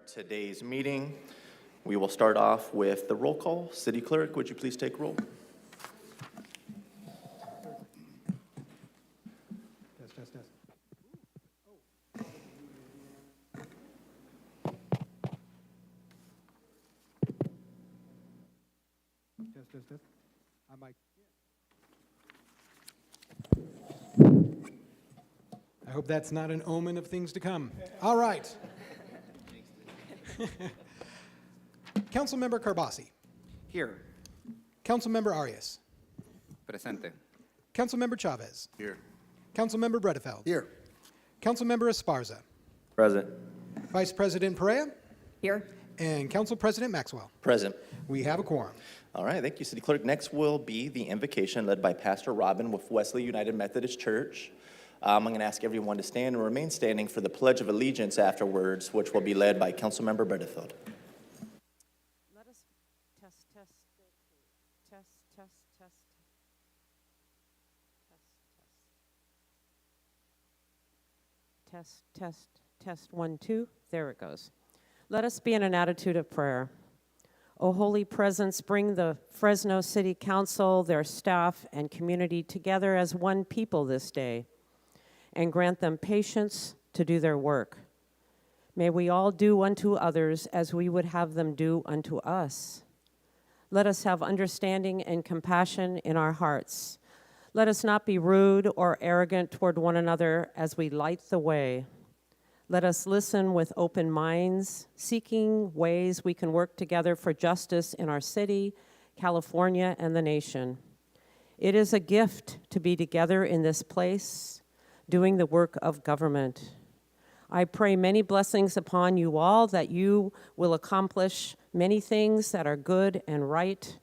Today's meeting. We will start off with the roll call. City Clerk, would you please take roll? Test. Test. I hope that's not an omen of things to come. All right. Councilmember Carbasi. Here. Councilmember Arias. Presente. Councilmember Chavez. Here. Councilmember Bredefeld. Here. Councilmember Esparza. Present. Vice President Perea. Here. And Council President Maxwell. Present. We have a quorum. All right, thank you, City Clerk. Next will be the invocation led by Pastor Robin with Wesley United Methodist Church. I'm going to ask everyone to stand and remain standing for the Pledge of Allegiance afterwards, which will be led by Councilmember Bredefeld. Let us test 1 2. There it goes. Let us be in an attitude of prayer. O Holy Presence, bring the Fresno City Council, their staff, and community together as one people this day, and grant them patience to do their work. May we all do unto others as we would have them do unto us. Let us have understanding and compassion in our hearts. Let us not be rude or arrogant toward one another as we light the way. Let us listen with open minds, seeking ways we can work together for justice in our city, California, and the nation. It is a gift to be together in this place, doing the work of government. I pray many blessings upon you all, that you will accomplish many things that are good and right.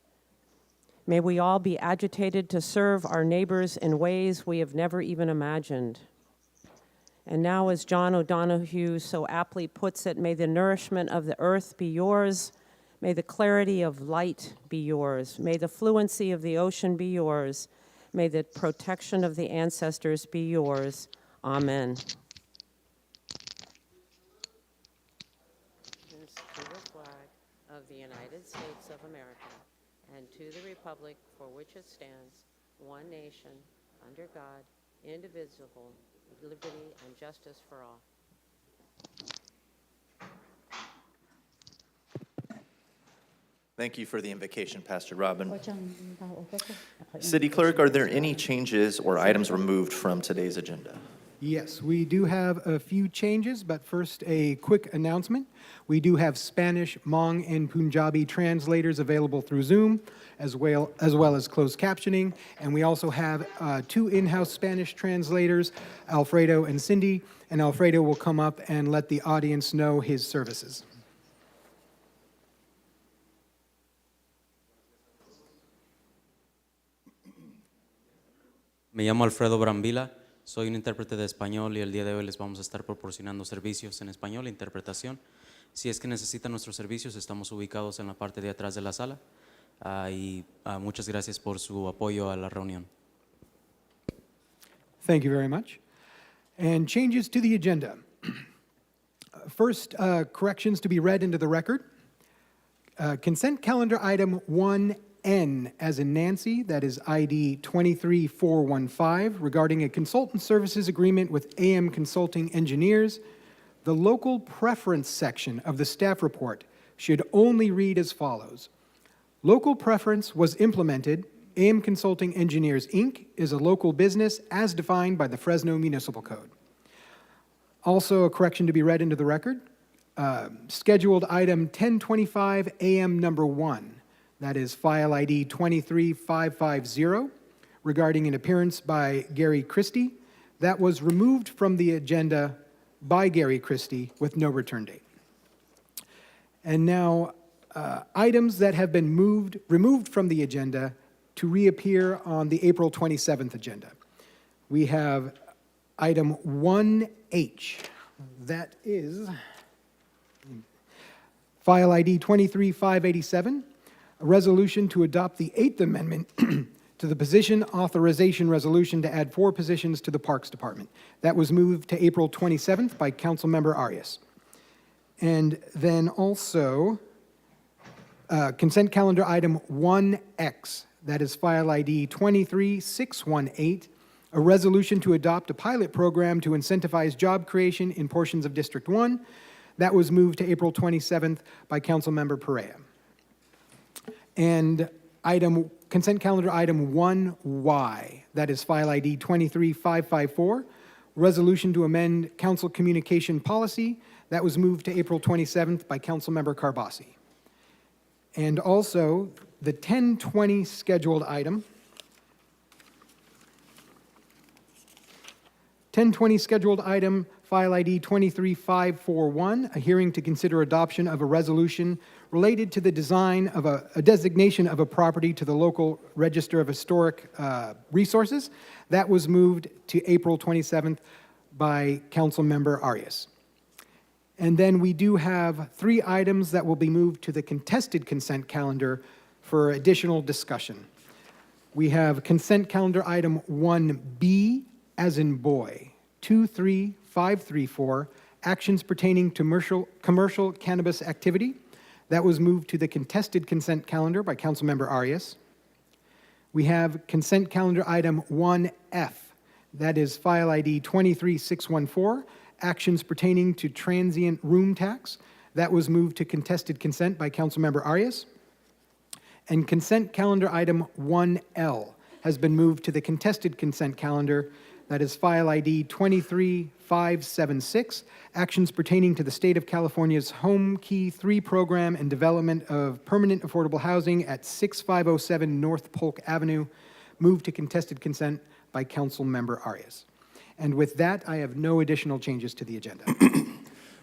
May we all be agitated to serve our neighbors in ways we have never even imagined. And now, as John O'Donohue so aptly puts it, may the nourishment of the earth be yours. May the clarity of light be yours. May the fluency of the ocean be yours. May the protection of the ancestors be yours. Amen. To the flag of the United States of America, and to the republic for which it stands, one nation, under God, indivisible, with liberty and justice for all. Thank you for the invocation, Pastor Robin. City Clerk, are there any changes or items removed from today's agenda? Yes, we do have a few changes, but first a quick announcement. We do have Spanish, Hmong, and Punjabi translators available through Zoom, as well as closed captioning. And we also have 2 in-house Spanish translators, Alfredo and Cindy. And Alfredo will come up and let the audience know his services. Me llamo Alfredo Brambila, soy un intérprete de español y el día de hoy les vamos a estar proporcionando servicios en español e interpretación. Si es que necesitan nuestros servicios, estamos ubicados en la parte de atrás de la sala. Muchas gracias por su apoyo a la reunión. Thank you very much. And changes to the agenda. First, corrections to be read into the record. Consent calendar item 1N, as in Nancy, that is ID 23415, regarding a consultant services agreement with AM Consulting Engineers. The local preference section of the staff report should only read as follows. Local preference was implemented. AM Consulting Engineers, Inc. is a local business as defined by the Fresno Municipal Code. Also, a correction to be read into the record. Scheduled item 1025 AM number 1, that is file ID 23550, regarding an appearance by Gary Christie. That was removed from the agenda by Gary Christie with no return date. And now, items that have been removed from the agenda to reappear on the April 27th agenda. We have item 1H. That is file ID 23587, a resolution to adopt the 8th Amendment to the position authorization resolution to add 4 positions to the Parks Department. That was moved to April 27th by Councilmember Arias. And then also, consent calendar item 1X, that is file ID 23618, a resolution to adopt a pilot program to incentivize job creation in portions of District 1. That was moved to April 27th by Councilmember Perea. And consent calendar item 1Y, that is file ID 23554, resolution to amend council communication policy. That was moved to April 27th by Councilmember Carbasi. And also, the 1020 scheduled item. 1020 scheduled item, file ID 23541, a hearing to consider adoption of a resolution related to the design of a designation of a property to the local Register of Historic Resources. That was moved to April 27th by Councilmember Arias. And then we do have 3 items that will be moved to the contested consent calendar for additional discussion. We have consent calendar item 1B, as in boy, 23534, actions pertaining to commercial cannabis activity. That was moved to the contested consent calendar by Councilmember Arias. We have consent calendar item 1F, that is file ID 23614, actions pertaining to transient room tax. That was moved to contested consent by Councilmember Arias. And consent calendar item 1L has been moved to the contested consent calendar. That is file ID 23576, actions pertaining to the State of California's Home Key 3 program and development of permanent affordable housing at 6507 North Polk Avenue, moved to contested consent by Councilmember Arias. And with that, I have no additional changes to the agenda.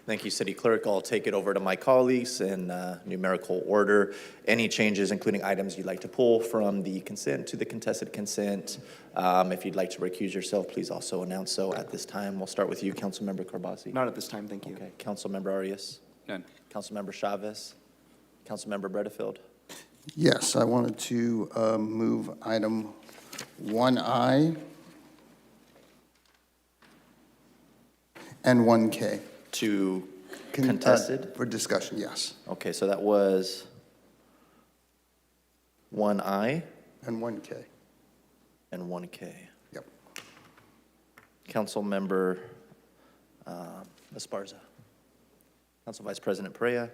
Thank you, City Clerk. I'll take it over to my colleagues in numerical order. Any changes, including items you'd like to pull from the consent to the contested consent? If you'd like to recuse yourself, please also announce so at this time. We'll start with you, Councilmember Carbasi. Not at this time, thank you. Okay, Councilmember Arias. None. Councilmember Chavez. Councilmember Bredefield. Yes, I wanted to move item 1I and 1K. To contested? For discussion, yes. Okay, so that was 1I And 1K. and 1K. Yep. Councilmember Esparza. Council Vice President Perea.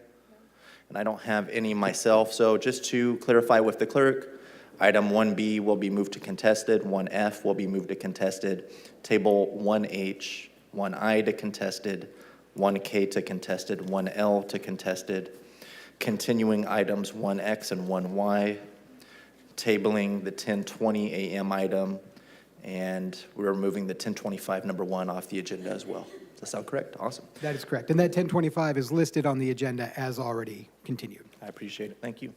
And I don't have any myself, so just to clarify with the clerk, item 1B will be moved to contested, 1F will be moved to contested, table 1H, 1I to contested, 1K to contested, 1L to contested, continuing items 1X and 1Y, tabling the 10:20 a.m. item, and we're removing the 1025 number 1 off the agenda as well. Does that sound correct? Awesome. That is correct. And that 1025 is listed on the agenda as already continued. I appreciate it. Thank you.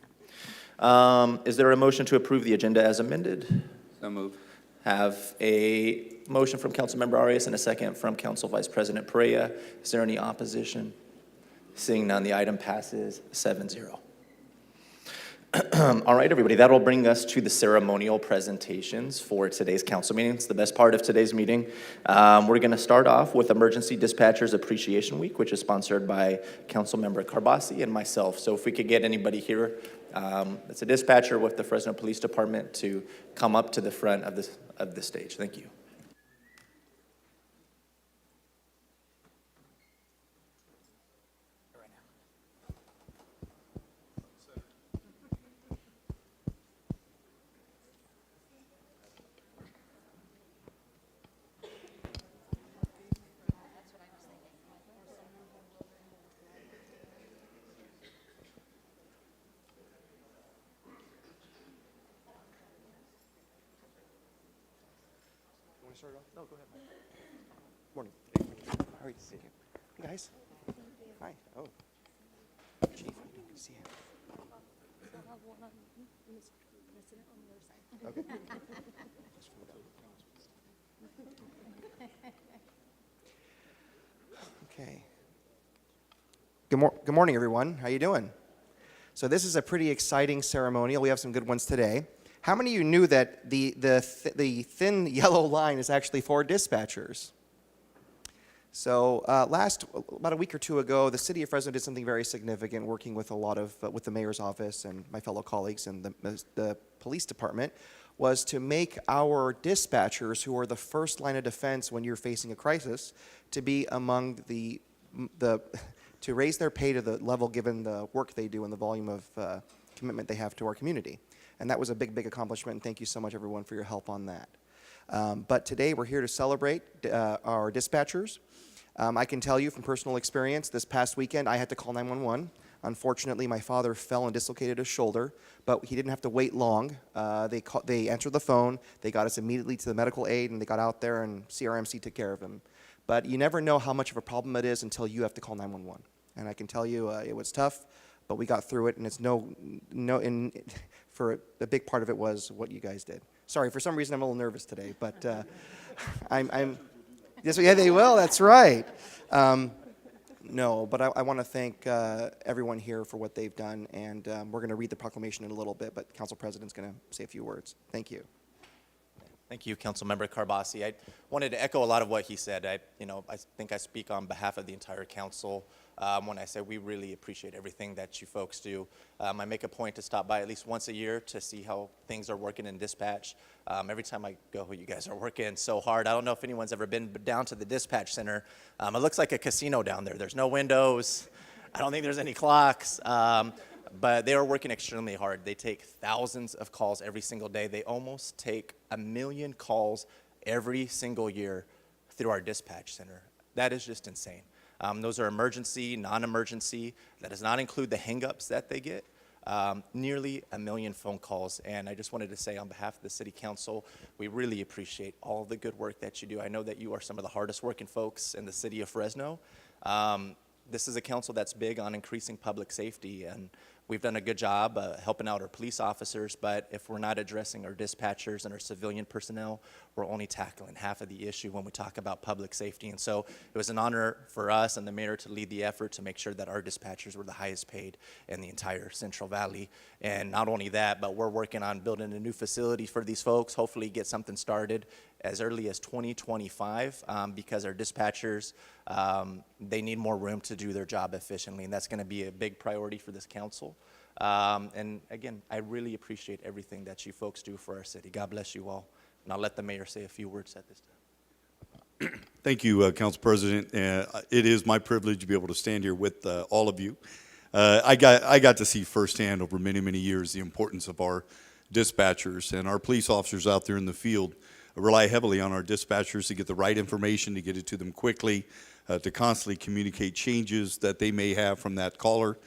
Is there a motion to approve the agenda as amended? So move. Have a motion from Councilmember Arias and a second from Council Vice President Perea. Is there any opposition? Seeing none, the item passes 7-0. All right, everybody, that'll bring us to the ceremonial presentations for today's council meeting. It's the best part of today's meeting. We're going to start off with Emergency Dispatchers Appreciation Week, which is sponsored by Councilmember Carbasi and myself. So if we could get anybody here that's a dispatcher with the Fresno Police Department to come up to the front of the stage. Thank you. Start off? No, go ahead. Morning. How are you? See you. Hey, guys. Hi. Oh. Chief, good to see you. Okay. Okay. Good morning, everyone. How you doing? So this is a pretty exciting ceremonial. We have some good ones today. How many of you knew that the thin yellow line is actually for dispatchers? So about a week or two ago, the city of Fresno did something very significant, working with a lot of with the mayor's office and my fellow colleagues and the police department, was to make our dispatchers, who are the first line of defense when you're facing a crisis, to be among to raise their pay to the level given the work they do and the volume of commitment they have to our community. And that was a big, big accomplishment, and thank you so much, everyone, for your help on that. But today, we're here to celebrate our dispatchers. I can tell you from personal experience, this past weekend, I had to call 911. Unfortunately, my father fell and dislocated his shoulder, but he didn't have to wait long. They answered the phone, they got us immediately to the medical aid, and they got out there, and CRMC took care of him. But you never know how much of a problem it is until you have to call 911. And I can tell you, it was tough, but we got through it, and it's for a big part of it was what you guys did. Sorry, for some reason I'm a little nervous today, but yes, yeah, they will, that's right. No, but I want to thank everyone here for what they've done, and we're going to read the proclamation in a little bit, but Council President's going to say a few words. Thank you. Thank you, Councilmember Carbasi. I wanted to echo a lot of what he said. I think I speak on behalf of the entire council when I say we really appreciate everything that you folks do. I make a point to stop by at least once a year to see how things are working in dispatch. Every time I go, you guys are working so hard. I don't know if anyone's ever been down to the dispatch center. It looks like a casino down there. There's no windows. I don't think there's any clocks. But they are working extremely hard. They take thousands of calls every single day. They almost take 1 million calls every single year through our dispatch center. That is just insane. Those are emergency, non-emergency. That does not include the hang-ups that they get. Nearly 1 million phone calls. And I just wanted to say on behalf of the City Council, we really appreciate all the good work that you do. I know that you are some of the hardest working folks in the city of Fresno. This is a council that's big on increasing public safety, and we've done a good job helping out our police officers, but if we're not addressing our dispatchers and our civilian personnel, we're only tackling half of the issue when we talk about public safety. And so it was an honor for us and the mayor to lead the effort to make sure that our dispatchers were the highest paid in the entire Central Valley. And not only that, but we're working on building a new facility for these folks, hopefully get something started as early as 2025 because our dispatchers, they need more room to do their job efficiently, and that's going to be a big priority for this council. And again, I really appreciate everything that you folks do for our city. God bless you all. And I'll let the mayor say a few words at this time. Thank you, Council President. It is my privilege to be able to stand here with all of you. I got to see firsthand over many, many years the importance of our dispatchers, and our police officers out there in the field rely heavily on our dispatchers to get the right information, to get it to them quickly, to constantly communicate changes that they may have from that caller.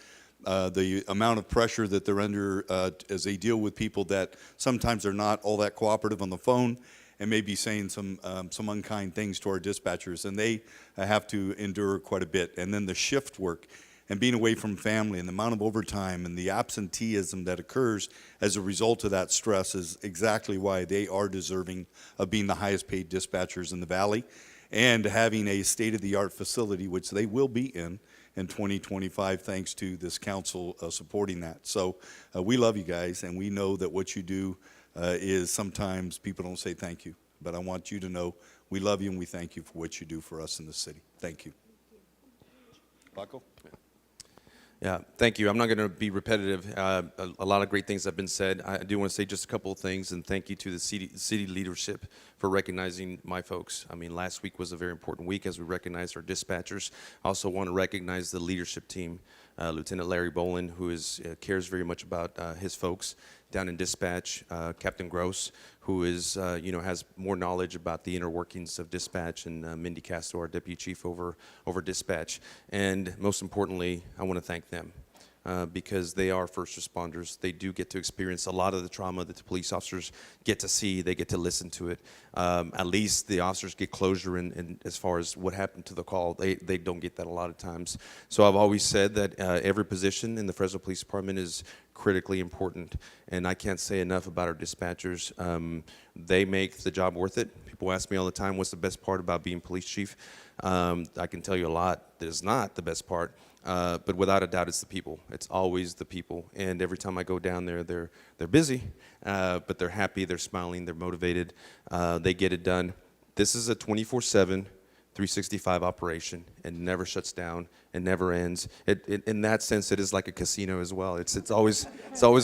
The amount of pressure that they're under as they deal with people that sometimes are not all that cooperative on the phone and may be saying some unkind things to our dispatchers, and they have to endure quite a bit. And then the shift work and being away from family and the amount of overtime and the absenteeism that occurs as a result of that stress is exactly why they are deserving of being the highest paid dispatchers in the valley and having a state-of-the-art facility, which they will be in in 2025, thanks to this council supporting that. So we love you guys, and we know that what you do is sometimes people don't say thank you. But I want you to know we love you and we thank you for what you do for us in the city. Thank you. Paco? Yeah, thank you. I'm not going to be repetitive. A lot of great things have been said. I do want to say just a couple of things, and thank you to the city leadership for recognizing my folks. I mean, last week was a very important week as we recognized our dispatchers. I also want to recognize the leadership team, Lieutenant Larry Bolin, who cares very much about his folks down in dispatch, Captain Gross, who is, has more knowledge about the inner workings of dispatch, and Mindy Castro, our deputy chief over dispatch. And most importantly, I want to thank them because they are first responders. They do get to experience a lot of the trauma that the police officers get to see. They get to listen to it. At least the officers get closure in as far as what happened to the call. They don't get that a lot of times. So I've always said that every position in the Fresno Police Department is critically important, and I can't say enough about our dispatchers. They make the job worth it. People ask me all the time, what's the best part about being police chief? I can tell you a lot that is not the best part, but without a doubt, it's the people. It's always the people, and every time I go down there, they're busy, but they're happy, they're smiling, they're motivated, they get it done. This is a 24/7, 365 operation, and never shuts down and never ends. In that sense, it is like a casino as well. It's always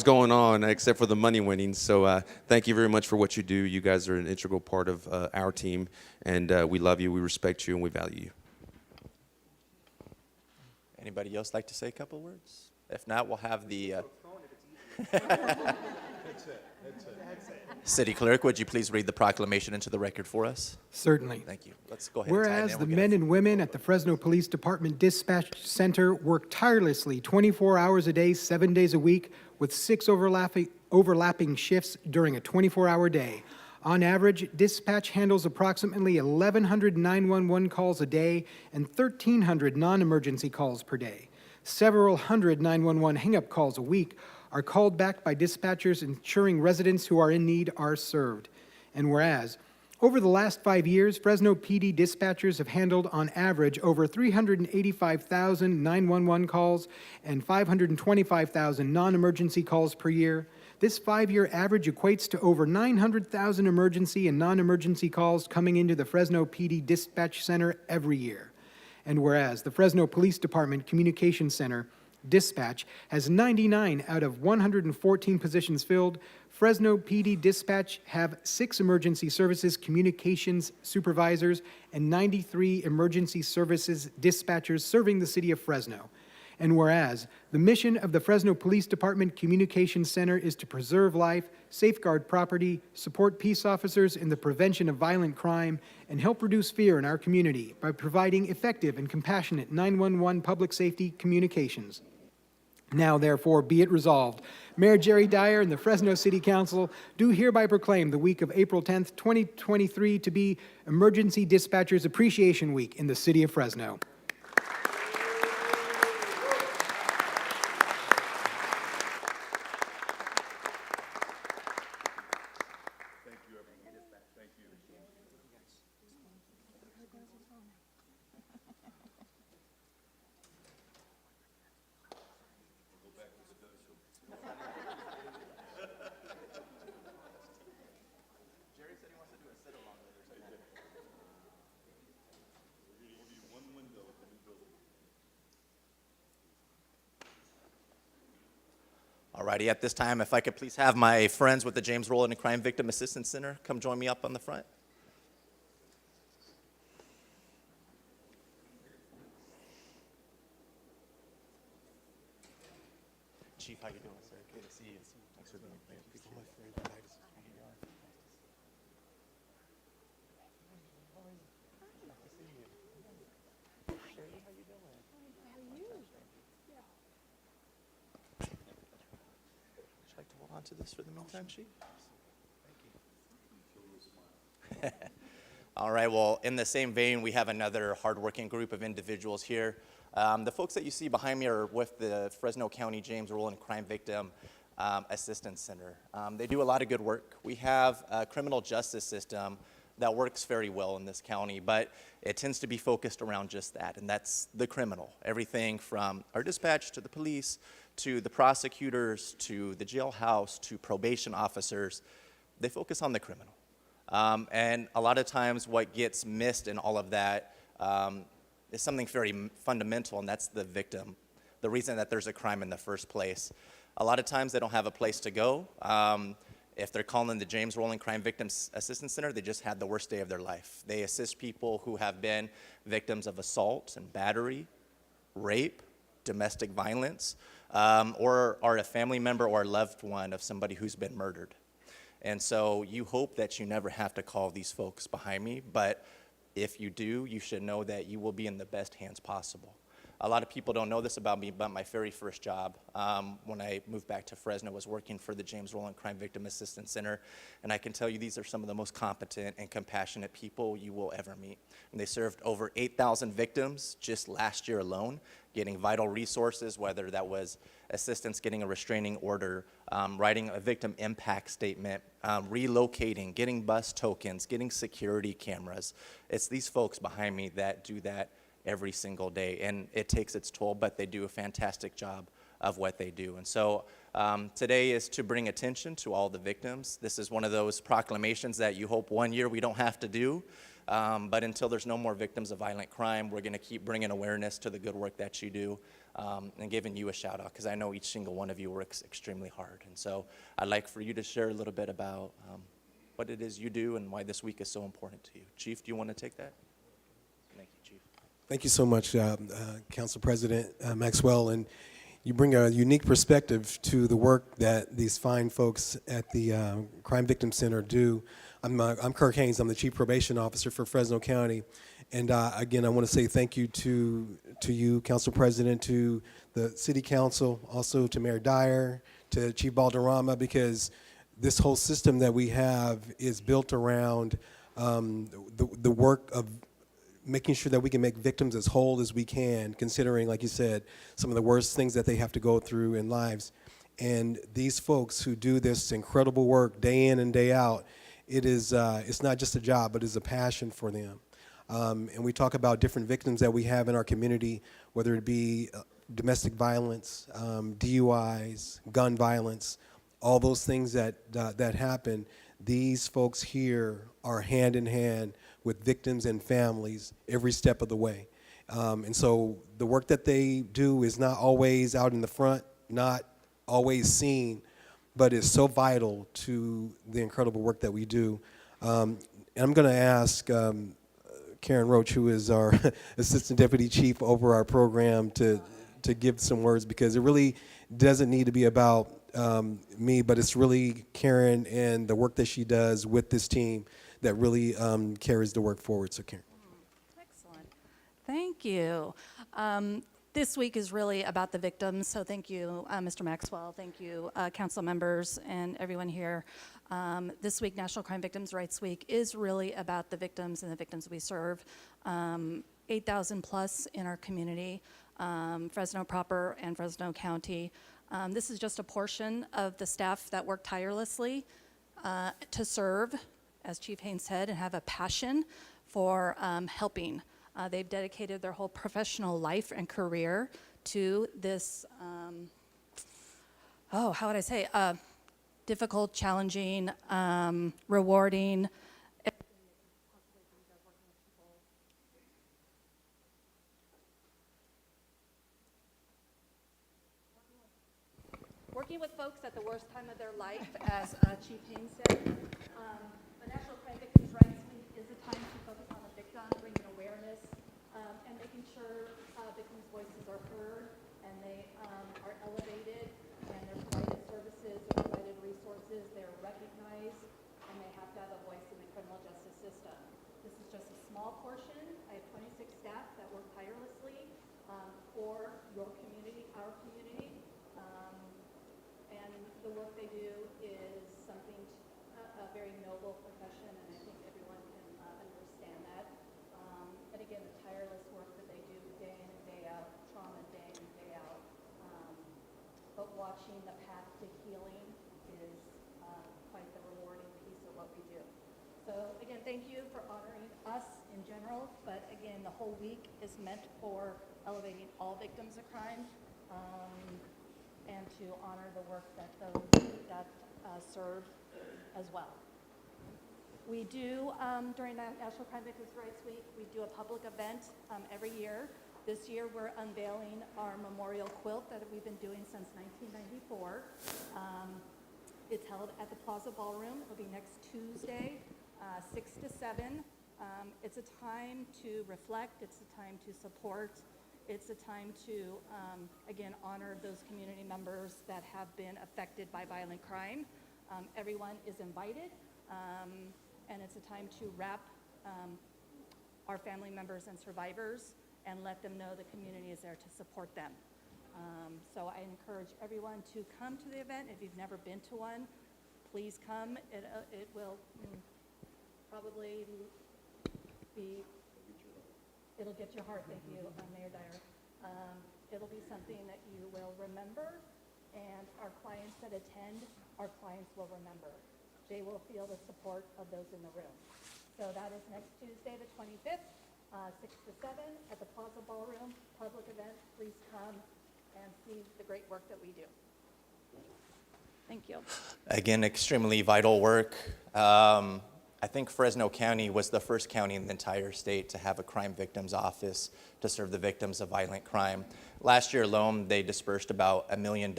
going on, except for the money winning. So thank you very much for what you do. You guys are an integral part of our team, and we love you, we respect you, and we value you. Anybody else like to say a couple words? If not, we'll have the City Clerk, would you please read the proclamation into the record for us? Certainly. Thank you. Let's go ahead and tie it Whereas in. the We'll get men it. and women at the Fresno Police Department Dispatch Center work tirelessly 24 hours a day, 7 days a week, with 6 overlapping shifts during a 24-hour day. On average, dispatch handles approximately 1,100 911 calls a day and 1,300 non-emergency calls per day. Several hundred 911 hang-up calls a week are called back by dispatchers, ensuring residents who are in need are served. And whereas, over the last 5 years, Fresno PD dispatchers have handled on average over 385,000 911 calls and 525,000 non-emergency calls per year. This 5-year average equates to over 900,000 emergency and non-emergency calls coming into the Fresno PD Dispatch Center every year. And whereas the Fresno Police Department Communications Center Dispatch has 99 out of 114 positions filled, Fresno PD Dispatch have 6 emergency services communications supervisors and 93 emergency services dispatchers serving the city of Fresno. And whereas the mission of the Fresno Police Department Communications Center is to preserve life, safeguard property, support peace officers in the prevention of violent crime, and help reduce fear in our community by providing effective and compassionate 911 public safety communications. Now, therefore, be it resolved, Mayor Jerry Dyer and the Fresno City Council do hereby proclaim the week of April 10th, 2023 to be Emergency Dispatchers Appreciation Week in the city of Fresno. Alrighty, at this time, if I could please have my friends with the James Rowland Crime Victim Assistance Center come join me up on the front. Chief, how you doing, sir? Good to see you. Thanks for being here. Would you like to hold on to this for the meantime, Chief? Thank you. All right, well, in the same vein, we have another hardworking group of individuals here. The folks that you see behind me are with the Fresno County James Rowland Crime Victim Assistance Center. They do a lot of good work. We have a criminal justice system that works very well in this county, but it tends to be focused around just that, and that's the criminal. Everything from our dispatch to the police, to the prosecutors, to the jailhouse, to probation officers, they focus on the criminal. And a lot of times what gets missed in all of that is something very fundamental, and that's the victim, the reason that there's a crime in the first place. A lot of times they don't have a place to go. If they're calling the James Rowland Crime Victims Assistance Center, they just had the worst day of their life. They assist people who have been victims of assault and battery, rape, domestic violence, or are a family member or a loved one of somebody who's been murdered. And so you hope that you never have to call these folks behind me, but if you do, you should know that you will be in the best hands possible. A lot of people don't know this about me, but my very first job when I moved back to Fresno was working for the James Rowland Crime Victim Assistance Center. And I can tell you these are some of the most competent and compassionate people you will ever meet. And they served over 8,000 victims just last year alone, getting vital resources, whether that was assistance getting a restraining order, writing a victim impact statement, relocating, getting bus tokens, getting security cameras. It's these folks behind me that do that every single day, and it takes its toll, but they do a fantastic job of what they do. And so today is to bring attention to all the victims. This is one of those proclamations that you hope one year we don't have to do, but until there's no more victims of violent crime, we're gonna keep bringing awareness to the good work that you do, and giving you a shout out, because I know each single one of you works extremely hard. And so I'd like for you to share a little bit about what it is you do and why this week is so important to you. Chief, do you want to take that? Thank you, Chief. Thank you so much, Council President Maxwell, and you bring a unique perspective to the work that these fine folks at the Crime Victim Center do. I'm Kirk Haynes. I'm the Chief Probation Officer for Fresno County, and again, I want to say thank you to you, Council President, to the City Council, also to Mayor Dyer, to Chief Balderrama, because this whole system that we have is built around the work of making sure that we can make victims as whole as we can, considering, like you said, some of the worst things that they have to go through in lives. And these folks who do this incredible work day in and day out, it's not just a job, but it's a passion for them. And we talk about different victims that we have in our community, whether it be domestic violence, DUIs, gun violence, all those things that happen. These folks here are hand in hand with victims and families every step of the way. And so the work that they do is not always out in the front, not always seen, but is so vital to the incredible work that we do. And I'm going to ask Karen Roach, who is our Assistant Deputy Chief over our program, to give some words, because it really doesn't need to be about me, but it's really Karen and the work that she does with this team that really carries the work forward. So Karen. Excellent. Thank you. This week is really about the victims, so thank you, Mr. Maxwell. Thank you, council members and everyone here. This week, National Crime Victims' Rights Week, is really about the victims and the victims we serve. 8,000 plus in our community, Fresno proper and Fresno County. This is just a portion of the staff that work tirelessly to serve, as Chief Haynes said, and have a passion for helping. They've dedicated their whole professional life and career to this, how would I say, difficult, challenging, rewarding. Working with folks at the worst time of their life, as Chief Haynes said. The National Crime Victims' Rights Week is a time to focus on the victim, bringing awareness, and making sure victims' voices are heard, and they are elevated, and they're provided services, they're provided resources, they're recognized, and they have to have a voice in the criminal justice system. This is just a small portion. I have 26 staff that work tirelessly for your community, our community. And the work they do is something, a very noble profession, and I think everyone can understand that. And again, the tireless work that they do day in and day out, trauma day in and day out. But watching the path to healing is quite the rewarding piece of what we do. So again, thank you for itself, but again, the whole week is meant for elevating all victims of crime and to honor the work that those that serve as well. We do, during National Crime Victims' Rights Week, we do a public event every year. This year, we're unveiling our memorial quilt that we've been doing since 1994. It's held at the Plaza Ballroom. It'll be next Tuesday, 6 to 7. It's a time to reflect. It's a time to support. It's a time to, again, honor those community members that have been affected by violent crime. Everyone is invited, and it's a time to wrap our family members and survivors and let them know the community is there to support them. So I encourage everyone to come to the event. If you've never been to one, please come. It will probably be, it'll get your heart, thank you, Mayor Dyer. It'll be something that you will remember, and our clients that attend, our clients will remember. They will feel the support of those in the room. So that is next Tuesday, the 25th, 6 to 7 at the Plaza Ballroom, public event. Please come and see the great work that we do. Thank you. Again, extremely vital work. I think Fresno County was the first county in the entire state to have a crime victims office to serve the victims of violent crime. Last year alone, they dispersed about $1 million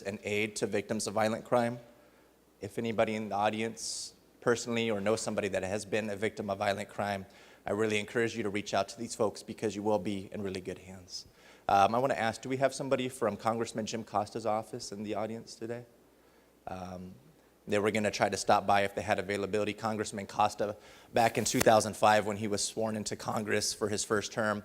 in aid to victims of violent crime. If anybody in the audience personally or knows somebody that has been a victim of violent crime, I really encourage you to reach out to these folks because you will be in really good hands. I want to ask, do we have somebody from Congressman Jim Costa's office in the audience today? They were going to try to stop by if they had availability. Congressman Costa, back in 2005 when he was sworn into Congress for his first term,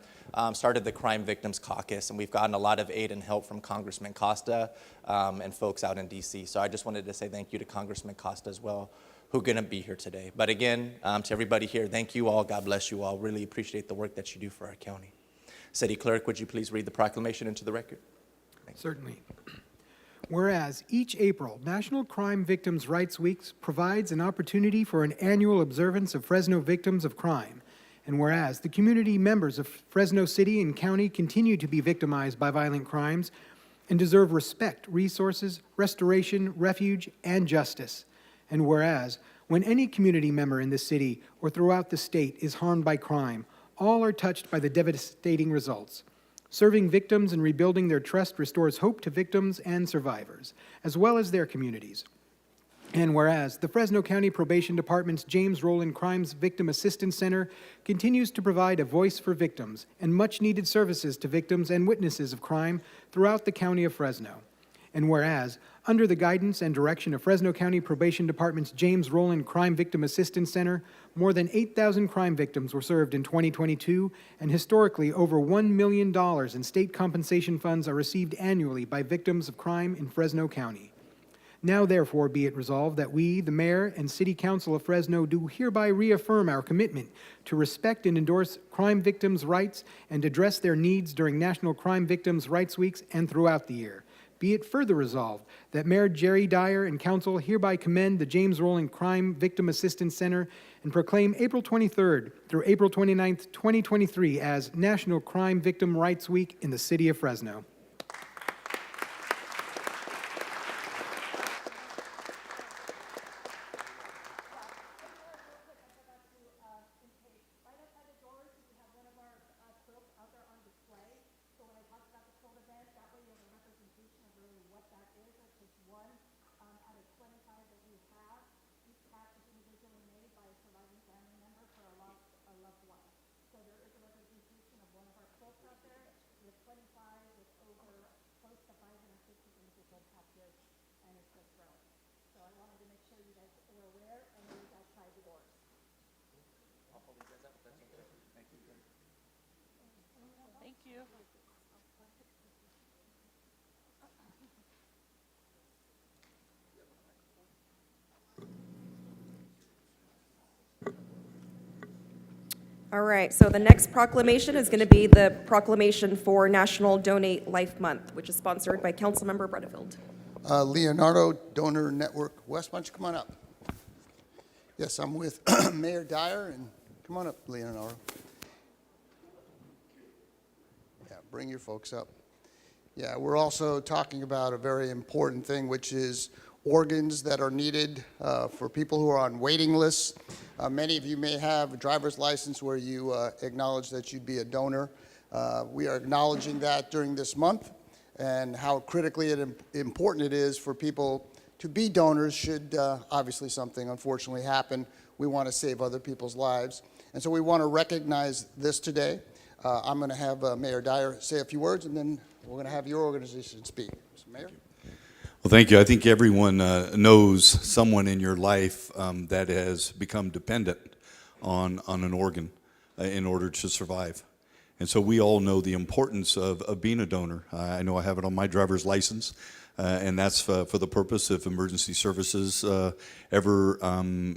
started the Crime Victims Caucus, and we've gotten a lot of aid and help from Congressman Costa and folks out in D.C. So I just wanted to say thank you to Congressman Costa as well, who couldn't be here today. But again, to everybody here, thank you all. God bless you all. Really appreciate the work that you do for our county. City Clerk, would you please read the proclamation into the record? Certainly. Whereas each April, National Crime Victims' Rights Week provides an opportunity for an annual observance of Fresno victims of crime. And whereas the community members of Fresno City and County continue to be victimized by violent crimes and deserve respect, resources, restoration, refuge, and justice. And whereas when any community member in the city or throughout the state is harmed by crime, all are touched by the devastating results. Serving victims and rebuilding their trust restores hope to victims and survivors, as well as their communities. And whereas the Fresno County Probation Department's James Rowland Crimes Victim Assistance Center continues to provide a voice for victims and much-needed services to victims and witnesses of crime throughout the county of Fresno. And whereas, under the guidance and direction of Fresno County Probation Department's James Rowland Crime Victim Assistance Center, more than 8,000 crime victims were served in 2022, and historically, over $1 million in state compensation funds are received annually by victims of crime in Fresno County. Now, therefore, be it resolved that we, the Mayor and City Council of Fresno, do hereby reaffirm our commitment to respect and endorse crime victims' rights and address their needs during National Crime Victims' Rights Weeks and throughout the year. Be it further resolved that Mayor Jerry Dyer and Council hereby commend the James Rowland Crime Victim Assistance Center and proclaim April 23rd through April 29th, 2023 as National Crime Victim Rights Week in the city of Fresno. Thank you. All right, so the next proclamation is going to be the proclamation for National Donate Life Month, which is sponsored by Councilmember Butterfield. Leonardo Donor Network West, why don't you come on up? Yes, I'm with Mayor Dyer, and come on up, Leonardo. bring your folks up. Yeah, we're also talking about a very important thing, which is organs that are needed for people who are on waiting lists. Many of you may have a driver's license where you acknowledge that you'd be a donor. We are acknowledging that during this month, and how critically important it is for people to be donors should obviously something unfortunately happen. We want to save other people's lives. And so we want to recognize this today. I'm going to have Mayor Dyer say a few words, and then we're going to have your organization speak. Mr. Mayor? Well, thank you. I think everyone knows someone in your life that has become dependent on an organ in order to survive. And so we all know the importance of being a donor. I know I have it on my driver's license, and that's for the purpose if emergency services ever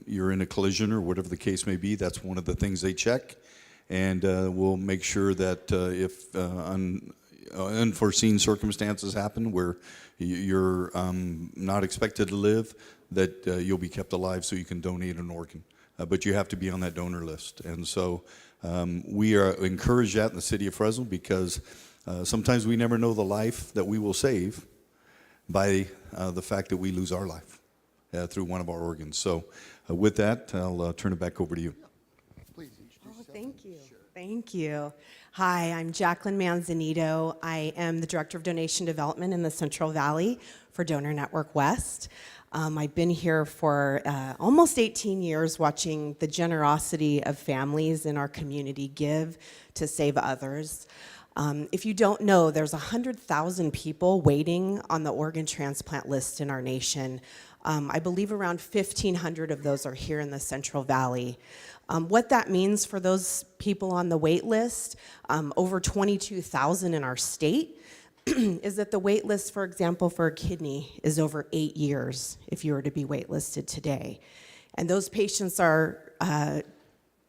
you're in a collision or whatever the case may be, that's one of the things they check. And we'll make sure that if unforeseen circumstances happen where you're not expected to live, that you'll be kept alive so you can donate an organ. But you have to be on that donor list. And so we are encouraged that in the city of Fresno because sometimes we never know the life that we will save by the fact that we lose our life through one of our organs. So with that, I'll turn it back over to you. Please introduce yourself. Thank you. Thank you. Hi, I'm Jacqueline Manzanito. I am the Director of Donation Development in the Central Valley for Donor Network West. I've been here for almost 18 years watching the generosity of families in our community give to save others. If you don't know, there's 100,000 people waiting on the organ transplant list in our nation. I believe around 1,500 of those are here in the Central Valley. What that means for those people on the wait list, over 22,000 in our state, is that the wait list, for example, for a kidney is over 8 years if you were to be waitlisted today. And those patients are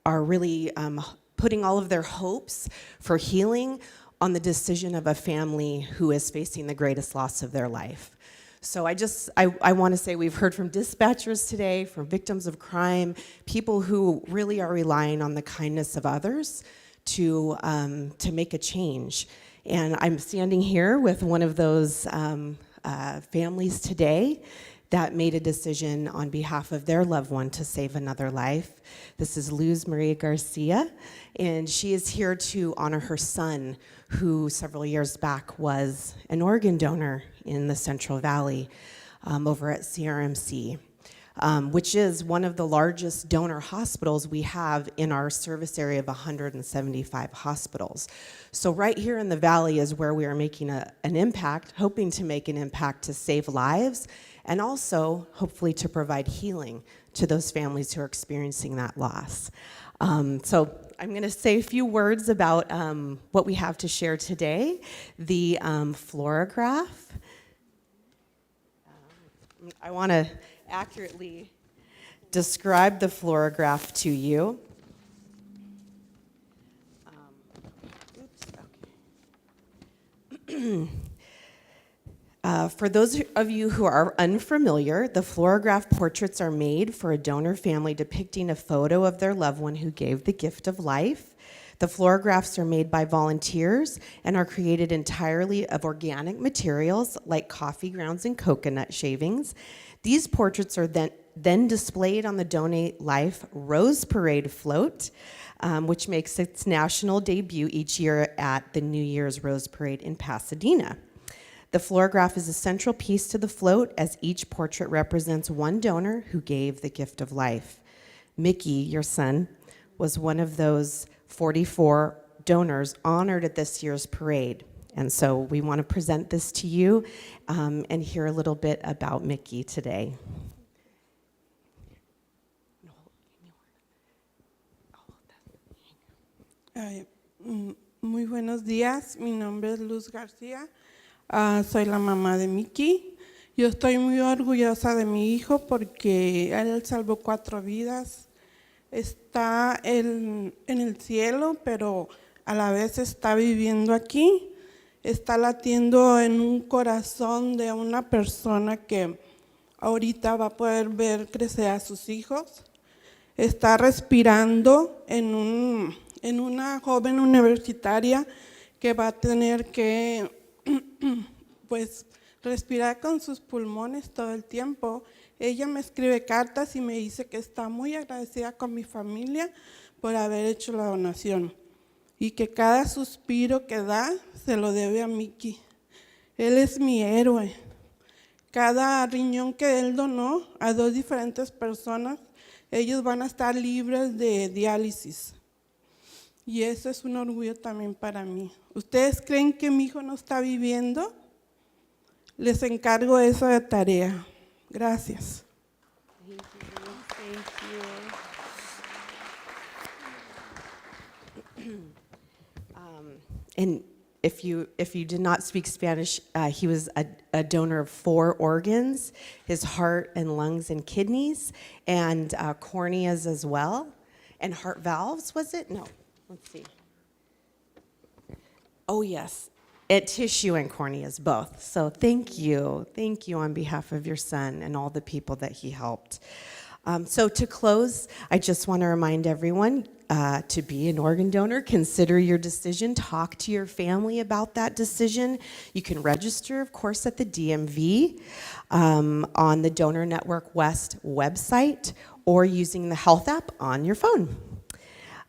really putting all of their hopes for healing on the decision of a family who is facing the greatest loss of their life. So I want to say we've heard from dispatchers today, from victims of crime, people who really are relying on the kindness of others to make a change. And I'm standing here with one of those families today that made a decision on behalf of their loved one to save another life. This is Luz Maria Garcia, and she is here to honor her son, who several years back was an organ donor in the Central Valley over at CRMC, which is one of the largest donor hospitals we have in our service area of 175 hospitals. So right here in the Valley is where we are making an impact, hoping to make an impact to save lives, and also hopefully to provide healing to those families who are experiencing that loss. So I'm going to say a few words about what we have to share today. The fluorograph. I want to accurately describe the fluorograph to you. For those of you who are unfamiliar, the fluorograph portraits are made for a donor family depicting a photo of their loved one who gave the gift of life. The fluorographs are made by volunteers and are created entirely of organic materials like coffee grounds and coconut shavings. These portraits are then displayed on the Donate Life Rose Parade float, which makes its national debut each year at the New Year's Rose Parade in Pasadena. The fluorograph is a central piece to the float, as each portrait represents one donor who gave the gift of life. Mickey, your son, was one of those 44 donors honored at this year's parade. And so we want to present this to you and hear a little bit about Mickey today. Muy buenos días, mi nombre es Luz García. Soy la mamá de Mickey. Yo estoy muy orgullosa de mi hijo porque él salvó 4 vidas. Está en el cielo, pero a la vez está viviendo aquí. Está latiendo en un corazón de una persona que ahorita va a poder ver crecer a sus hijos. Está respirando en una joven universitaria que va a tener que pues respirar con sus pulmones todo el tiempo. Ella me escribe cartas y me dice que está muy agradecida con mi familia por haber hecho la donación y que cada suspiro que da se lo debe a Mickey. Él es mi héroe. Cada riñón que él donó a 2 diferentes personas, ellos van a estar libres de diálisis. Y eso es un orgullo también para mí. ¿Ustedes creen que mi hijo no está viviendo? Les encargo esa de tarea. Gracias. And if you did not speak Spanish, he was a donor of 4 organs, his heart and lungs and kidneys, and corneas as well, and heart valves, was it? No, let's see. Oh, yes, tissue and corneas, both. So thank you on behalf of your son and all the people that he helped. So to close, I just want to remind everyone to be an organ donor. Consider your decision. Talk to your family about that decision. You can register, of course, at the DMV on the Donor Network West website or using the health app on your phone.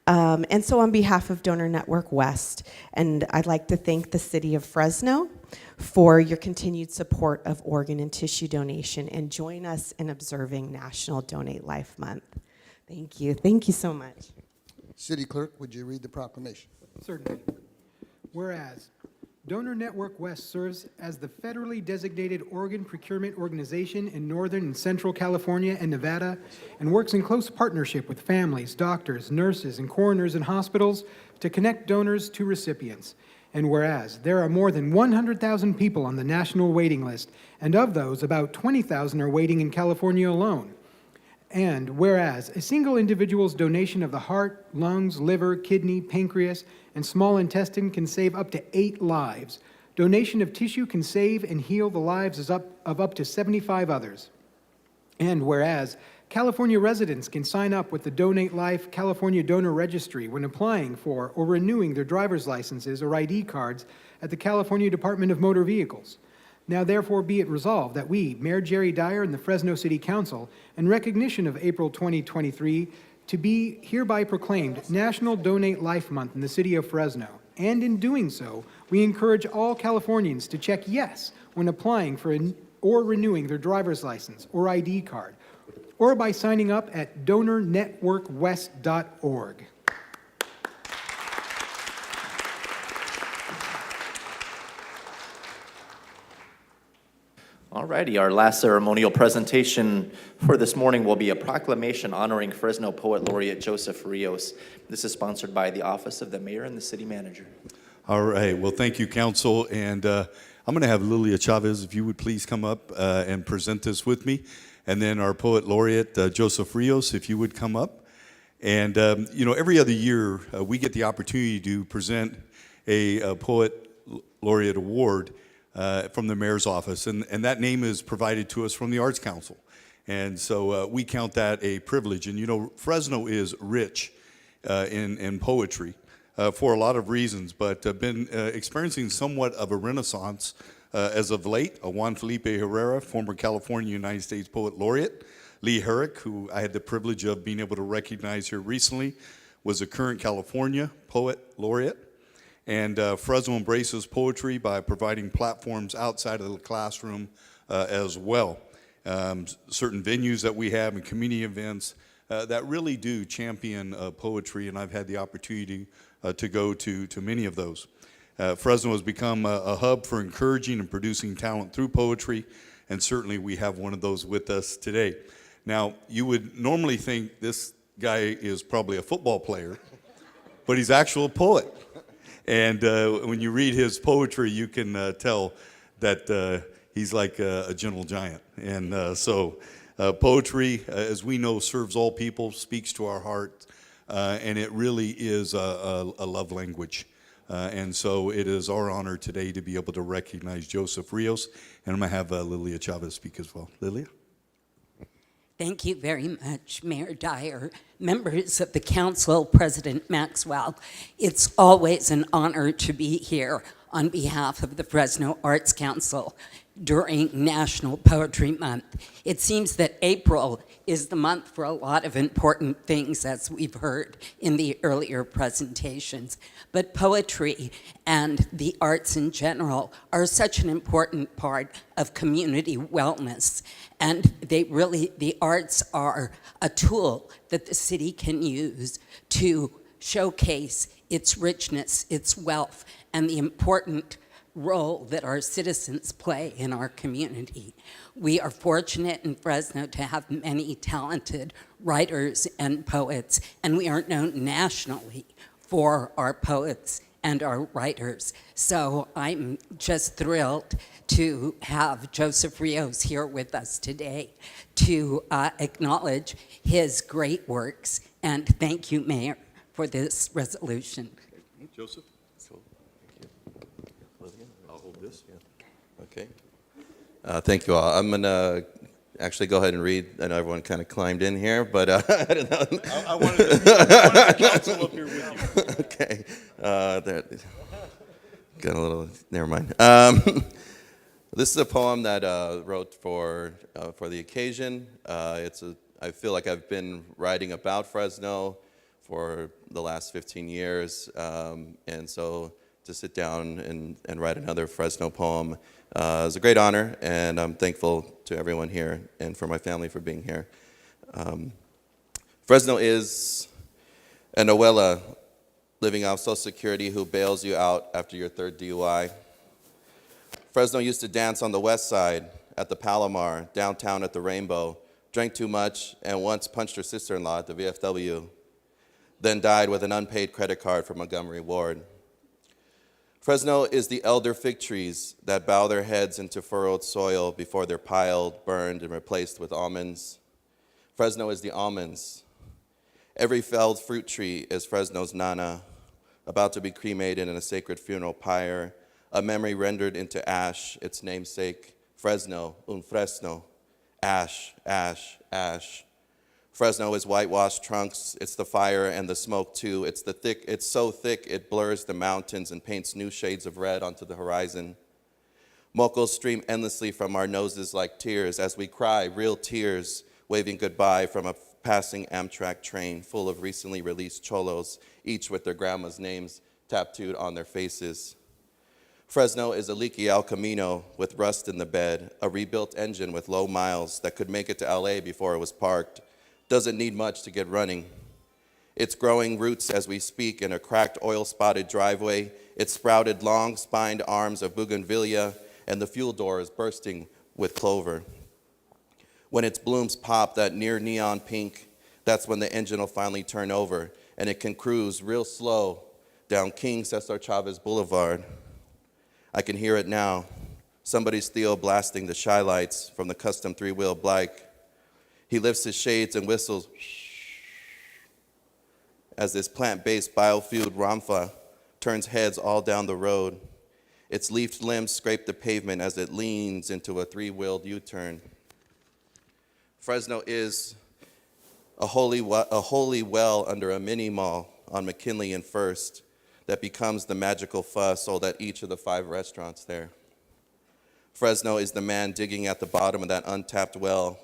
And so on behalf of Donor Network West, and I'd like to thank the City of Fresno for your continued support of organ and tissue donation, and join us in observing National Donate Life Month. Thank you. Thank you so much. City Clerk, would you read the proclamation? Certainly. Whereas Donor Network West serves as the federally designated organ procurement organization in Northern and Central California and Nevada, and works in close partnership with families, doctors, nurses, and coroners and hospitals to connect donors to recipients. And whereas there are more than 100,000 people on the national waiting list, and of those, about 20,000 are waiting in California alone. And whereas a single individual's donation of the heart, lungs, liver, kidney, pancreas, and small intestine can save up to 8 lives, donation of tissue can save and heal the lives of up to 75 others. And whereas California residents can sign up with the Donate Life California Donor Registry when applying for or renewing their driver's licenses or ID cards at the California Department of Motor Vehicles. Now therefore be it resolved that we, Mayor Jerry Dyer and the Fresno City Council, in recognition of April 2023, to be hereby proclaimed National Donate Life Month in the city of Fresno. And in doing so, we encourage all Californians to check yes when applying for or renewing their driver's license or ID card, or by signing up at donornetworkwest.org. Alrighty, our last ceremonial presentation for this morning will be a proclamation honoring Fresno Poet Laureate Joseph Rios. This is sponsored by the Office of the Mayor and the City Manager. All right. Well, thank you, Council. And I'm going to have Lilia Chavez, if you would please come up and present this with me. And then our Poet Laureate, Joseph Rios, if you would come up. And, every other year, we get the opportunity to present a Poet Laureate Award from the Mayor's Office. And that name is provided to us from the Arts Council. And so we count that a privilege. And, Fresno is rich in poetry for a lot of reasons, but been experiencing somewhat of a renaissance as of late. Juan Felipe Herrera, former California United States Poet Laureate. Lee Herrick, who I had the privilege of being able to recognize here recently, was a current California Poet Laureate. And Fresno embraces poetry by providing platforms outside of the classroom as well. Certain venues that we have and community events that really do champion poetry, and I've had the opportunity to go to many of those. Fresno has become a hub for encouraging and producing talent through poetry, and certainly we have one of those with us today. Now, you would normally think this guy is probably a football player, but he's actually a poet. And when you read his poetry, you can tell that he's like a gentle giant. And so poetry, as we know, serves all people, speaks to our heart, and it really is a love language. And so it is our honor today to be able to recognize Joseph Rios. And I'm going to have Lilia Chavez speak as well. Lilia? Thank you very much, Mayor Dyer, members of the council, President Maxwell. It's always an honor to be here on behalf of the Fresno Arts Council during National Poetry Month. It seems that April is the month for a lot of important things, as we've heard in the earlier presentations. But poetry and the arts in general are such an important part of community wellness. And the arts are a tool that the city can use to showcase its richness, its wealth, and the important role that our citizens play in our community. We are fortunate in Fresno to have many talented writers and poets, and we are known nationally for our poets and our writers. So I'm just thrilled to have Joseph Rios here with us today to acknowledge his great works. And thank you, Mayor, for this resolution. Joseph? I'll hold this. Okay. Thank you all. I'm going to actually go ahead and read. I know everyone kind of climbed in here, but I don't know. I wanted the council up here with you. Okay. Got a little, never mind. This is a poem that I wrote for the occasion. I feel like I've been writing about Fresno for the last 15 years, and so to sit down and write another Fresno poem is a great honor, and I'm thankful to everyone here and for my family for being here. Fresno is an abuela living off Social Security who bails you out after your third DUI. Fresno used to dance on the west side at the Palomar, downtown at the Rainbow, drank too much, and once punched her sister-in-law at the VFW, then died with an unpaid credit card from Montgomery Ward. Fresno is the elder fig trees that bow their heads into furrowed soil before they're piled, burned, and replaced with almonds. Fresno is the almonds. Every felled fruit tree is Fresno's nana, about to be cremated in a sacred funeral pyre, a memory rendered into ash, its namesake, Fresno, un Fresno, ash, ash, ash. Fresno is whitewashed trunks, it's the fire and the smoke too. It's so thick it blurs the mountains and paints new shades of red onto the horizon. Mocos stream endlessly from our noses like tears as we cry, real tears, waving goodbye from a passing Amtrak train full of recently released cholos, each with their grandma's names tattooed on their faces. Fresno is a leaky El Camino with rust in the bed, a rebuilt engine with low miles that could make it to LA before it was parked. Doesn't need much to get running. It's growing roots as we speak in a cracked oil-spotted driveway. It's sprouted long-spined arms of bougainvillea, and the fuel door is bursting with clover. When its blooms pop that near neon pink, that's when the engine will finally turn over, and it can cruise real slow down King Cesar Chavez Boulevard. I can hear it now. Somebody's still blasting the shy lights from the custom three-wheel bike. He lifts his shades and whistles as this plant-based biofueled Ramfa turns heads all down the road. Its leafed limbs scrape the pavement as it leans into a three-wheeled U-turn. Fresno is a holy well under a mini mall on McKinley and First that becomes the magical fuss sold at each of the 5 restaurants there. Fresno is the man digging at the bottom of that untapped well,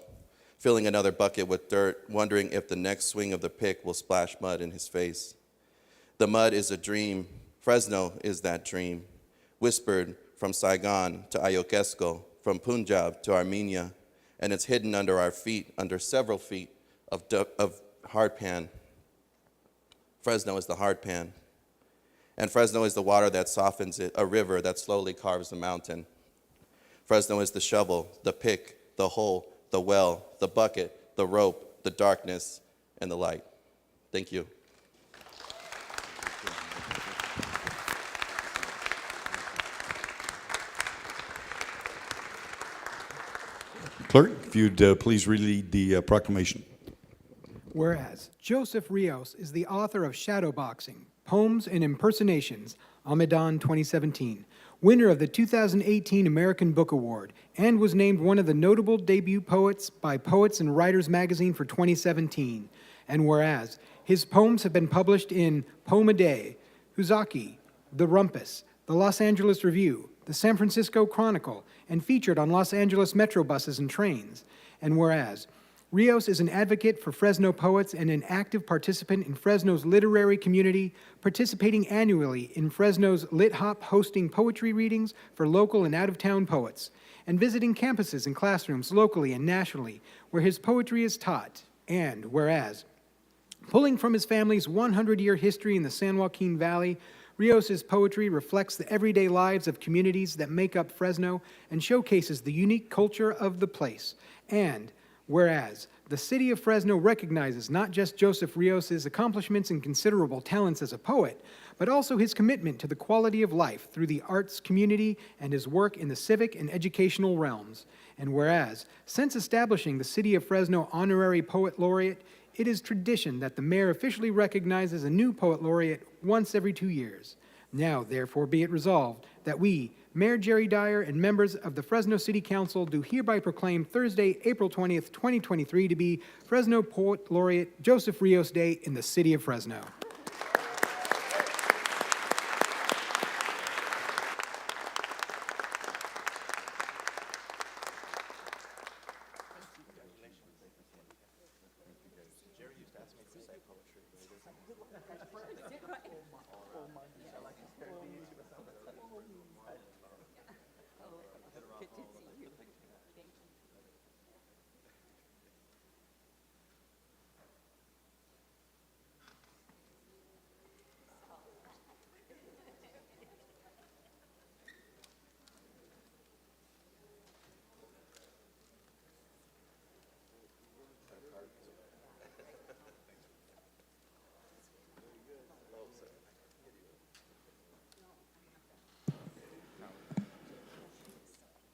filling another bucket with dirt, wondering if the next swing of the pick will splash mud in his face. The mud is a dream. Fresno is that dream, whispered from Saigon to Ayokesko, from Punjab to Armenia, and it's hidden under our feet, under several feet of hardpan. Fresno is the hardpan. And Fresno is the water that softens it, a river that slowly carves the mountain. Fresno is the shovel, the pick, the hole, the well, the bucket, the rope, the darkness, and the light. Thank you. Clerk, if you'd please read the proclamation. Whereas Joseph Rios is the author of Shadowboxing, Poems and Impersonations, Amadan 2017. winner of the 2018 American Book Award, and was named one of the notable debut poets by Poets and Writers magazine for 2017. And whereas his poems have been published in Poem a Day, Huzaki, The Rumpus, the Los Angeles Review, the San Francisco Chronicle, and featured on Los Angeles metro buses and trains. And whereas Rios is an advocate for Fresno poets and an active participant in Fresno's literary community, participating annually in Fresno's Lit Hop hosting poetry readings for local and out-of-town poets, and visiting campuses and classrooms locally and nationally where his poetry is taught. And whereas, pulling from his family's 100-year history in the San Joaquin Valley, Rios's poetry reflects the everyday lives of communities that make up Fresno and showcases the unique culture of the place. And whereas the city of Fresno recognizes not just Joseph Rios's accomplishments and considerable talents as a poet, but also his commitment to the quality of life through the arts community and his work in the civic and educational realms. And whereas, since establishing the City of Fresno Honorary Poet Laureate, it is tradition that the mayor officially recognizes a new poet laureate once every 2 years. Now, therefore, be it resolved that we, Mayor Jerry Dyer, and members of the Fresno City Council do hereby proclaim Thursday, April 20th, 2023 to be Fresno Poet Laureate Joseph Rios Day in the city of Fresno.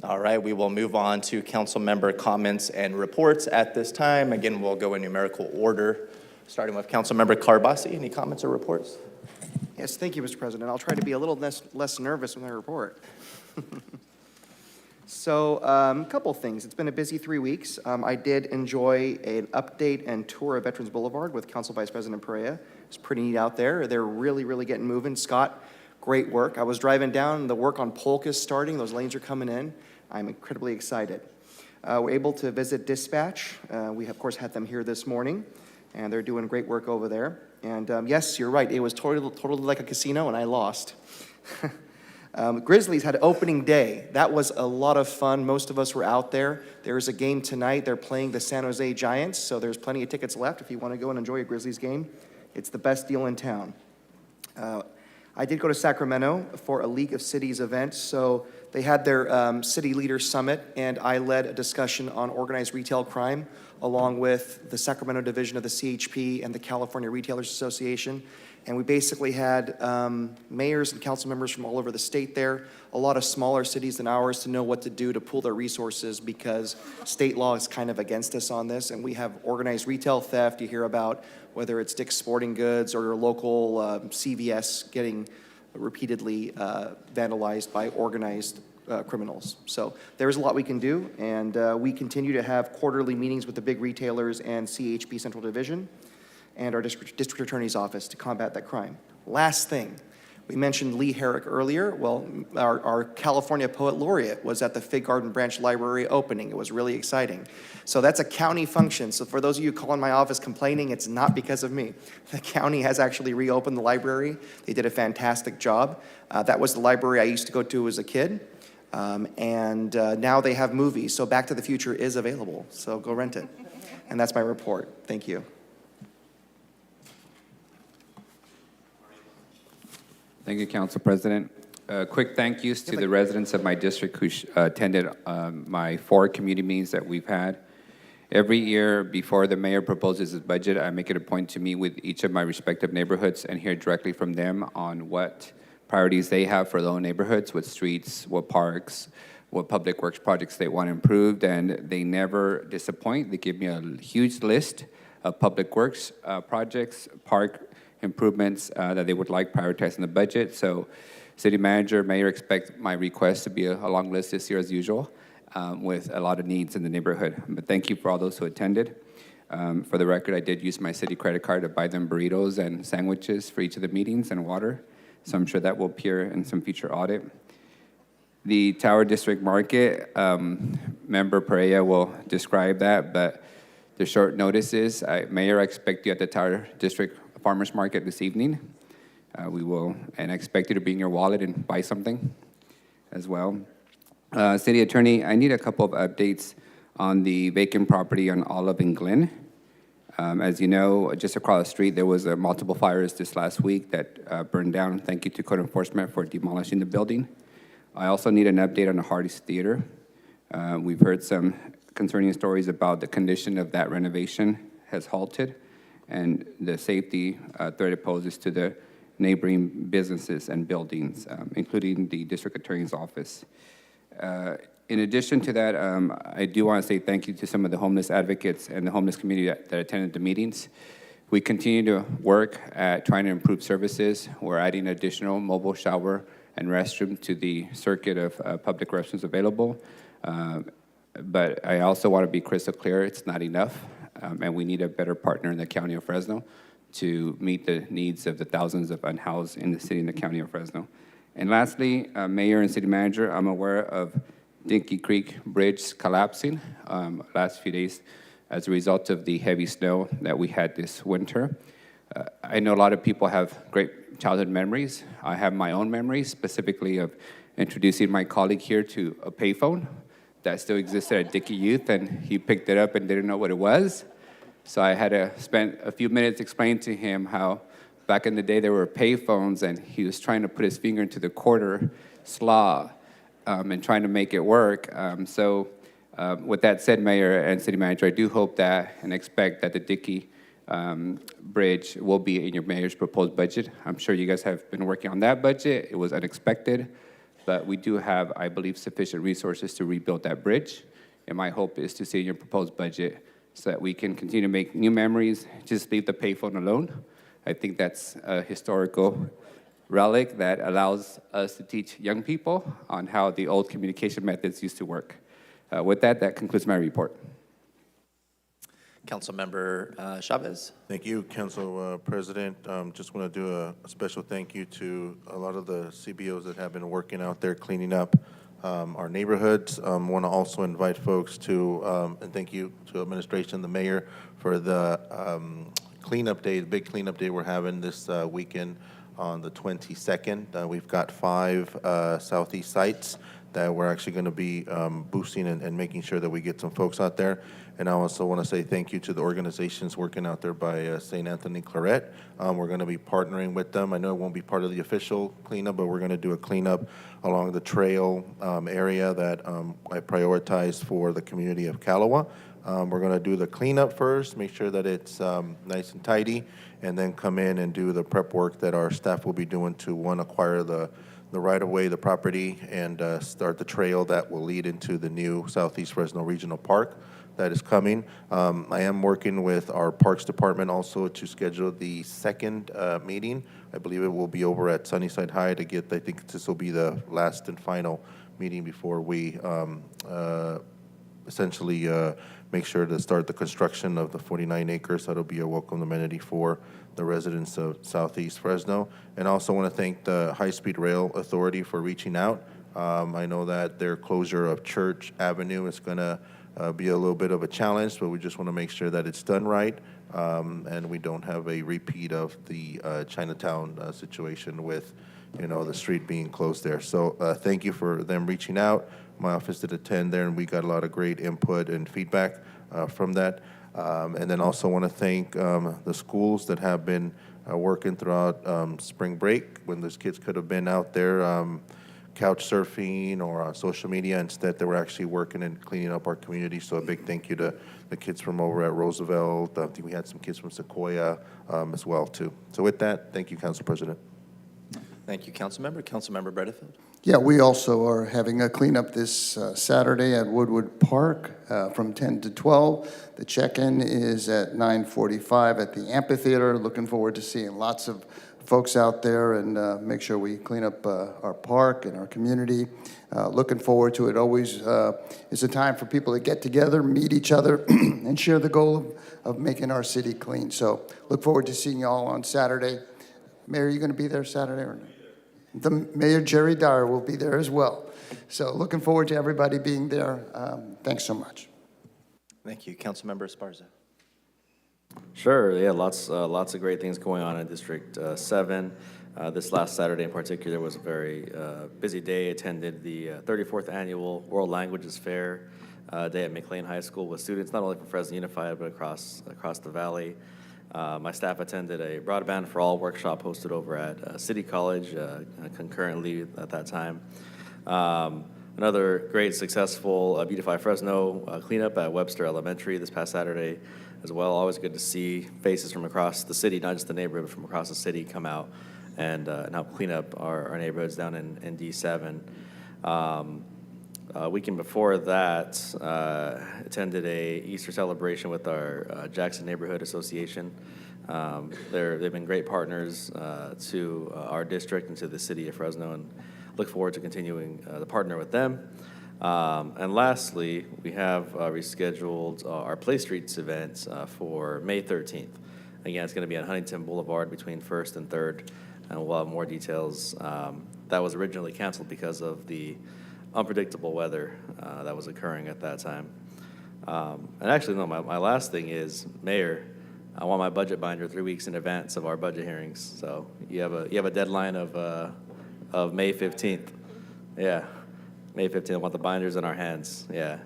All right, we will move on to council member comments and reports at this time. Again, we'll go in numerical order, starting with council member Carbasi. Any comments or reports? Yes, thank you, Mr. President. I'll try to be a little less nervous with my report. So, a couple things. It's been a busy 3 weeks. I did enjoy an update and tour of Veterans Boulevard with Council Vice President Perea. It's pretty neat out there. They're really getting moving. Scott, great work. I was driving down, the work on Polk is starting. Those lanes are coming in. I'm incredibly excited. We're able to visit Dispatch. We, of course, had them here this morning, and they're doing great work over there. And yes, you're right. It was totally like a casino, and I lost. Grizzlies had opening day. That was a lot of fun. Most of us were out there. There's a game tonight. They're playing the San Jose Giants, so there's plenty of tickets left if you want to go and enjoy a Grizzlies game. It's the best deal in town. I did go to Sacramento for a League of Cities event, so they had their City Leaders Summit, and I led a discussion on organized retail crime along with the Sacramento Division of the CHP and the California Retailers Association. And we basically had mayors and council members from all over the state there, a lot of smaller cities than ours to know what to do to pool their resources because state law is kind of against us on this. And we have organized retail theft you hear about, whether it's Dick's Sporting Goods or your local CVS getting repeatedly vandalized by organized criminals. So there's a lot we can do, and we continue to have quarterly meetings with the big retailers and CHP Central Division and our district attorney's office to combat that crime. Last thing, we mentioned Lee Herrick earlier. Well, our California Poet Laureate was at the Fig Garden Branch Library opening. It was really exciting. So that's a county function. So for those of you calling my office complaining, it's not because of me. The county has actually reopened the library. They did a fantastic job. That was the library I used to go to as a kid. And now they have movies. So Back to the Future is available. So go rent it. And that's my report. Thank you. Thank you, Council President. Quick thank yous to the residents of my district who attended my 4 community meetings that we've had. Every year before the mayor proposes his budget, I make it a point to meet with each of my respective neighborhoods and hear directly from them on what priorities they have for their own neighborhoods, what streets, what parks, what public works projects they want improved, and they never disappoint. They give me a huge list of public works projects, park improvements that they would like prioritized in the budget. So City Manager, Mayor, expect my request to be a long list this year as usual, with a lot of needs in the neighborhood. But thank you for all those who attended. For the record, I did use my city credit card to buy them burritos and sandwiches for each of the meetings and water, so I'm sure that will appear in some future audit. The Tower District Market, Member Pereira will describe that, but the short notice is, Mayor, I expect you at the Tower District Farmers Market this evening. And I expect you to bring your wallet and buy something as well. City Attorney, I need a couple of updates on the vacant property on Olive and Glen. As you know, just across the street, there was multiple fires this last week that burned down. Thank you to Code Enforcement for demolishing the building. I also need an update on the Hardee's Theater. We've heard some concerning stories about the condition of that renovation has halted and the safety threat it poses to the neighboring businesses and buildings, including the District Attorney's Office. In addition to that, I do want to say thank you to some of the homeless advocates and the homeless community that attended the meetings. We continue to work at trying to improve services. We're adding additional mobile shower and restroom to the circuit of public restrooms available. But I also want to be crystal clear, it's not enough, and we need a better partner in the County of Fresno to meet the needs of the thousands of unhoused in the city and the County of Fresno. And lastly, Mayor and City Manager, I'm aware of Dinky Creek Bridge collapsing last few days as a result of the heavy snow that we had this winter. I know a lot of people have great childhood memories. I have my own memories, specifically of introducing my colleague here to a payphone that still existed at Dickey Youth, and he picked it up and didn't know what it was. So I had to spend a few minutes explaining to him how back in the day there were payphones, and he was trying to put his finger into the quarter slaw and trying to make it work. With that said, Mayor and City Manager, I do hope that and expect that the Dickey Bridge will be in your mayor's proposed budget. I'm sure you guys have been working on that budget. It was unexpected, but we do have, I believe, sufficient resources to rebuild that bridge. And my hope is to see in your proposed budget so that we can continue to make new memories, just leave the payphone alone. I think that's a historical relic that allows us to teach young people on how the old communication methods used to work. With that, that concludes my report. Councilmember Chavez. Thank you, Council President. Just want to do a special thank you to a lot of the CBOs that have been working out there cleaning up our neighborhoods. Want to also invite folks to, and thank you to administration, the mayor, for the cleanup day, the big cleanup day we're having this weekend on the 22nd. We've got 5 Southeast sites that we're actually going to be boosting and making sure that we get some folks out there. And I also want to say thank you to the organizations working out there by St. Anthony Claret. We're going to be partnering with them. I know it won't be part of the official cleanup, but we're going to do a cleanup along the trail area that I prioritized for the community of Calawa. We're going to do the cleanup first, make sure that it's nice and tidy, and then come in and do the prep work that our staff will be doing to, one, acquire the right-of-way, the property, and start the trail that will lead into the new Southeast Fresno Regional Park that is coming. I am working with our Parks Department also to schedule the second meeting. I believe it will be over at Sunnyside High to get, I think this will be the last and final meeting before we essentially make sure to start the construction of the 49 acres. That'll be a welcome amenity for the residents of Southeast Fresno. And I also want to thank the High-Speed Rail Authority for reaching out. I know that their closure of Church Avenue is going to be a little bit of a challenge, but we just want to make sure that it's done right and we don't have a repeat of the Chinatown situation with, the street being closed there. So thank you for them reaching out. My office did attend there, and we got a lot of great input and feedback from that. And then also want to thank the schools that have been working throughout spring break when those kids could have been out there couch surfing or on social media. Instead, they were actually working and cleaning up our community. So a big thank you to the kids from over at Roosevelt. I think we had some kids from Sequoia as well, too. So with that, thank you, Council President. Thank you, Councilmember. Councilmember Bredefield. Yeah, we also are having a cleanup this Saturday at Woodwood Park from 10 to 12. The check-in is at 9:45 at the amphitheater. Looking forward to seeing lots of folks out there and make sure we clean up our park and our community. Looking forward to it. Always is a time for people to get together, meet each other, and share the goal of making our city clean. So look forward to seeing you all on Saturday. Mayor, are you going to be there Saturday or not? The Mayor Jerry Dyer will be there as well. So looking forward to everybody being there. Thanks so much. Thank you. Councilmember Esparza. Sure, yeah, lots of great things going on in District 7. This last Saturday in particular was a very busy day. Attended the 34th Annual World Languages Fair day at McLean High School with students not only from Fresno Unified but across the valley. My staff attended a Broadband for All workshop hosted over at City College concurrently at that time. Another great, successful Beautify Fresno cleanup at Webster Elementary this past Saturday as well. Always good to see faces from across the city, not just the neighborhood, but from across the city come out and help clean up our neighborhoods down in D7. Weekend before that, attended a Easter celebration with our Jackson Neighborhood Association. They've been great partners to our district and to the city of Fresno, and look forward to continuing to partner with them. And lastly, we have rescheduled our Play Streets event for May 13th. Again, it's going to be on Huntington Boulevard between 1st and 3rd, and we'll have more details. That was originally canceled because of the unpredictable weather that was occurring at that time. And actually, no, my last thing is, Mayor, I want my budget binder 3 weeks in advance of our budget hearings. So you have a deadline of May 15th. Yeah, May 15th. I want the binders in our hands. Yeah.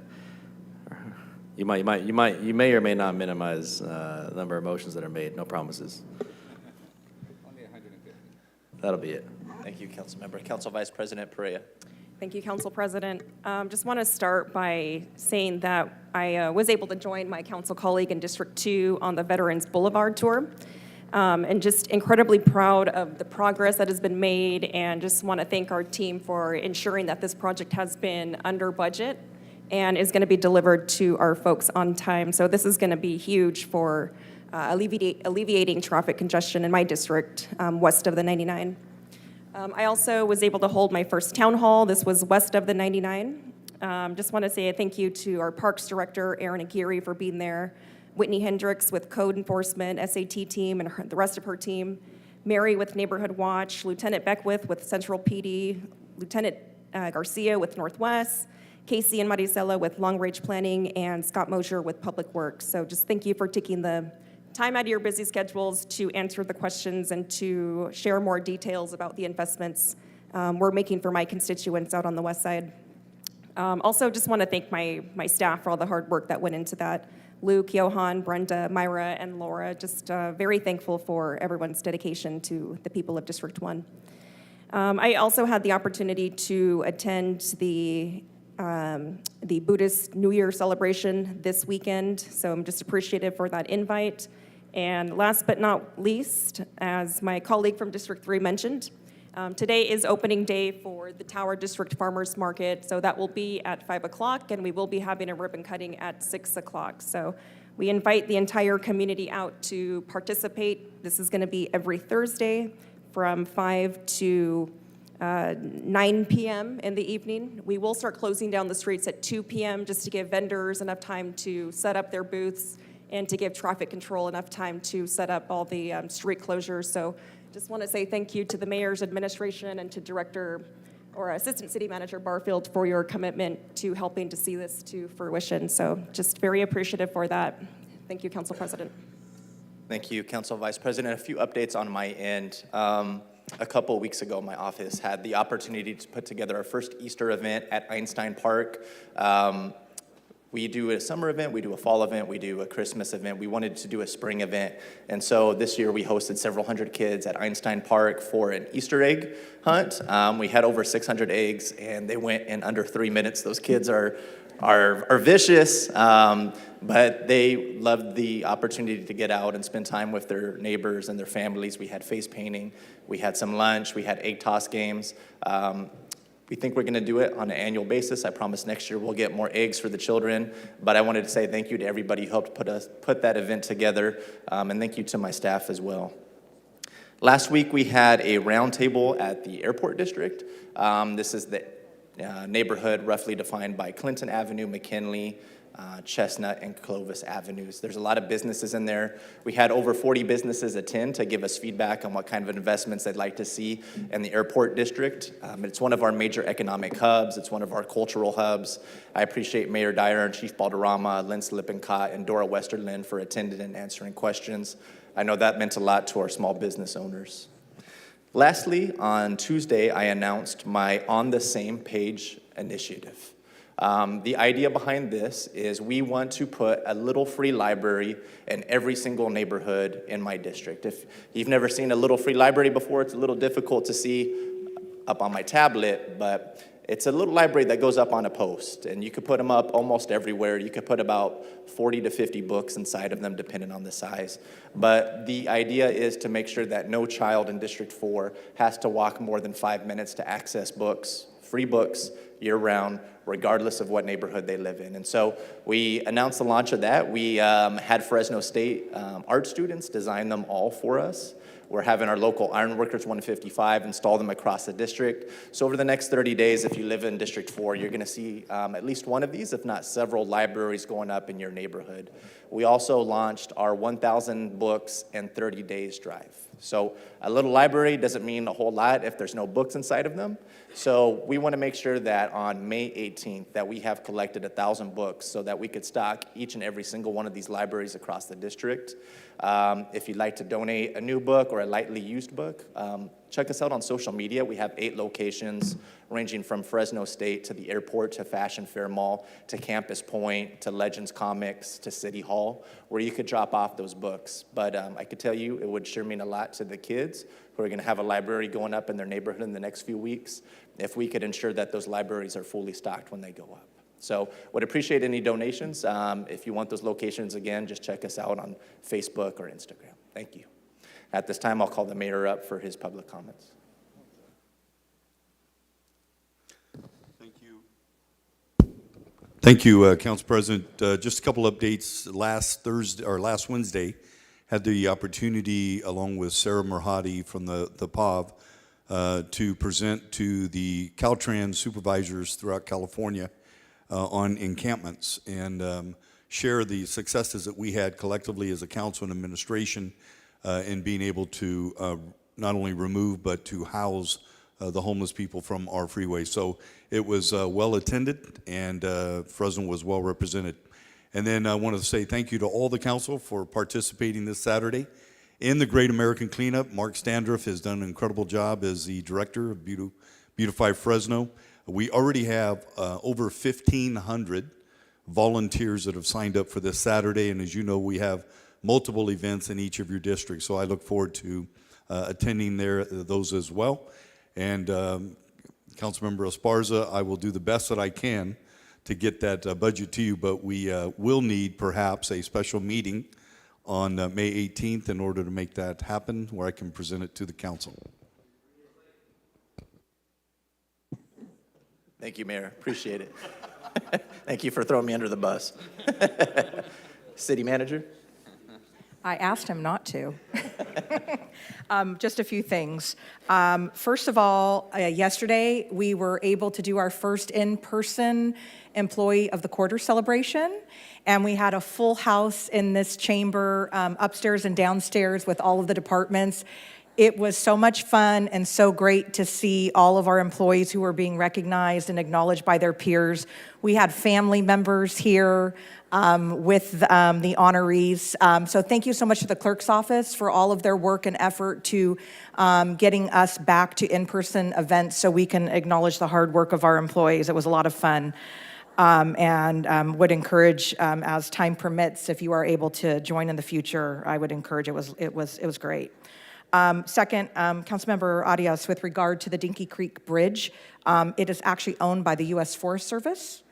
You may or may not minimize the number of motions that are made. No promises. Only 150. That'll be it. Thank you, Councilmember. Council Vice President Perea. Thank you, Council President. Just want to start by saying that I was able to join my council colleague in District 2 on the Veterans Boulevard tour. And just incredibly proud of the progress that has been made, and just want to thank our team for ensuring that this project has been under budget and is going to be delivered to our folks on time. So this is going to be huge for alleviating traffic congestion in my district west of the 99. I also was able to hold my first town hall. This was west of the 99. Just want to say a thank you to our Parks Director, Erin Aguirre, for being there, Whitney Hendricks with Code Enforcement, SAT team, and the rest of her team, Mary with Neighborhood Watch, Lieutenant Beckwith with Central PD, Lieutenant Garcia with Northwest, Casey and Maricela with Long Range Planning, and Scott Mosier with Public Works. So just thank you for taking the time out of your busy schedules to answer the questions and to share more details about the investments we're making for my constituents out on the west side. Also, just want to thank my staff for all the hard work that went into that. Luke, Johan, Brenda, Myra, and Laura, just very thankful for everyone's dedication to the people of District 1. I also had the opportunity to attend the Buddhist New Year celebration this weekend, so I'm just appreciative for that invite. And last but not least, as my colleague from District 3 mentioned, today is opening day for the Tower District Farmers Market, so that will be at 5 o'clock, and we will be having a ribbon cutting at 6 o'clock. So we invite the entire community out to participate. This is going to be every Thursday from 5 to 9 p.m. in the evening. We will start closing down the streets at 2 p.m. just to give vendors enough time to set up their booths and to give traffic control enough time to set up all the street closures. So just want to say thank you to the mayor's administration and to Director or Assistant City Manager Barfield for your commitment to helping to see this to fruition. So just very appreciative for that. Thank you, Council President. Thank you, Council Vice President. A few updates on my end. A couple weeks ago, my office had the opportunity to put together our first Easter event at Einstein Park. We do a summer event, we do a fall event, we do a Christmas event. We wanted to do a spring event. And so this year we hosted several hundred kids at Einstein Park for an Easter egg hunt. We had over 600 eggs and they went in under 3 minutes. Those kids are vicious, but they loved the opportunity to get out and spend time with their neighbors and their families. We had face painting, we had some lunch, we had egg toss games. We think we're going to do it on an annual basis. I promise next year we'll get more eggs for the children. But I wanted to say thank you to everybody who helped put that event together, and thank you to my staff as well. Last week, we had a roundtable at the Airport District. This is the neighborhood roughly defined by Clinton Avenue, McKinley, Chestnut, and Clovis Avenues. There's a lot of businesses in there. We had over 40 businesses attend to give us feedback on what kind of investments they'd like to see in the Airport District. It's one of our major economic hubs. It's one of our cultural hubs. I appreciate Mayor Dyer and Chief Balderrama, Lynn Lippincott, and Dora Westerlin for attending and answering questions. I know that meant a lot to our small business owners. Lastly, on Tuesday, I announced my On the Same Page initiative. The idea behind this is we want to put a little free library in every single neighborhood in my district. If you've never seen a little free library before, it's a little difficult to see up on my tablet, but it's a little library that goes up on a post, and you could put them up almost everywhere. You could put about 40 to 50 books inside of them, depending on the size. But the idea is to make sure that no child in District 4 has to walk more than 5 minutes to access books, free books, year-round, regardless of what neighborhood they live in. And so we announced the launch of that. We had Fresno State art students design them all for us. We're having our local Ironworkers 155 install them across the district. So over the next 30 days, if you live in District 4, you're gonna see at least one of these, if not several libraries going up in your neighborhood. We also launched our 1,000 books in 30 days drive. So a little library doesn't mean a whole lot if there's no books inside of them. So we want to make sure that on May 18th that we have collected 1,000 books so that we could stock each and every single one of these libraries across the district. If you'd like to donate a new book or a lightly used book, check us out on social media. We have 8 locations ranging from Fresno State to the airport to Fashion Fair Mall to Campus Point to Legends Comics to City Hall, where you could drop off those books. But I could tell you it would sure mean a lot to the kids who are going to have a library going up in their neighborhood in the next few weeks if we could ensure that those libraries are fully stocked when they go up. So would appreciate any donations. If you want those locations again, just check us out on Facebook or Instagram. Thank you. At this time, I'll call the mayor up for his public comments. Thank you, Council President. Just a couple updates. Last Wednesday, had the opportunity, along with Sarah Merhadi from the POV, to present to the Caltrans supervisors throughout California on encampments and share the successes that we had collectively as a council and administration in being able to not only remove but to house the homeless people from our freeway. So it was well attended, and Fresno was well represented. And then I want to say thank you to all the council for participating this Saturday in the Great American Cleanup. Mark Standriff has done an incredible job as the director of Beautify Fresno. We already have over 1,500 volunteers that have signed up for this Saturday, and as you know, we have multiple events in each of your districts, so I look forward to attending those as well. And Councilmember Esparza, I will do the best that I can to get that budget to you, but we will need perhaps a special meeting on May 18th in order to make that happen, where I can present it to the council. Thank you, Mayor. Appreciate it. Thank you for throwing me under the bus. City Manager? I asked him not to. Just a few things. First of all, yesterday we were able to do our first in-person Employee of the Quarter celebration, and we had a full house in this chamber, upstairs and downstairs with all of the departments. It was so much fun and so great to see all of our employees who were being recognized and acknowledged by their peers. We had family members here with the honorees. So thank you so much to the clerk's office for all of their work and effort to getting us back to in-person events so we can acknowledge the hard work of our employees. It was a lot of fun. And would encourage, as time permits, if you are able to join in the future, I would encourage. It was great. Second, Councilmember Arias, with regard to the Dinky Creek Bridge, it is actually owned by the U.S. Forest Service.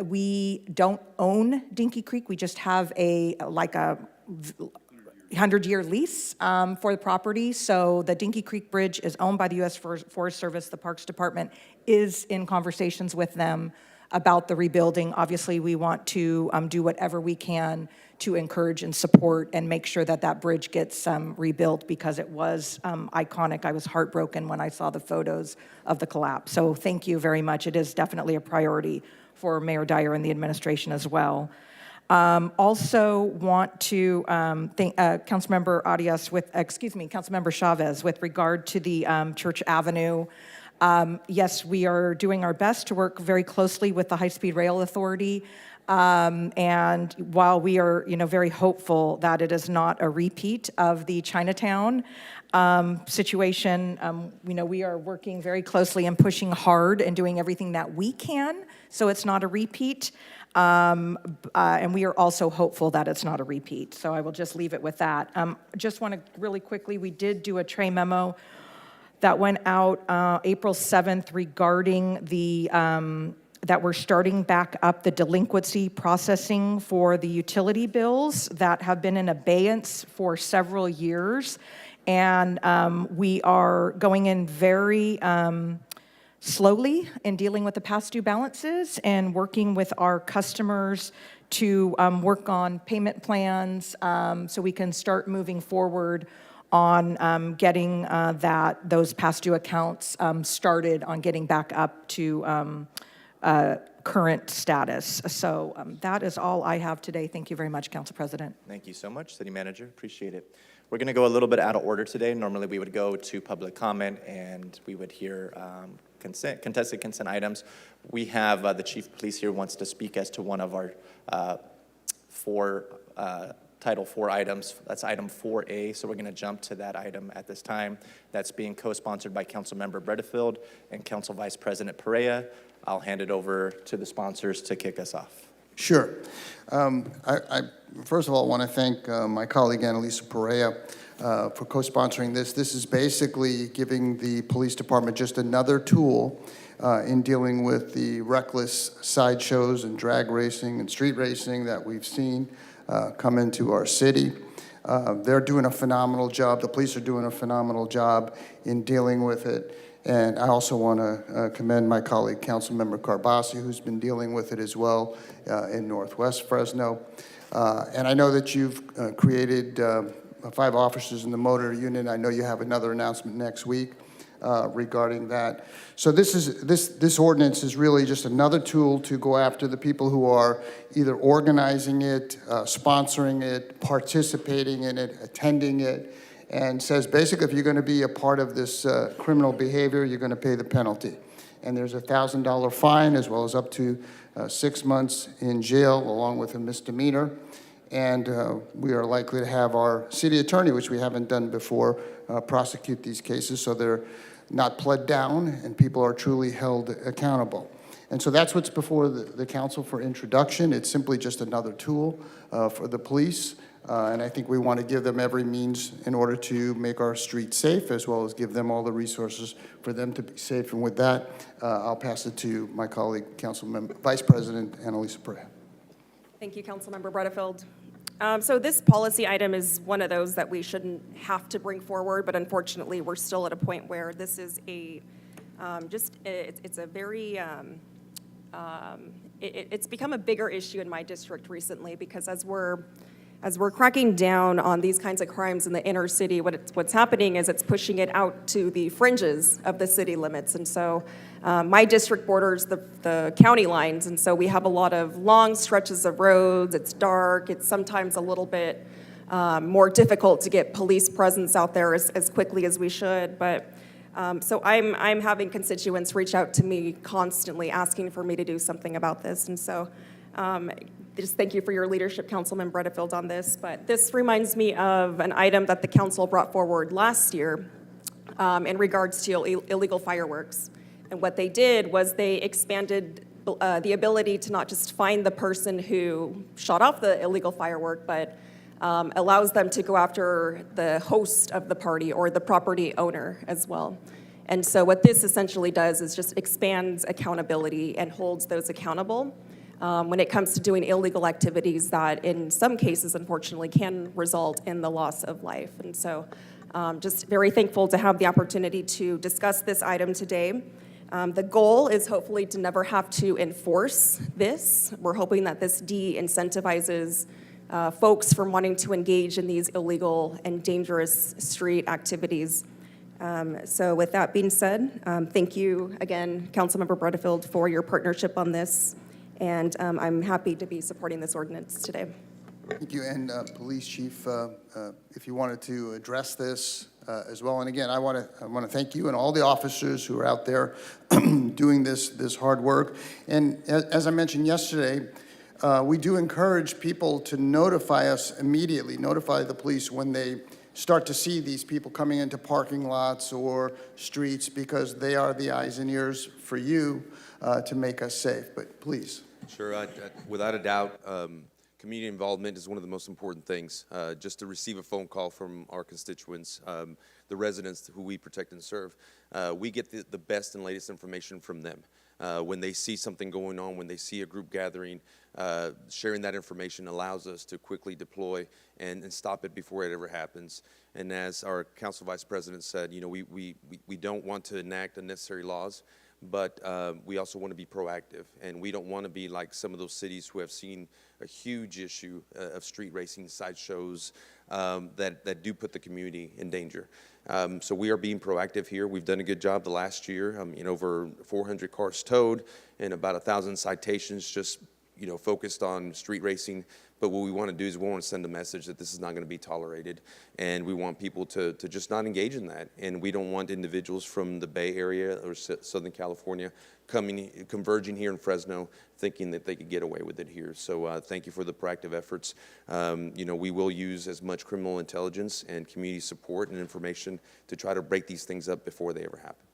We don't own Dinky Creek. We just have a 100-year lease for the property. So the Dinky Creek Bridge is owned by the U.S. Forest Service. The Parks Department is in conversations with them about the rebuilding. Obviously, we want to do whatever we can to encourage and support and make sure that that bridge gets rebuilt, because it was iconic. I was heartbroken when I saw the photos of the collapse. So thank you very much. It is definitely a priority for Mayor Dyer and the administration as well. Also want to thank Councilmember Councilmember Chavez with regard to the Church Avenue. Yes, we are doing our best to work very closely with the High-Speed Rail Authority. And while we are, very hopeful that it is not a repeat of the Chinatown situation, we are working very closely and pushing hard and doing everything that we can so it's not a repeat. And we are also hopeful that it's not a repeat. So I will just leave it with that. Just want to really quickly, we did do a Trey memo that went out April 7th regarding the that we're starting back up the delinquency processing for the utility bills that have been in abeyance for several years. And we are going in very slowly in dealing with the past due balances and working with our customers to work on payment plans so we can start moving forward on getting those past due accounts started on getting back up to current status. So that is all I have today. Thank you very much, Council President. Thank you so much, City Manager. Appreciate it. We're going to go a little bit out of order today. Normally, we would go to public comment and we would hear contested consent items. We have the Chief of Police here wants to speak as to one of our Title IV items. That's item 4A, so we're going to jump to that item at this time. That's being co-sponsored by Councilmember Bredefield and Council Vice President Perea. I'll hand it over to the sponsors to kick us off. Sure. I first of all want to thank my colleague Annalisa Perea for co-sponsoring this. This is basically giving the police department just another tool in dealing with the reckless sideshows and drag racing and street racing that we've seen come into our city. They're doing a phenomenal job. The police are doing a phenomenal job in dealing with it. And I also want to commend my colleague, Councilmember Carbasi, who's been dealing with it as well in Northwest Fresno. And I know that you've created 5 officers in the motor unit. I know you have another announcement next week regarding that. So this ordinance is really just another tool to go after the people who are either organizing it, sponsoring it, participating in it, attending it, and says basically if you're going to be a part of this criminal behavior, you're going to pay the penalty. And there's a $1,000 fine as well as up to 6 months in jail along with a misdemeanor. And we are likely to have our city attorney, which we haven't done before, prosecute these cases so they're not pled down and people are truly held accountable. And so that's what's before the council for introduction. It's simply just another tool for the police. And I think we want to give them every means in order to make our streets safe, as well as give them all the resources for them to be safe. And with that, I'll pass it to my colleague, Vice President Annalisa Perea. Thank you, Councilmember Bredefield. So this policy item is one of those that we shouldn't have to bring forward, but unfortunately, we're still at a point where this is it's a very, it's become a bigger issue in my district recently, because as we're cracking down on these kinds of crimes in the inner city, what's happening is it's pushing it out to the fringes of the city limits. And so my district borders the county lines, and so we have a lot of long stretches of roads. It's dark. It's sometimes a little bit more difficult to get police presence out there as quickly as we should. But so I'm having constituents reach out to me constantly asking for me to do something about this. And so just thank you for your leadership, Councilman Bredefield, on this. But this reminds me of an item that the council brought forward last year in regards to illegal fireworks. And what they did was they expanded the ability to not just find the person who shot off the illegal firework, but allows them to go after the host of the party or the property owner as well. And so what this essentially does is just expands accountability and holds those accountable when it comes to doing illegal activities that in some cases, unfortunately, can result in the loss of life. And so just very thankful to have the opportunity to discuss this item today. The goal is hopefully to never have to enforce this. We're hoping that this de-incentivizes folks from wanting to engage in these illegal and dangerous street activities. So with that being said, thank you again, Councilmember Butterfield, for your partnership on this, and I'm happy to be supporting this ordinance today. Thank you, and Police Chief, if you wanted to address this as well. And again, I want to thank you and all the officers who are out there doing this hard work. And as I mentioned yesterday, we do encourage people to notify us immediately, notify the police when they start to see these people coming into parking lots or streets, because they are the eyes and ears for you to make us safe. But please. Sure, without a doubt, community involvement is one of the most important things. Just to receive a phone call from our constituents, the residents who we protect and serve, we get the best and latest information from them. When they see something going on, when they see a group gathering, sharing that information allows us to quickly deploy and stop it before it ever happens. And as our Council Vice President said, you know, we don't want to enact unnecessary laws, but we also want to be proactive, and we don't want to be like some of those cities who have seen a huge issue of street racing sideshows that do put the community in danger. So we are being proactive here. We've done a good job the last year. Over 400 cars towed and about 1,000 citations just, focused on street racing. But what we want to do is we want to send a message that this is not going to be tolerated, and we want people to just not engage in that. And we don't want individuals from the Bay Area or Southern California converging here in Fresno thinking that they could get away with it here. So thank you for the proactive efforts. We will use as much criminal intelligence and community support and information to try to break these things up before they ever happen.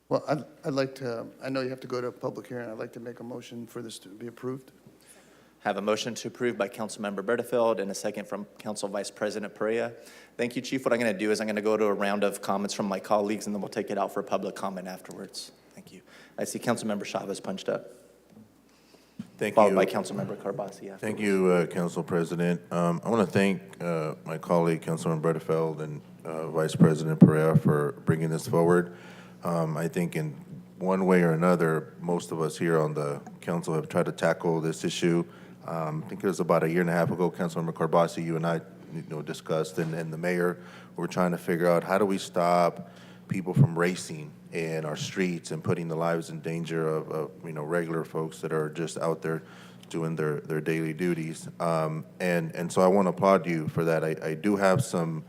Well, I'd like to, I know you have to go to a public hearing. I'd like to make a motion for this to be approved. Have a motion to approve by Councilmember Bertefield and a second from Council Vice President Perea. Thank you, Chief. What I'm going to do is I'm going to go to a round of comments from my colleagues, and then we'll take it out for public comment afterwards. Thank you. I see Councilmember Chavez punched up. Thank Followed you. by Councilmember Carbasi afterwards. Thank you, Council President. I want to thank my colleague, Councilman Bertefield, and Vice President Perea for bringing this forward. I think in one way or another, most of us here on the council have tried to tackle this issue. I think it was about a year and a half ago, Councilmember Carbasi, you and I discussed, and the mayor were trying to figure out how do we stop people from racing in our streets and putting the lives in danger of regular folks that are just out there doing their daily duties. And so I want to applaud you for that. I do have some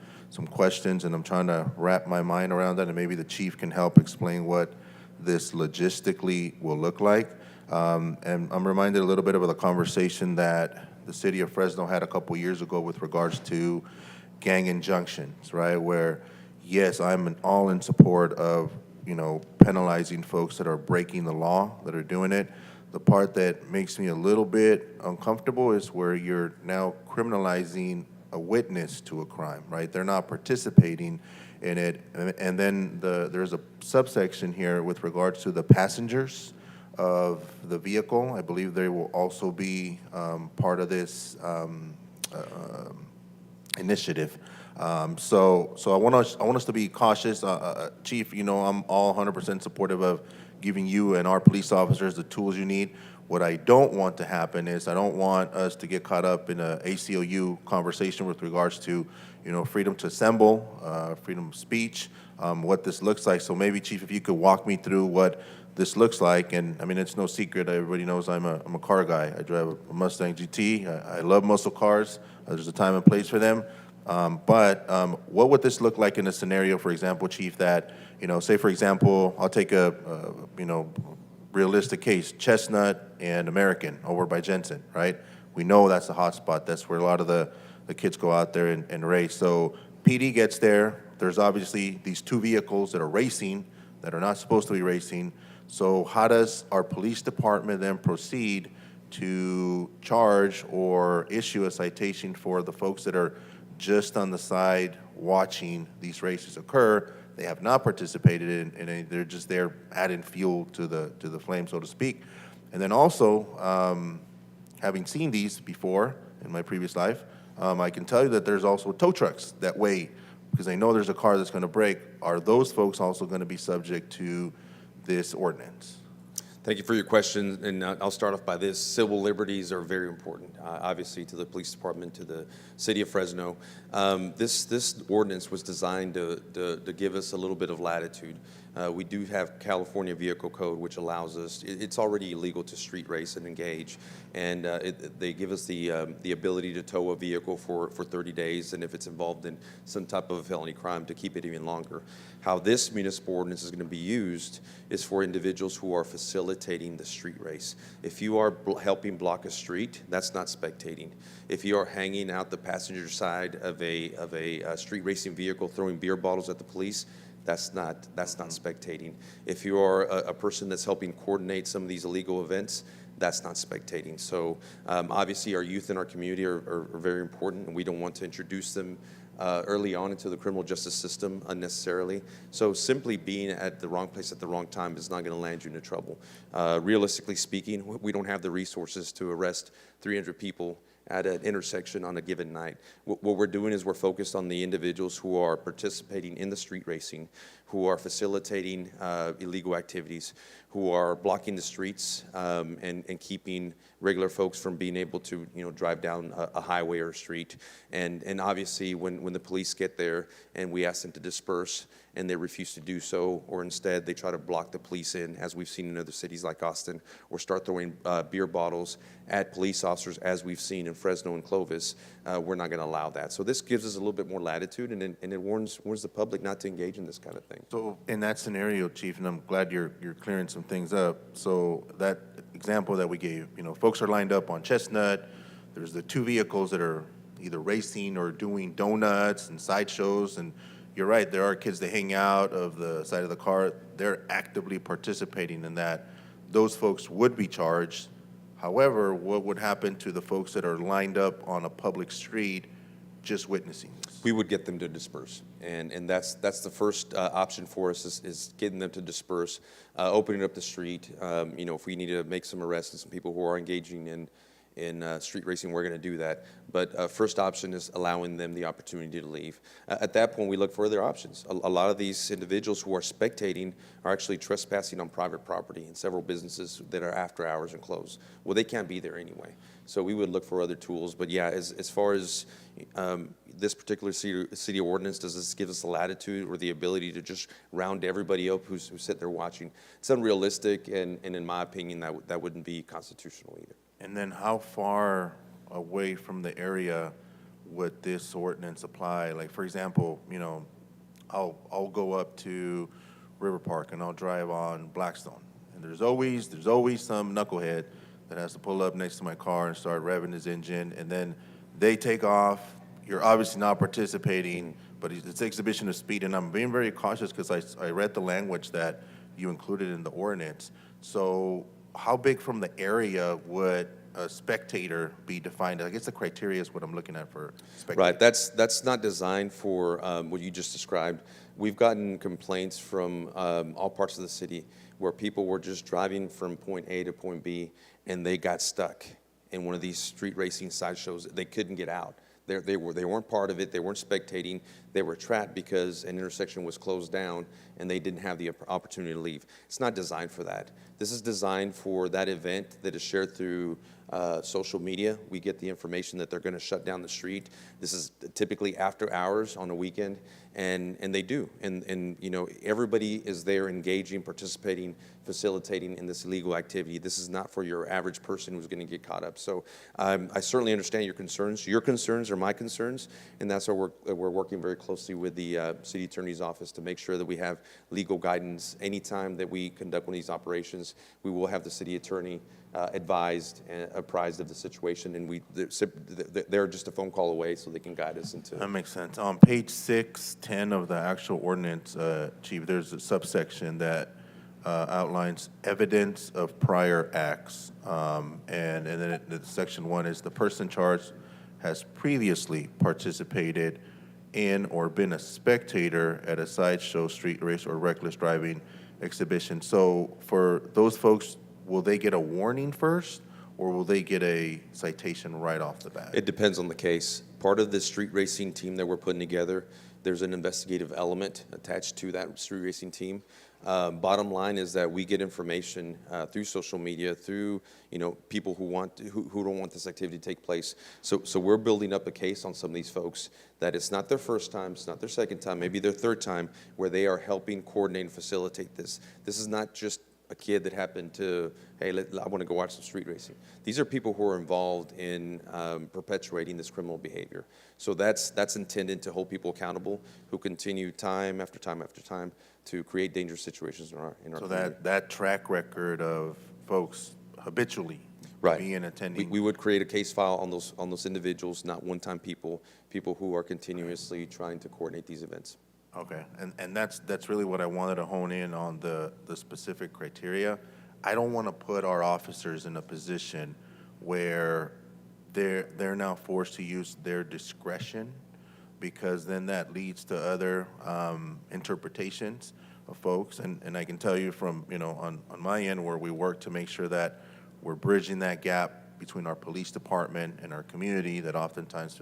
questions, and I'm trying to wrap my mind around that, and maybe the chief can help explain what this logistically will look like. And I'm reminded a little bit of the conversation that the city of Fresno had a couple years ago with regards to gang injunctions, right? Where, yes, I'm all in support of, penalizing folks that are breaking the law, that are doing it. The part that makes me a little bit uncomfortable is where you're now criminalizing a witness to a crime, right? They're not participating in it. And then there's a subsection here with regards to the passengers of the vehicle. I believe they will also be part of this initiative. So I want us to be cautious. Chief, I'm all 100% supportive of giving you and our police officers the tools you need. What I don't want to happen is I don't want us to get caught up in a ACLU conversation with regards to, freedom to assemble, freedom of speech, what this looks like. So maybe, Chief, if you could walk me through what this looks like. And I mean, it's no secret. Everybody knows I'm a car guy. I drive a Mustang GT. I love muscle cars. There's a time and place for them. But what would this look like in a scenario, for example, Chief, that, say, for example, I'll take a realistic case, Chestnut and American over by Jensen, right? We know that's the hot spot. That's where a lot of the kids go out there and race. So PD gets there. There's obviously these two vehicles that are racing that are not supposed to be racing. So how does our police department then proceed to charge or issue a citation for the folks that are just on the side watching these races occur? They have not participated in they're just there adding fuel to the flame, so to speak. And then also, having seen these before in my previous life, I can tell you that there's also tow trucks that weigh because they know there's a car that's going to break, are those folks also going to be subject to this ordinance? Thank you for your question, and I'll start off by this. Civil liberties are very important, obviously, to the police department, to the city of Fresno. This ordinance was designed to give us a little bit of latitude. We do have California Vehicle Code, which allows us, it's already illegal to street race and engage, and they give us the ability to tow a vehicle for 30 days, and if it's involved in some type of felony crime, to keep it even longer. How this municipal ordinance is going to be used is for individuals who are facilitating the street race. If you are helping block a street, that's not spectating. If you are hanging out the passenger side of a street racing vehicle throwing beer bottles at the police, that's not spectating. If you are a person that's helping coordinate some of these illegal events, that's not spectating. So obviously our youth in our community are very important, and we don't want to introduce them early on into the criminal justice system unnecessarily. So simply being at the wrong place at the wrong time is not going to land you into trouble. Realistically speaking, we don't have the resources to arrest 300 people at an intersection on a given night. What we're doing is we're focused on the individuals who are participating in the street racing, who are facilitating illegal activities, who are blocking the streets and keeping regular folks from being able to drive down a highway or a street. And obviously when the police get there and we ask them to disperse and they refuse to do so, or instead they try to block the police in, as we've seen in other cities like Austin, or start throwing beer bottles at police officers, as we've seen in Fresno and Clovis, we're not going to allow that. So this gives us a little bit more latitude, and it warns the public not to engage in this kind of thing. So in that scenario, Chief, and I'm glad you're clearing some things up. So that example that we gave, folks are lined up on Chestnut. There's the two vehicles that are either racing or doing donuts and sideshows. And you're right, there are kids that hang out of the side of the car. They're actively participating in that. Those folks would be charged. However, what would happen to the folks that are lined up on a public street just witnessing this? We would get them to disperse, and that's the first option for us is getting them to disperse, opening up the street. If we need to make some arrests and some people who are engaging in street racing, we're going to do that. But first option is allowing them the opportunity to leave. At that point, we look for other options. A lot of these individuals who are spectating are actually trespassing on private property in several businesses that are after hours and closed. Well, they can't be there anyway. So we would look for other tools. But yeah, as far as this particular city ordinance, does this give us the latitude or the ability to just round everybody up who's sitting there watching? It's unrealistic, and in my opinion, that wouldn't be constitutional either. And then how far away from the area would this ordinance apply? Like, for example, I'll go up to River Park and I'll drive on Blackstone. And there's always some knucklehead that has to pull up next to my car and start revving his engine, and then they take off. You're obviously not participating, but it's exhibition of speed, and I'm being very cautious because I read the language that you included in the ordinance. So how big from the area would a spectator be defined? I guess the criteria is what I'm looking at for spectator. Right, that's not designed for what you just described. We've gotten complaints from all parts of the city where people were just driving from point A to point B, and they got stuck in one of these street racing sideshows. They couldn't get out. They weren't part of it. They weren't spectating. They were trapped because an intersection was closed down and they didn't have the opportunity to leave. It's not designed for that. This is designed for that event that is shared through social media. We get the information that they're going to shut down the street. This is typically after hours on a weekend, and they do. And everybody is there engaging, participating, facilitating in this illegal activity. This is not for your average person who's going to get caught up. So I certainly understand your concerns. Your concerns are my concerns, and that's why we're working very closely with the city attorney's office to make sure that we have legal guidance. Anytime that we conduct one of these operations, we will have the city attorney advised and apprised of the situation, and they're just a phone call away, so they can guide us into. That makes sense. On page 610 of the actual ordinance, Chief, there's a subsection that outlines evidence of prior acts, and then section 1 is the person charged has previously participated in or been a spectator at a sideshow, street race, or reckless driving exhibition. So for those folks, will they get a warning first, or will they get a citation right off the bat? It depends on the case. Part of the street racing team that we're putting together, there's an investigative element attached to that street racing team. Bottom line is that we get information through social media, through people who don't want this activity to take place. So we're building up a case on some of these folks that it's not their first time, it's not their second time, maybe their third time, where they are helping coordinate and facilitate this. This is not just a kid that happened to, hey, I want to go watch some street racing. These are people who are involved in perpetuating this criminal behavior. So that's intended to hold people accountable who continue time after time after time to create dangerous situations in our So community. that track record of folks habitually being attending. We would create a case file on those individuals, not one-time people who are continuously trying to coordinate these events. Okay, and that's really what I wanted to hone in on, the specific criteria. I don't want to put our officers in a position where they're now forced to use their discretion, because then that leads to other interpretations of folks. And I can tell you from, on my end, where we work to make sure that we're bridging that gap between our police department and our community that oftentimes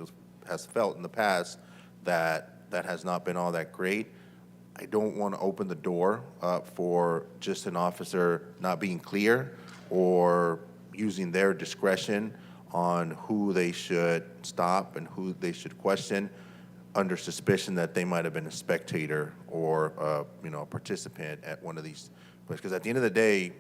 has felt in the past that has not been all that great. I don't want to open the door for just an officer not being clear or using their discretion on who they should stop and who they should question under suspicion that they might have been a spectator or a participant at one of these. Because at the end of the day,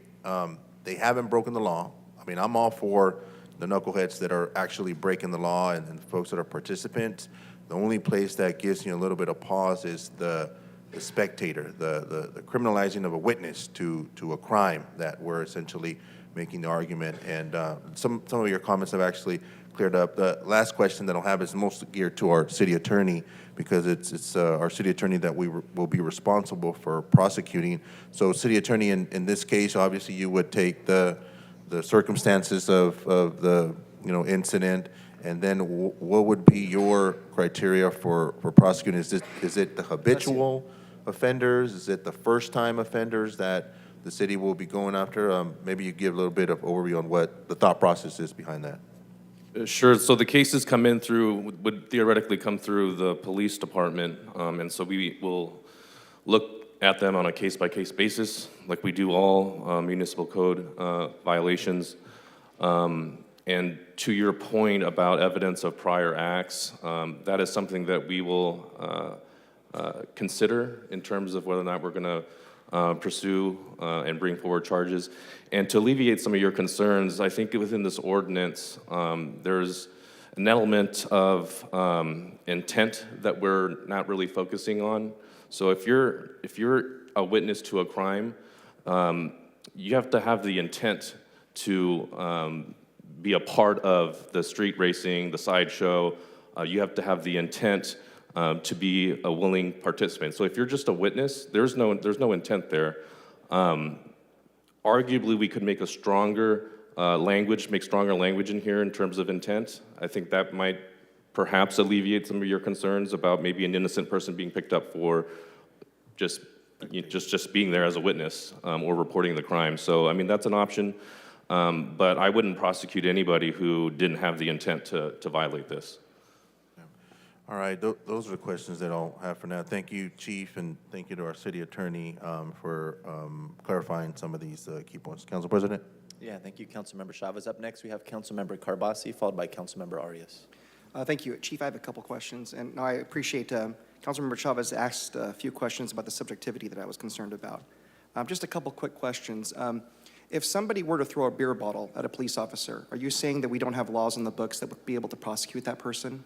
they haven't broken the law. I mean, I'm all for the knuckleheads that are actually breaking the law and folks that are participants. The only place that gives you a little bit of pause is the spectator, the criminalizing of a witness to a crime that we're essentially making the argument. And some of your comments have actually cleared up. The last question that I'll have is mostly geared to our city attorney, because it's our city attorney that we will be responsible for prosecuting. So city attorney, in this case, obviously you would take the circumstances of the incident, and then what would be your criteria for prosecuting? Is it the habitual offenders? Is it the first-time offenders that the city will be going after? Maybe you give a little bit of overview on what the thought process is behind that. Sure. So the cases would theoretically come through the police department, and so we will look at them on a case-by-case basis, like we do all municipal code violations. And to your point about evidence of prior acts, that is something that we will consider in terms of whether or not we're going to pursue and bring forward charges. And to alleviate some of your concerns, I think within this ordinance, there's an element of intent that we're not really focusing on. So if you're a witness to a crime, you have to have the intent to be a part of the street racing, the sideshow. You have to have the intent to be a willing participant. So if you're just a witness, there's no intent there. Arguably, we could make a stronger language in here in terms of intent. I think that might perhaps alleviate some of your concerns about maybe an innocent person being picked up for just being there as a witness or reporting the crime. So I mean, that's an option. But I wouldn't prosecute anybody who didn't have the intent to violate this. All right, those are the questions that I'll have for now. Thank you, Chief, and thank you to our city attorney for clarifying some of these key points. Council President? Yeah, thank you, Councilmember Chavez. Up next, we have Councilmember Carbasi, followed by Councilmember Arias. Thank you. Chief, I have a couple questions, and I appreciate Councilmember Chavez asked a few questions about the subjectivity that I was concerned about. Just a couple quick questions. If somebody were to throw a beer bottle at a police officer, are you saying that we don't have laws in the books that would be able to prosecute that person?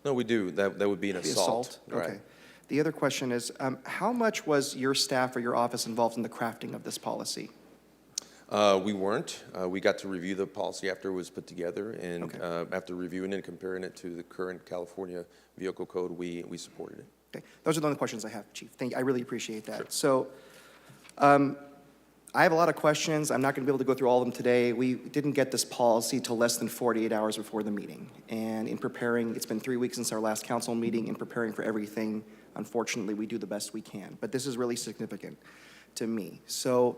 No, we do. That would be an assault. Okay. Right. The other question is, how much was your staff or your office involved in the crafting of this policy? We weren't. We got to review the policy after it was put together, and after reviewing it and comparing it to the current California Vehicle Code, we supported it. Okay. Those are the only questions I have, Chief. Thank you. I really appreciate that. Sure. So, I have a lot of questions. I'm not going to be able to go through all of them today. We didn't get this policy till less than 48 hours before the meeting. And in preparing, it's been 3 weeks since our last council meeting. In preparing for everything, unfortunately, we do the best we can. But this is really significant to me. So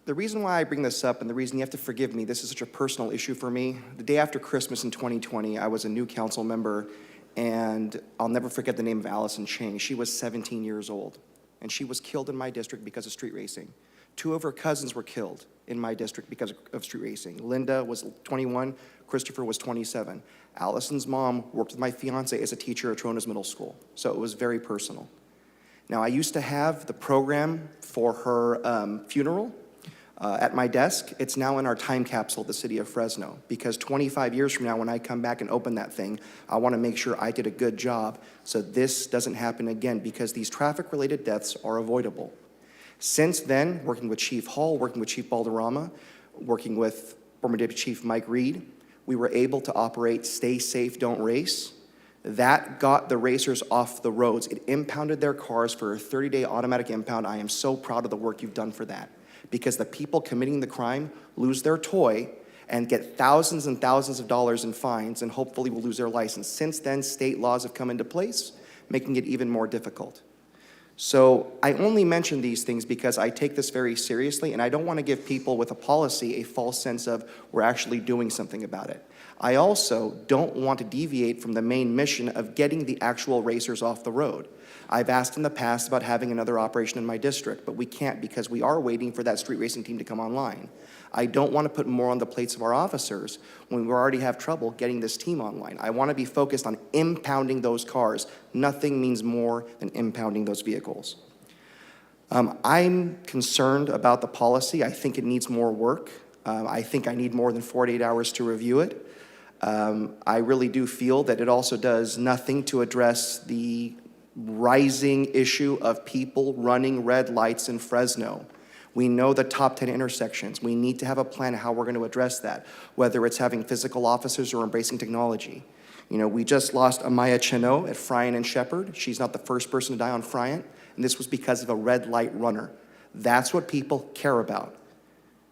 the reason why I bring this up, and the reason you have to forgive me, this is such a personal issue for me. The day after Christmas in 2020, I was a new council member, And I'll never forget the name of Allison Chang. She was 17 years old, and she was killed in my district because of street racing. 2 of her cousins were killed in my district because of street racing. Linda was 21, Christopher was 27. Allison's mom worked with my fiance as a teacher at Tronas Middle School, so it was very personal. Now, I used to have the program for her funeral at my desk. It's now in our time capsule at the city of Fresno, because 25 years from now, when I come back and open that thing, I want to make sure I did a good job so this doesn't happen again, because these traffic-related deaths are avoidable. Since then, working with Chief Hall, working with Chief Balderrama, working with former Deputy Chief Mike Reed, we were able to operate Stay Safe, Don't Race. That got the racers off the roads. It impounded their cars for a 30-day automatic impound. I am so proud of the work you've done for that, because the people committing the crime lose their toy and get thousands and thousands of dollars in fines, and hopefully will lose their license. Since then, state laws have come into place, making it even more difficult. So I only mention these things because I take this very seriously, and I don't want to give people with a policy a false sense of we're actually doing something about it. I also don't want to deviate from the main mission of getting the actual racers off the road. I've asked in the past about having another operation in my district, but we can't because we are waiting for that street racing team to come online. I don't want to put more on the plates of our officers when we already have trouble getting this team online. I want to be focused on impounding those cars. Nothing means more than impounding those vehicles. I'm concerned about the policy. I think it needs more work. I think I need more than 48 hours to review it. I really do feel that it also does nothing to address the rising issue of people running red lights in Fresno. We know the top 10 intersections. We need to have a plan how we're going to address that, whether it's having physical officers or embracing technology. You know, we just lost Amaya Cheno at Friant and Shepherd. She's not the first person to die on Friant, and this was because of a red light runner. That's what people care about.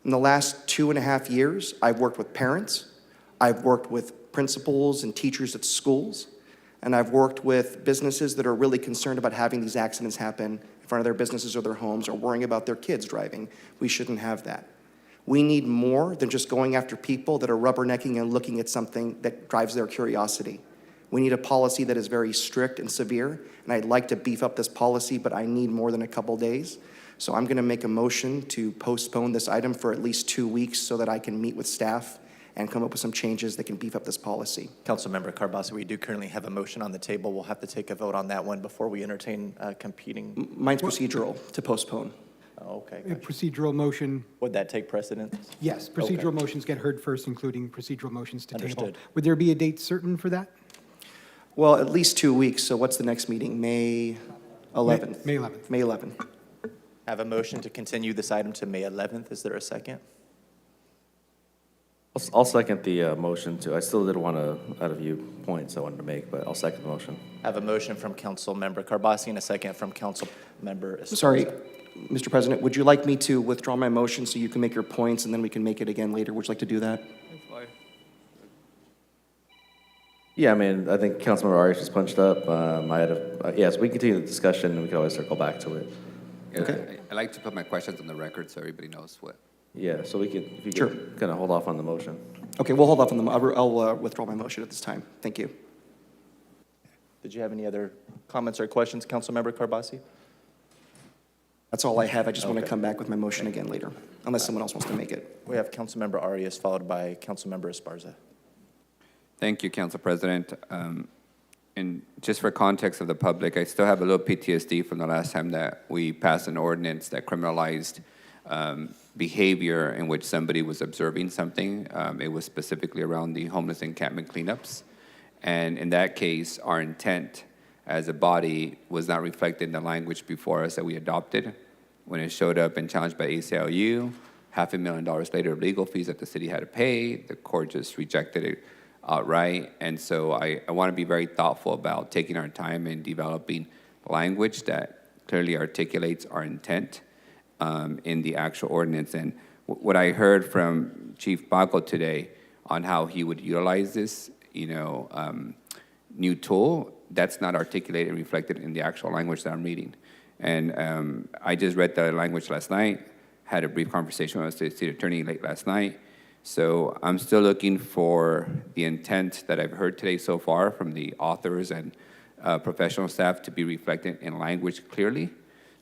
In the last 2.5 years, I've worked with parents, I've worked with principals and teachers at schools, and I've worked with businesses that are really concerned about having these accidents happen in front of their businesses or their homes, or worrying about their kids driving. We shouldn't have that. We need more than just going after people that are rubbernecking and looking at something that drives their curiosity. We need a policy that is very strict and severe, and I'd like to beef up this policy, but I need more than a couple days. So I'm gonna make a motion to postpone this item for at least 2 weeks so that I can meet with staff and come up with some changes that can beef up this policy. Councilmember Carbasi, we do currently have a motion on the table. We'll have to take a vote on that one before we entertain competing. Mine's procedural, to postpone. Okay. A procedural motion, Would that take precedence? yes, procedural Okay. motions get heard first, including procedural motions to table. Understood. Would there be a date certain for that? Well, at least 2 weeks, so what's the next meeting? May 11th? May 11th. May 11th. I have a motion to continue this item to May 11th. Is there a second? I'll second the motion too. I still did want to add a few points I wanted to make, but I'll second the motion. I have a motion from Councilmember Carbasi and a second from Councilmember Esparza. Sorry, Mr. President, would you like me to withdraw my motion so you can make your points and then we can make it again later? Would you like to do that? Yeah, I mean, I think Councilmember Arias just punched up. Yes, we can continue the discussion and we can always circle back to it. Okay. I like to put my questions on the record so everybody knows what. Yeah, so we could, if you Sure. could kind of hold off on the motion. Okay, we'll hold off on the, I'll withdraw my motion at this time. Thank you. Did you have any other comments or questions, Councilmember Carbasi? That's all I have. I just want to Okay. come back with my motion again later, unless someone else wants to make it. We have Councilmember Arias followed by Councilmember Esparza. Thank you, Council President. And just for context of the public, I still have a little PTSD from the last time that we passed an ordinance that criminalized behavior in which somebody was observing something. It was specifically around the homeless encampment cleanups. And in that case, our intent as a body was not reflected in the language before us that we adopted. When it showed up and challenged by ACLU, $500,000 later of legal fees that the city had to pay, the court just rejected it outright. And so I want to be very thoughtful about taking our time and developing language that clearly articulates our intent in the actual ordinance. And what I heard from Chief Baco today on how he would utilize this, new tool, that's not articulated and reflected in the actual language that I'm reading. And I just read the language last night, had a brief conversation with the city attorney late last night. So I'm still looking for the intent that I've heard today so far from the authors and professional staff to be reflected in language clearly,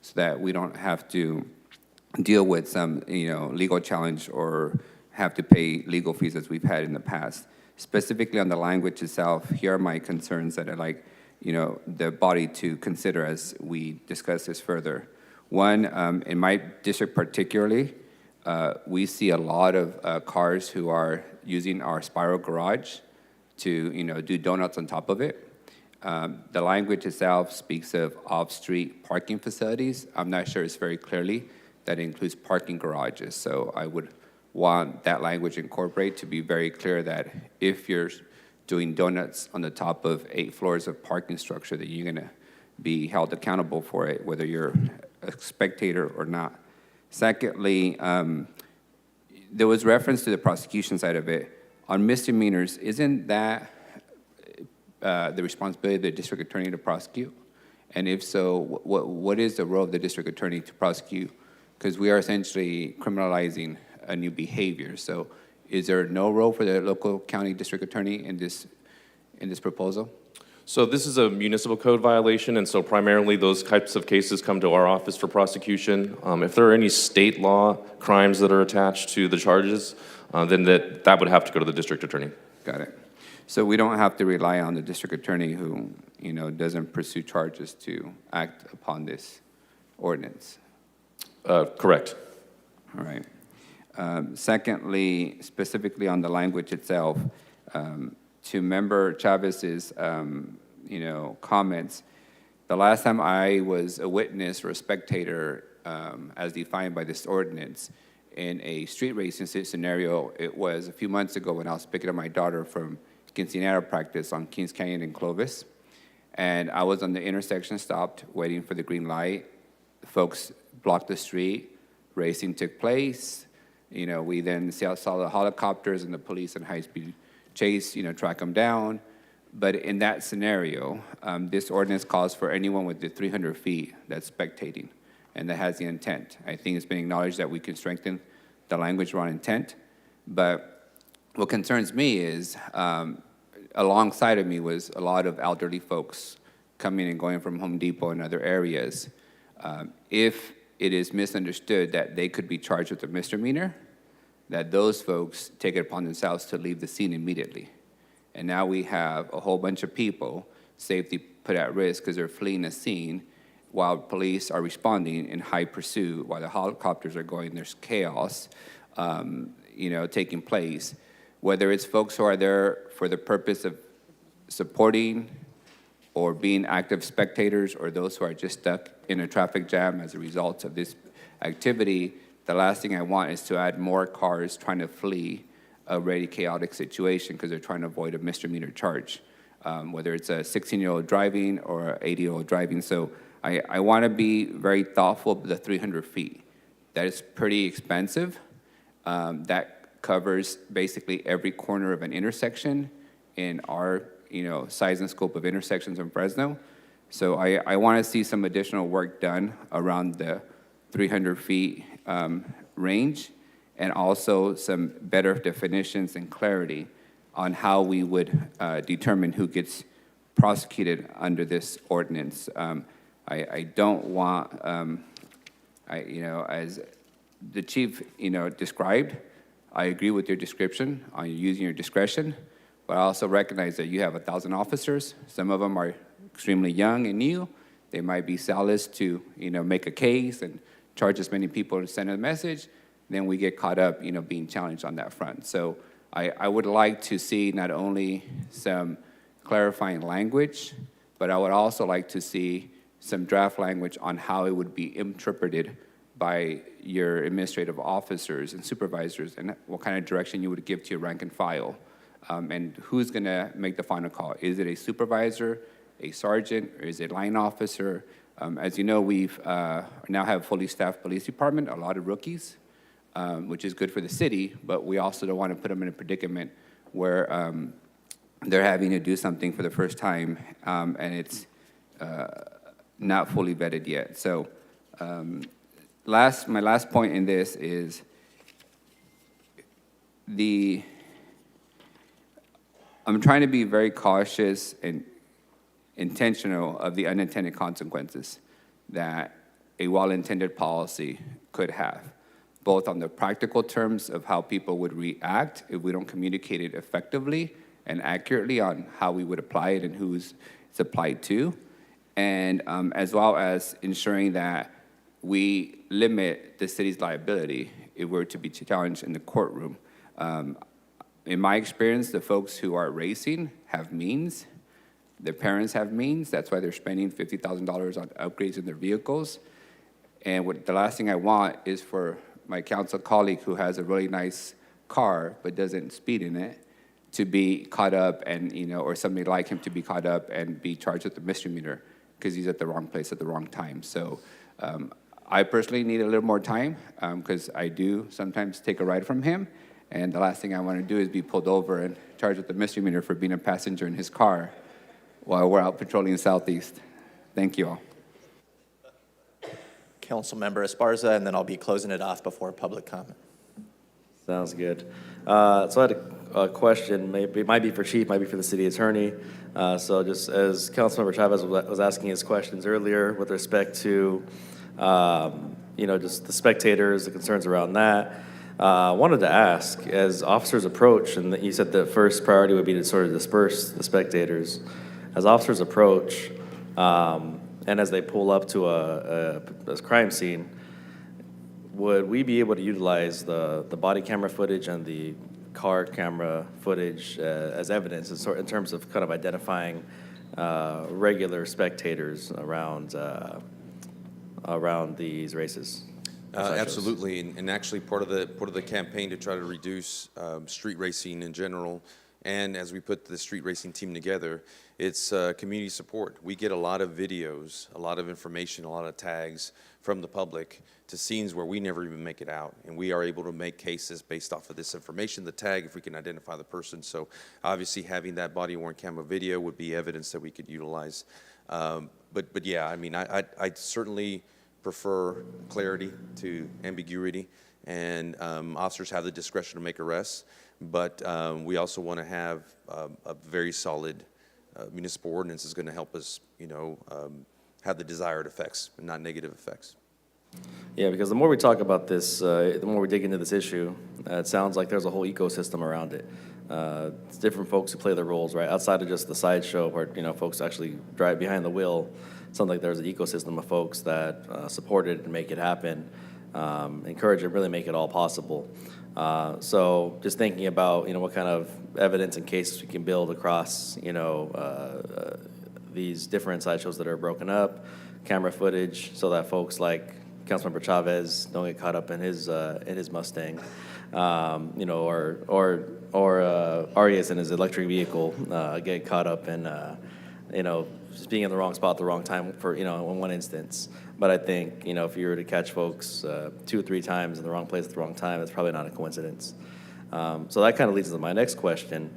so that we don't have to deal with some, legal challenge or have to pay legal fees as we've had in the past. Specifically on the language itself, here are my concerns that I'd like, the body to consider as we discuss this further. One, in my district particularly, we see a lot of cars who are using our spiral garage to, do donuts on top of it. The language itself speaks of off-street parking facilities. I'm not sure it's very clearly that it includes parking garages. So I would want that language incorporated to be very clear that if you're doing donuts on the top of 8 floors of parking structure, that you're gonna be held accountable for it, whether you're a spectator or not. Secondly, there was reference to the prosecution side of it. On misdemeanors, isn't that the responsibility of the district attorney to prosecute? And if so, what is the role of the district attorney to prosecute? Because we are essentially criminalizing a new behavior. So is there no role for the local county district attorney in this proposal? So this is a municipal code violation, and so primarily those types of cases come to our office for prosecution. If there are any state law crimes that are attached to the charges, then that would have to go to the district attorney. Got it. So we don't have to rely on the district attorney who, doesn't pursue charges to act upon this ordinance? Correct. All right. Secondly, specifically on the language itself, to Member Chavez's, comments, the last time I was a witness or a spectator, as defined by this ordinance, in a street racing scenario, it was a few months ago when I was picking up my daughter from quinceañera practice on Kings Canyon and Clovis, and I was on the intersection, stopped, waiting for the green light. Folks blocked the street, racing took place. We then saw the helicopters and the police and high-speed chase, track them down. But in that scenario, this ordinance calls for anyone with the 300 feet that's spectating, and that has the intent. I think it's been acknowledged that we can strengthen the language around intent. But what concerns me is, alongside of me was a lot of elderly folks coming and going from Home Depot and other areas. If it is misunderstood that they could be charged with a misdemeanor, that those folks take it upon themselves to leave the scene immediately. And now we have a whole bunch of people, safety put at risk because they're fleeing a scene while police are responding in high pursuit, while the helicopters are going, there's chaos, taking place. Whether it's folks who are there for the purpose of supporting or being active spectators, or those who are just stuck in a traffic jam as a result of this activity, the last thing I want is to add more cars trying to flee a already chaotic situation because they're trying to avoid a misdemeanor charge, whether it's a 16-year-old driving or an 80-year-old driving. So I want to be very thoughtful of the 300 feet. That is pretty expensive. That covers basically every corner of an intersection in our size and scope of intersections in Fresno. So I want to see some additional work done around the 300 feet range, and also some better definitions and clarity on how we would determine who gets prosecuted under this ordinance. I don't want, as the chief, described, I agree with your description on using your discretion, but I also recognize that you have 1,000 officers. Some of them are extremely young and new. They might be zealous to, make a case and charge as many people to send a message. Then we get caught up, being challenged on that front. So I would like to see not only some clarifying language, but I would also like to see some draft language on how it would be interpreted by your administrative officers and supervisors, and what kind of direction you would give to your rank and file. And who's gonna make the final call? Is it a supervisor, a sergeant, or is it a line officer? As you know, we've now have a fully staffed police department, a lot of rookies, which is good for the city, but we also don't want to put them in a predicament where they're having to do something for the first time, and it's not fully vetted yet. So my last point in this is I'm trying to be very cautious and intentional of the unintended consequences that a well-intended policy could have, both on the practical terms of how people would react if we don't communicate it effectively and accurately on how we would apply it and who's it's applied to, and as well as ensuring that we limit the city's liability if we're to be challenged in the courtroom. In my experience, the folks who are racing have means. Their parents have means. That's why they're spending $50,000 on upgrades in their vehicles. And the last thing I want is for my council colleague who has a really nice car but doesn't speed in it to be caught up and, or somebody like him to be caught up and be charged with a misdemeanor because he's at the wrong place at the wrong time. So I personally need a little more time because I do sometimes take a ride from him. And the last thing I want to do is be pulled over and charged with a misdemeanor for being a passenger in his car while we're out patrolling Southeast. Thank you all. Councilmember Esparza, and then I'll be closing it off before public comment. Sounds good. So I had a question, maybe it might be for Chief, might be for the city attorney. So just as Councilmember Chavez was asking his questions earlier with respect to, just the spectators, the concerns around that, I wanted to ask, as officers approach, and you said the first priority would be to sort of disperse the spectators. As officers approach, and as they pull up to a crime scene, would we be able to utilize the body camera footage and the car camera footage as evidence in terms of kind of identifying regular spectators around these races? Absolutely, and actually part of the campaign to try to reduce street racing in general, and as we put the street racing team together, it's community support. We get a lot of videos, a lot of information, a lot of tags from the public to scenes where we never even make it out, and we are able to make cases based off of this information, the tag, if we can identify the person. So obviously having that body-worn camera video would be evidence that we could utilize. But yeah, I mean, I certainly prefer clarity to ambiguity, and officers have the discretion to make arrests, but we also want to have a very solid municipal ordinance is going to help us, have the desired effects and not negative effects. Yeah, because the more we talk about this, the more we dig into this issue, it sounds like there's a whole ecosystem around it. It's different folks who play their roles, right? Outside of just the sideshow where, folks actually drive behind the wheel, it sounds like there's an ecosystem of folks that support it and make it happen, encourage it, really make it all possible. So just thinking about, what kind of evidence and cases we can build across, these different sideshows that are broken up, camera footage, so that folks like Councilmember Chavez don't get caught up in his Mustang, or Arias in his electric vehicle get caught up in, just being in the wrong spot at the wrong time for, in one instance. But I think, if you were to catch folks 2 or 3 times in the wrong place at the wrong time, it's probably not a coincidence. So that kind of leads to my next question,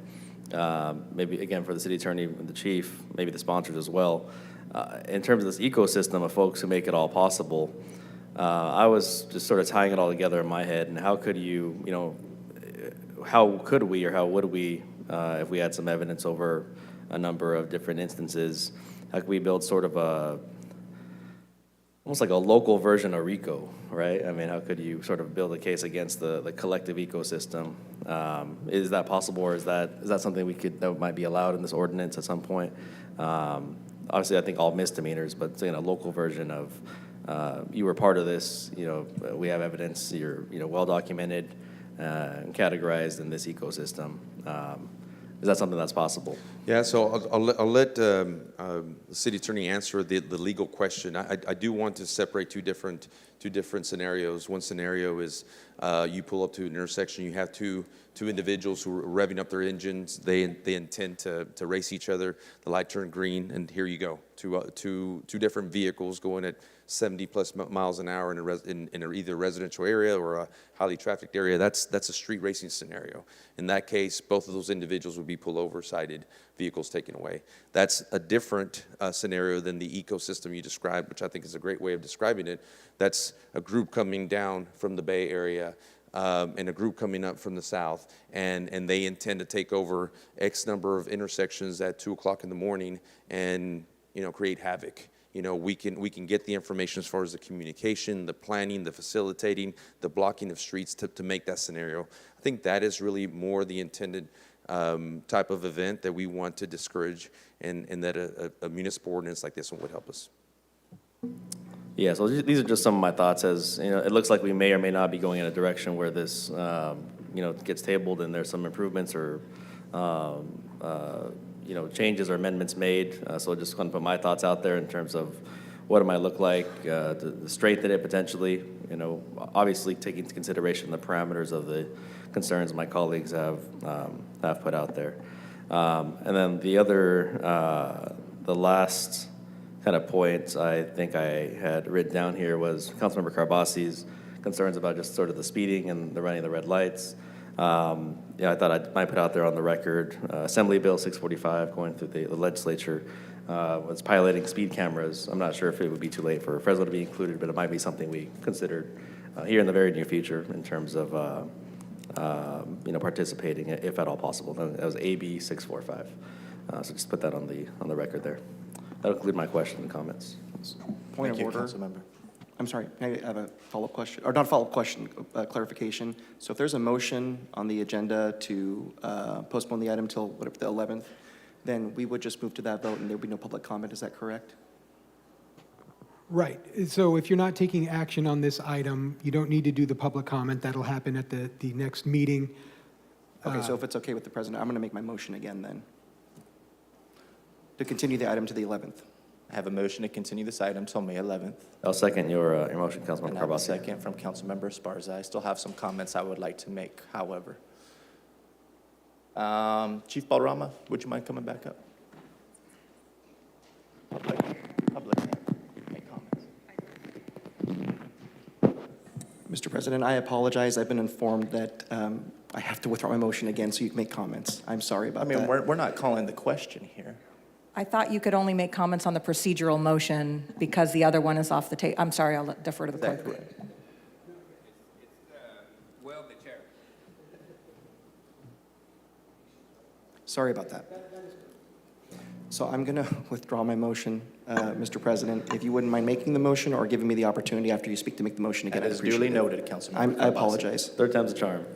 maybe again for the city attorney and the chief, maybe the sponsors as well. In terms of this ecosystem of folks who make it all possible, I was just sort of tying it all together in my head, and how could you, how could we or how would we, if we had some evidence over a number of different instances, how could we build sort of almost like a local version of RICO, right? I mean, how could you sort of build a case against the collective ecosystem? Is that possible, or is that something that might be allowed in this ordinance at some point? Obviously, I think all misdemeanors, but a local version of you were part of this. We have evidence. You're well documented and categorized in this ecosystem. Is that something that's possible? Yeah, so I'll let the city attorney answer the legal question. I do want to separate two different scenarios. One scenario is you pull up to an intersection, you have two individuals who are revving up their engines. They intend to race each other. The light turned green, and here you go. Two different vehicles going at 70 plus miles an hour in either a residential area or a highly trafficked area. That's a street racing scenario. In that case, both of those individuals would be pulled over, cited, vehicles taken away. That's a different scenario than the ecosystem you described, which I think is a great way of describing it. That's a group coming down from the Bay Area, and a group coming up from the south, and they intend to take over X number of intersections at 2 o'clock in the morning and, create havoc. We can get the information as far as the communication, the planning, the facilitating, the blocking of streets to make that scenario. I think that is really more the intended type of event that we want to discourage, and that a municipal ordinance like this one would help us. Yeah, so these are just some of my thoughts. As it looks like we may or may not be going in a direction where this, gets tabled and there's some improvements or, changes or amendments made. So just want to put my thoughts out there in terms of what it might look like, to strengthen it potentially. Obviously taking into consideration the parameters of the concerns my colleagues have put out there. And then the other, the last kind of point I think I had written down here was Councilmember Carbasi's concerns about just sort of the speeding and the running of the red lights. I thought I might put out there on the record, Assembly Bill 645 going through the legislature was piloting speed cameras. I'm not sure if it would be too late for Fresno to be included, but it might be something we considered here in the very near future in terms of participating, if at all possible. That was AB 645. So just put that on the record there. That'll conclude my questions and comments. Point of order. Councilmember. I'm sorry, I have a follow-up question, or not follow-up question, clarification. So if there's a motion on the agenda to postpone the item till whatever, the 11th, then we would just move to that vote and there would be no public comment, is that correct? Right. So if you're not taking action on this item, you don't need to do the public comment. That'll happen at the next meeting. Okay, so if it's okay with the president, I'm going to make my motion again then. To continue the item to the 11th. I have a motion to continue this item until May 11th. I'll second your motion, Councilmember And I have a Carbasi. second from Councilmember Esparza. I still have some comments I would like to make, however. Chief Balrama, would you mind coming back up? Public, make comments. Mr. President, I apologize. I've been informed that I have to withdraw my motion again so you can make comments. I'm sorry about that. We're not calling the question here. I thought you could only make comments on the procedural motion because the other one is off the table. I'm sorry, I'll defer to the clerk. Well, the chair. Sorry about that. So I'm going to withdraw my motion, Mr. President. If you wouldn't mind making the motion or giving me the opportunity after you speak to make the motion again, That I'd is appreciate duly it. noted, Councilmember. I apologize. Third time's a charm.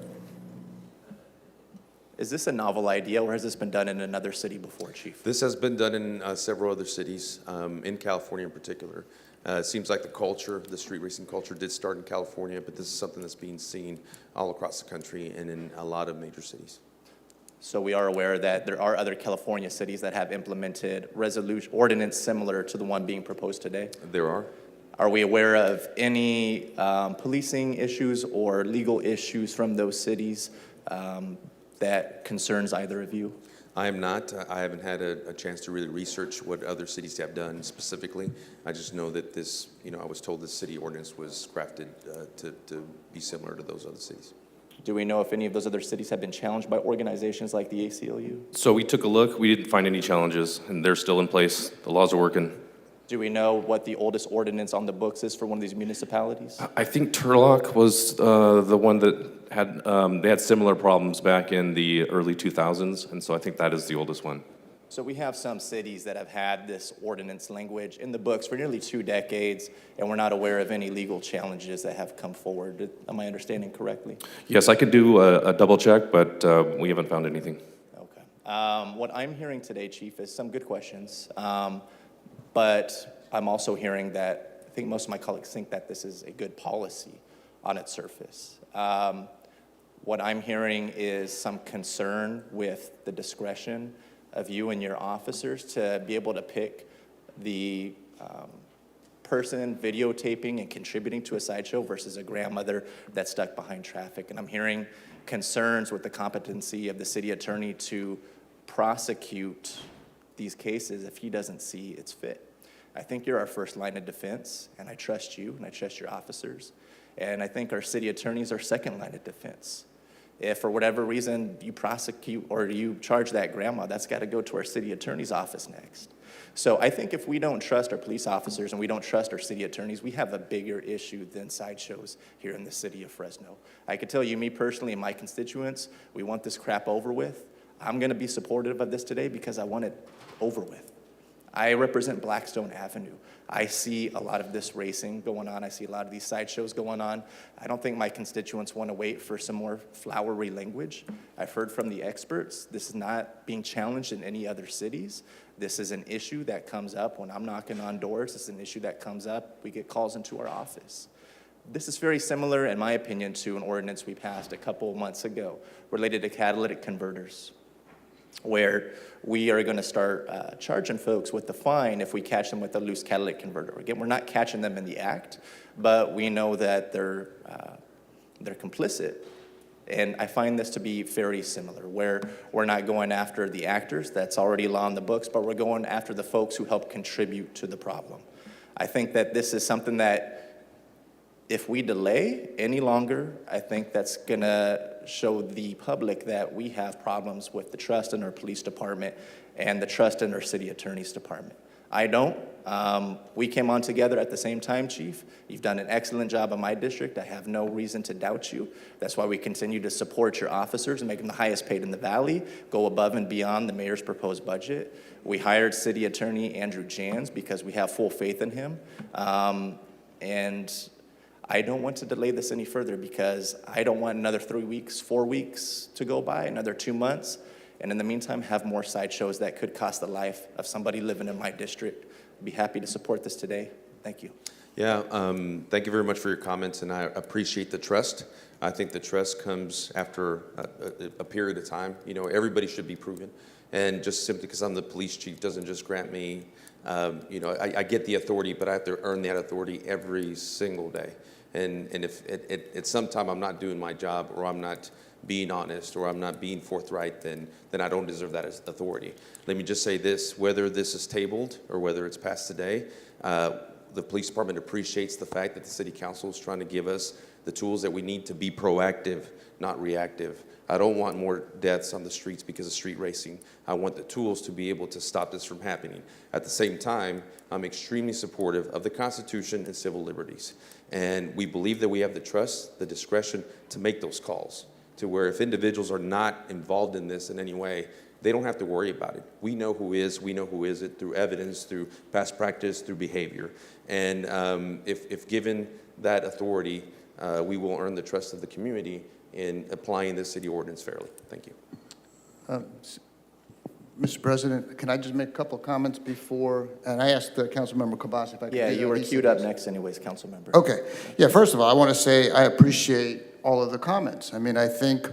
Is this a novel idea, or has this been done in another city before, Chief? This has been done in several other cities, in California in particular. It seems like the street racing culture did start in California, but this is something that's being seen all across the country and in a lot of major cities. So we are aware that there are other California cities that have implemented ordinance similar to the one being proposed today? There are. Are we aware of any policing issues or legal issues from those cities that concerns either of you? I am not. I haven't had a chance to really research what other cities have done specifically. I just know that this, I was told this city ordinance was crafted to be similar to those other cities. Do we know if any of those other cities have been challenged by organizations like the ACLU? So we took a look. We didn't find any challenges, and they're still in place. The laws are working. Do we know what the oldest ordinance on the books is for one of these municipalities? I think Turlock was the one that had, they had similar problems back in the early 2000s, and so I think that is the oldest one. So we have some cities that have had this ordinance language in the books for nearly 2 decades, and we're not aware of any legal challenges that have come forward. Am I understanding correctly? Yes, I could do a double check, but we haven't found anything. Okay. What I'm hearing today, Chief, is some good questions, but I'm also hearing that I think most of my colleagues think that this is a good policy on its surface. What I'm hearing is some concern with the discretion of you and your officers to be able to pick the person videotaping and contributing to a sideshow versus a grandmother that's stuck behind traffic. And I'm hearing concerns with the competency of the city attorney to prosecute these cases if he doesn't see it's fit. I think you're our first line of defense, and I trust you, and I trust your officers. And I think our city attorneys are second line of defense. If for whatever reason you prosecute or you charge that grandma, that's got to go to our city attorney's office next. So I think if we don't trust our police officers and we don't trust our city attorneys, we have a bigger issue than sideshows here in the city of Fresno. I can tell you, me personally and my constituents, we want this crap over with. I'm going to be supportive of this today because I want it over with. I represent Blackstone Avenue. I see a lot of this racing going on. I see a lot of these sideshows going on. I don't think my constituents want to wait for some more flowery language. I've heard from the experts, this is not being challenged in any other cities. This is an issue that comes up when I'm knocking on doors. This is an issue that comes up. We get calls into our office. This is very similar, in my opinion, to an ordinance we passed a couple months ago related to catalytic converters, where we are going to start charging folks with the fine if we catch them with a loose catalytic converter. Again, we're not catching them in the act, but we know that they're complicit. And I find this to be very similar, where we're not going after the actors, that's already law in the books, but we're going after the folks who help contribute to the problem. I think that this is something that if we delay any longer, I think that's going to show the public that we have problems with the trust in our police department and the trust in our city attorney's department. I don't. We came on together at the same time, Chief. You've done an excellent job in my district. I have no reason to doubt you. That's why we continue to support your officers and make them the highest paid in the valley, go above and beyond the mayor's proposed budget. We hired City Attorney Andrew Jans because we have full faith in him. And I don't want to delay this any further because I don't want another 3 weeks, 4 weeks to go by, another 2 months, and in the meantime have more sideshows that could cost the life of somebody living in my district. I'd be happy to support this today. Thank you. Yeah, thank you very much for your comments, and I appreciate the trust. I think the trust comes after a period of time. You know, everybody should be proven, and just simply because I'm the police chief doesn't just grant me, I get the authority, but I have to earn that authority every single day. And if at some time I'm not doing my job, or I'm not being honest, or I'm not being forthright, then I don't deserve that as authority. Let me just say this, whether this is tabled or whether it's passed today, the police department appreciates the fact that the city council is trying to give us the tools that we need to be proactive, not reactive. I don't want more deaths on the streets because of street racing. I want the tools to be able to stop this from happening. At the same time, I'm extremely supportive of the Constitution and civil liberties. And we believe that we have the trust, the discretion to make those calls, to where if individuals are not involved in this in any way, they don't have to worry about it. We know who is, we know who isn't through evidence, through past practice, through behavior. And if given that authority, we will earn the trust of the community in applying this city ordinance fairly. Thank you. Mr. President, can I just make a couple of comments before, and I asked Councilmember Cabas if I could. Yeah, you were queued up next anyways, council member. Okay. Yeah, first of all, I want to say I appreciate all of the comments. I mean, I think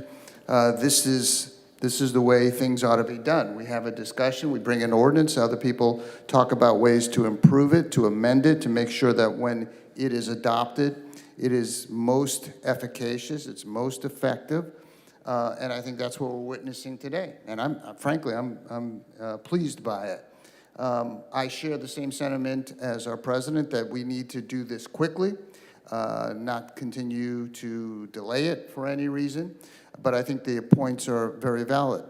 this is the way things ought to be done. We have a discussion, we bring an ordinance, other people talk about ways to improve it, to amend it, to make sure that when it is adopted, it is most efficacious, it's most effective. And I think that's what we're witnessing today. And I'm frankly pleased by it. I share the same sentiment as our president that we need to do this quickly, not continue to delay it for any reason. But I think the points are very valid.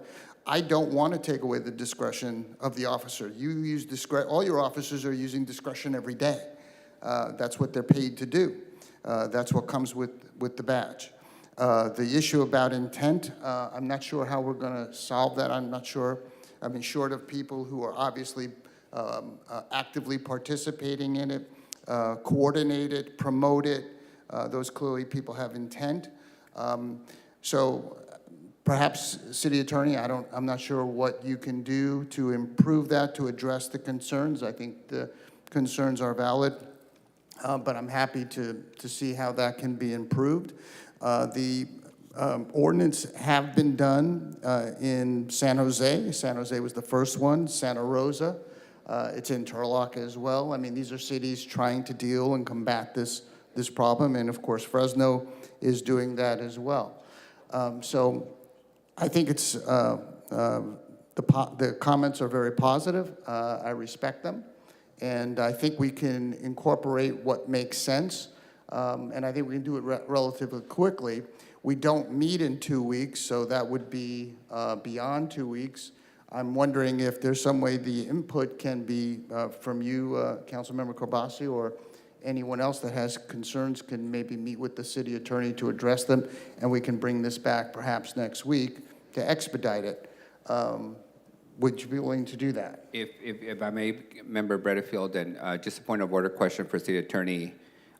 I don't want to take away the discretion of the officer. You use discretion. All your officers are using discretion every day. That's what they're paid to do. That's what comes with the badge. The issue about intent, I'm not sure how we're going to solve that. I'm not sure. I mean, short of people who are obviously actively participating in it, coordinate it, promote it, those clearly people have intent. So perhaps, City Attorney, I'm not sure what you can do to improve that, to address the concerns. I think the concerns are valid, but I'm happy to see how that can be improved. The ordinance have been done in San Jose. San Jose was the first one, Santa Rosa. It's in Turlock as well. I mean, these are cities trying to deal and combat this problem, and of course, Fresno is doing that as well. So I think it's, the comments are very positive. I respect them. And I think we can incorporate what makes sense. And I think we can do it relatively quickly. We don't meet in 2 weeks, so that would be beyond 2 weeks. I'm wondering if there's some way the input can be from you, Councilmember Corbasi, or anyone else that has concerns can maybe meet with the city attorney to address them, and we can bring this back perhaps next week to expedite it. Would you be willing to do that? If I may, Member Bredfield, and just a point of order question for City Attorney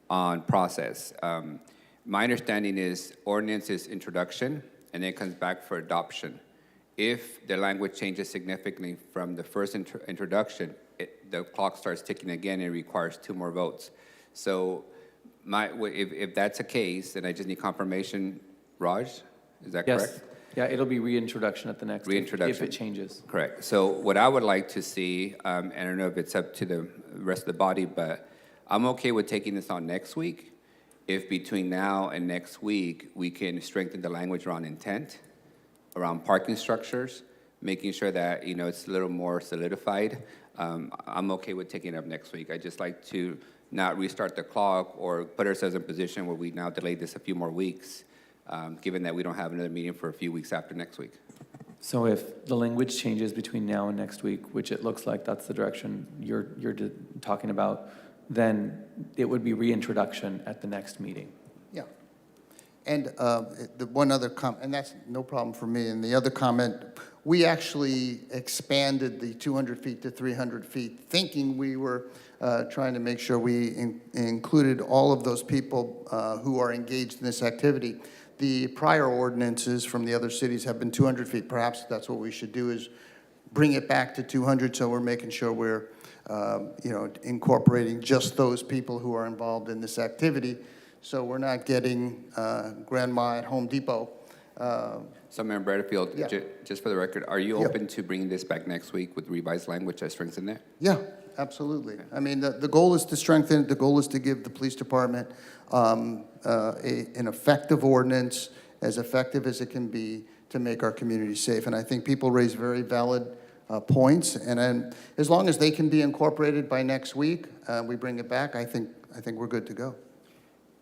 on process. My understanding is ordinance is introduction, and then it comes back for adoption. If the language changes significantly from the first introduction, the clock starts ticking again and it requires 2 more votes. So if that's the case, then I just need confirmation. Raj, is that Yes. correct? Yeah, it'll be reintroduction at the next, Reintroduction. if it changes. Correct. So what I would like to see, and I don't know if it's up to the rest of the body, but I'm okay with taking this on next week if between now and next week we can strengthen the language around intent, around parking structures, making sure that, it's a little more solidified. I'm okay with taking it up next week. I'd just like to not restart the clock or put ourselves in a position where we now delay this a few more weeks, given that we don't have another meeting for a few weeks after next week. So if the language changes between now and next week, which it looks like that's the direction you're talking about, then it would be reintroduction at the next meeting. Yeah. And the one other comment, and that's no problem for me, and the other comment, we actually expanded the 200 feet to 300 feet, thinking we were trying to make sure we included all of those people who are engaged in this activity. The prior ordinances from the other cities have been 200 feet. Perhaps that's what we should do, is bring it back to 200, so we're making sure we're incorporating just those people who are involved in this activity. So we're not getting grandma at Home Depot. So, Member Bredfield, Yeah. just for the record, are you Yep. open to bringing this back next week with revised language that strengthens it? Yeah, absolutely. I mean, the goal is to strengthen it. The goal is to give the police department an effective ordinance, as effective as it can be, to make our community safe. And I think people raise very valid points. And as long as they can be incorporated by next week, we bring it back, I think we're good to go.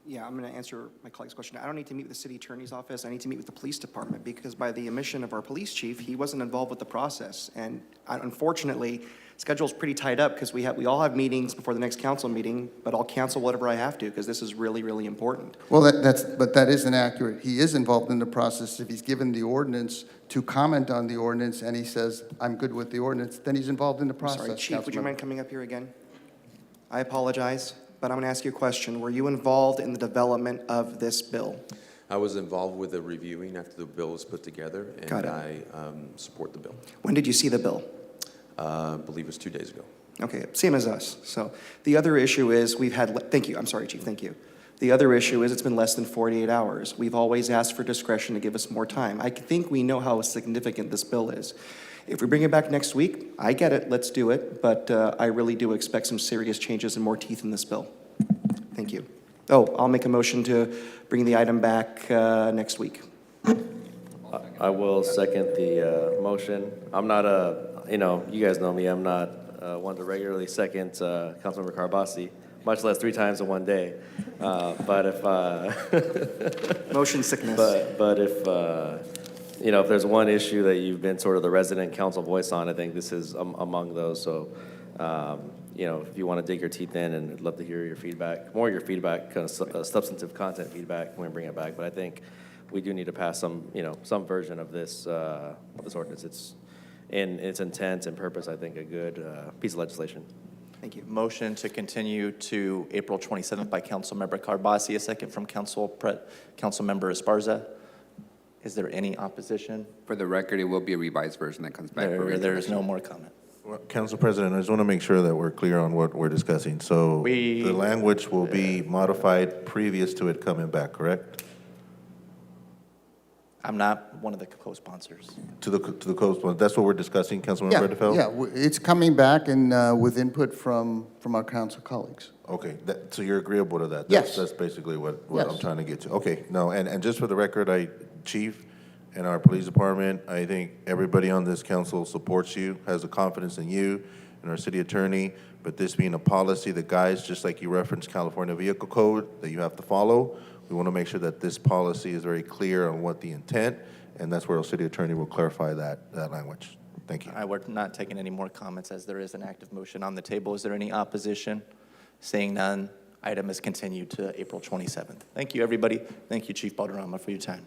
Yeah, I'm going to answer my colleague's question. I don't need to meet with the city attorney's office. I need to meet with the police department, because by the admission of our police chief, he wasn't involved with the process. And unfortunately, schedule's pretty tied up, because we all have meetings before the next council meeting, but I'll cancel whatever I have to, because this is really, really important. Well, but that isn't accurate. He is involved in the process. If he's given the ordinance to comment on the ordinance and he says, I'm good with the ordinance, then he's involved in the I'm process. sorry, Chief, would you Councilmember. mind coming up here again? I apologize, but I'm going to ask you a question. Were you involved in the development of this bill? I was involved with the reviewing after the bill was put together, and Got it. I support the bill. When did you see the bill? I believe it was 2 days ago. Okay, same as us. So the other issue is thank you, I'm sorry, Chief, thank you. The other issue is it's been less than 48 hours. We've always asked for discretion to give us more time. I think we know how significant this bill is. If we bring it back next week, I get it, let's do it, but I really do expect some serious changes and more teeth in this bill. Thank you. Oh, I'll make a motion to bring the item back next week. I will second the motion. I'm not you guys know me, I'm not one to regularly second Councilmember Carbasi, much less 3 times in one day. But if motion sickness. But if if there's one issue that you've been sort of the resident council voice on, I think this is among those. So if you want to dig your teeth in, and I'd love to hear your feedback, more of your feedback, kind of substantive content feedback when we bring it back. But I think we do need to pass some version of this ordinance. It's in its intent and purpose, I think, a good piece of legislation. Thank you. Motion to continue to April 27th by Councilmember Carbasi, a second from Councilmember Esparza. Is there any opposition? For the record, it will be a revised version that comes back. There is no more comment. Well, Council President, I just want to make sure that we're clear on what we're discussing. So the language will be modified previous to it coming back, correct? I'm not one of the co-sponsors. To the co-sponsor, that's what we're discussing, Councilmember Bredefeld? Yeah, it's coming back and with input from our council colleagues. Okay, so you're agreeable to that? Yes. That's basically what Yes. I'm trying to get to. Okay, no, and just for the record, Chief and our police department, I think everybody on this council supports you, has a confidence in you and our city attorney, but this being a policy that guys, just like you referenced California Vehicle Code, that you have to follow, we want to make sure that this policy is very clear on what the intent, and that's where our city attorney will clarify that language. Thank you. All right, we're not taking any more comments as there is an active motion on the table. Is there any opposition? Seeing none, item is continued to April 27th. Thank you, everybody. Thank you, Chief Balderrama, for your time.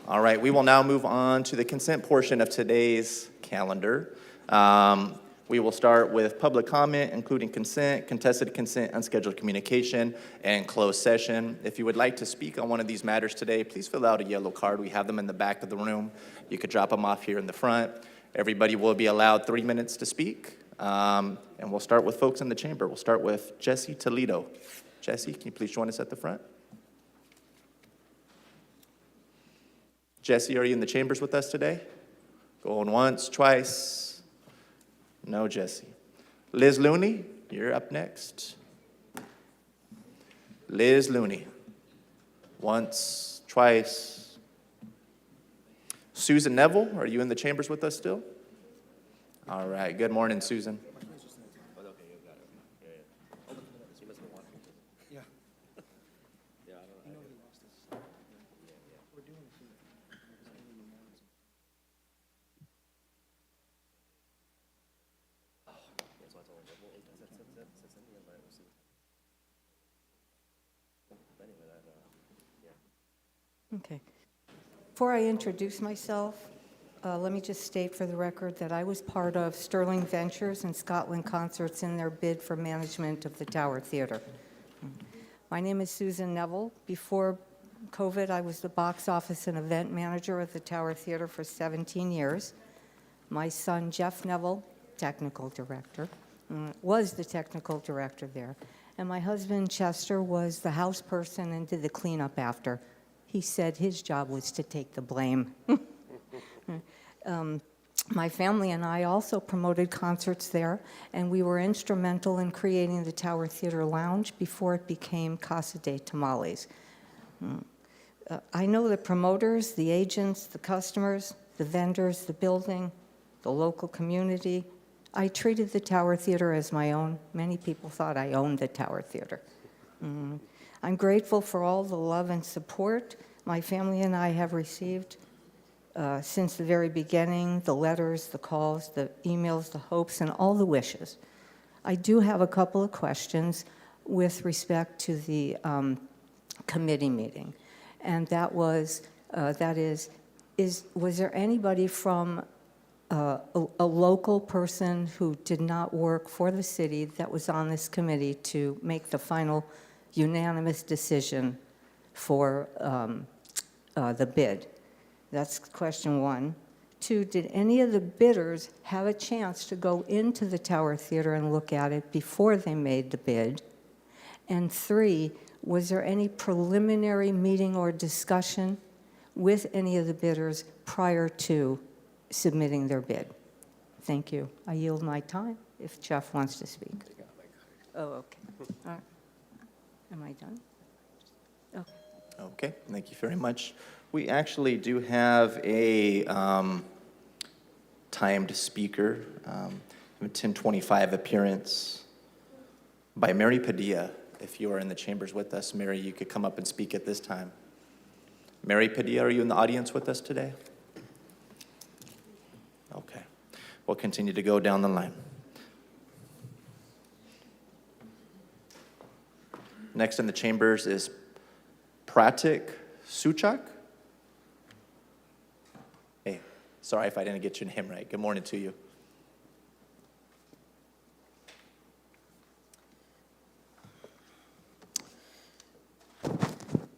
All right, we will now move on to the consent portion of today's calendar. We will start with public comment, including consent, contested consent, unscheduled communication, and closed session. If you would like to speak on one of these matters today, please fill out a yellow card. We have them in the back of the room. You could drop them off here in the front. Everybody will be allowed 3 minutes to speak. And we'll start with folks in the chamber. We'll start with Jesse Toledo. Jesse, can you please join us at the front? Jesse, are you in the chambers with us today? Going once, twice. No, Jesse. Liz Looney, you're up next. Liz Looney. Once, twice. Susan Neville, are you in the chambers with us still? All right, good morning, Susan. Okay. Before I introduce myself, let me just state for the record that I was part of Sterling Ventures and Scotland Concerts in their bid for management of the Tower Theater. My name is Susan Neville. Before COVID, I was the box office and event manager of the Tower Theater for 17 years. My son, Jeff Neville, technical director, was the technical director there. And my husband, Chester, was the house person and did the cleanup after. He said his job was to take the blame. My family and I also promoted concerts there, and we were instrumental in creating the Tower Theater Lounge before it became Casa de Tamales. I know the promoters, the agents, the customers, the vendors, the building, the local community. I treated the Tower Theater as my own. Many people thought I owned the Tower Theater. I'm grateful for all the love and support my family and I have received since the very beginning, the letters, the calls, the emails, the hopes, and all the wishes. I do have a couple of questions with respect to the committee meeting. And that was, was there anybody from a local person who did not work for the city that was on this committee to make the final unanimous decision for the bid? That's question one. Two, did any of the bidders have a chance to go into the Tower Theater and look at it before they made the bid? And three, was there any preliminary meeting or discussion with any of the bidders prior to submitting their bid? Thank you. I yield my time if Jeff wants to speak. Oh, okay. All right. Am I done? Okay. Okay, thank you very much. We actually do have a timed speaker, a 10:25 appearance by Mary Padilla. If you are in the chambers with us, Mary, you could come up and speak at this time. Mary Padilla, are you in the audience with us today? Okay, we'll continue to go down the line. Next in the chambers is Pratik Suchak. Hey, sorry if I didn't get your name right. Good morning to you.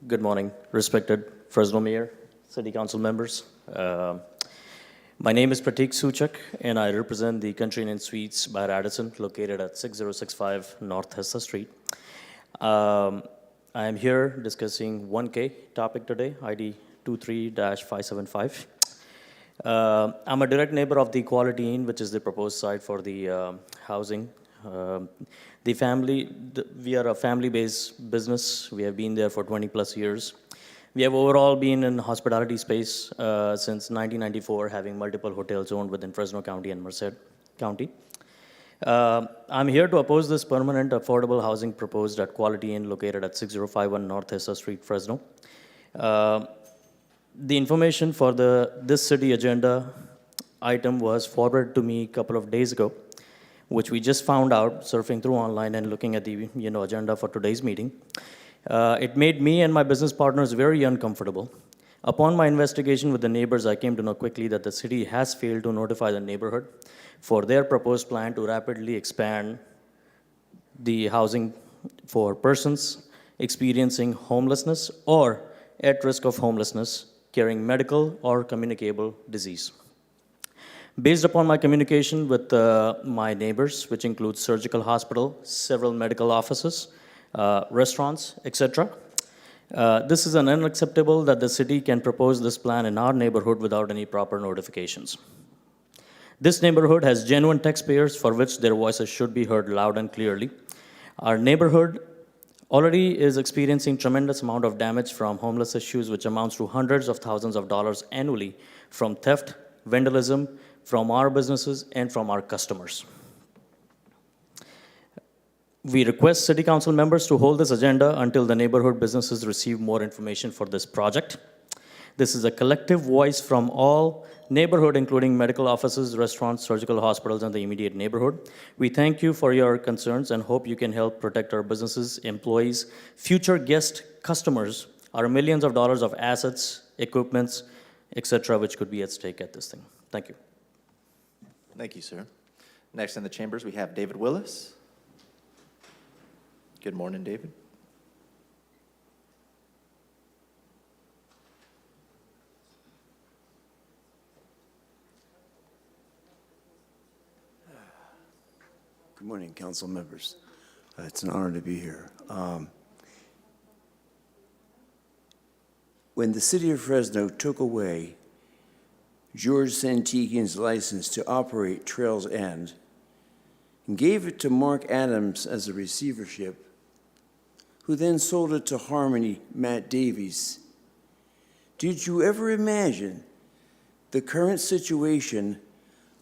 Good morning, respected Fresno Mayor, City Council members. My name is Pratik Suchak, and I represent the Country Inn Suites by Radisson, located at 6065 North Hessa Street. I am here discussing 1K topic today, ID 23-575. I'm a direct neighbor of the Quality Inn, which is the proposed site for the housing. We are a family-based business. We have been there for 20 plus years. We have overall been in hospitality space since 1994, having multiple hotels owned within Fresno County and Merced County. I'm here to oppose this permanent affordable housing proposed at Quality Inn located at 6051 North Hessa Street, Fresno. The information for this city agenda item was forwarded to me a couple of days ago, which we just found out surfing through online and looking at the agenda for today's meeting. It made me and my business partners very uncomfortable. Upon my investigation with the neighbors, I came to know quickly that the city has failed to notify the neighborhood for their proposed plan to rapidly expand the housing for persons experiencing homelessness or at risk of homelessness, carrying medical or communicable disease. Based upon my communication with my neighbors, which includes surgical hospital, several medical offices, restaurants, etc., this is unacceptable that the city can propose this plan in our neighborhood without any proper notifications. This neighborhood has genuine taxpayers for which their voices should be heard loud and clearly. Our neighborhood already is experiencing tremendous amount of damage from homeless issues, which amounts to hundreds of thousands of dollars annually from theft, vandalism, from our businesses and from our customers. We request City Council members to hold this agenda until the neighborhood businesses receive more information for this project. This is a collective voice from all neighborhood, including medical offices, restaurants, surgical hospitals, and the immediate neighborhood. We thank you for your concerns and hope you can help protect our businesses, employees, future guest customers, our millions of dollars of assets, equipments, etc., which could be at stake at this thing. Thank you. Thank you, sir. Next in the chambers, we have David Willis. Good morning, David. Good morning, council members. It's an honor to be here. When the city of Fresno took away George Santikian's license to operate Trails End and gave it to Mark Adams as a receivership, who then sold it to Harmony Matt Davies, did you ever imagine the current situation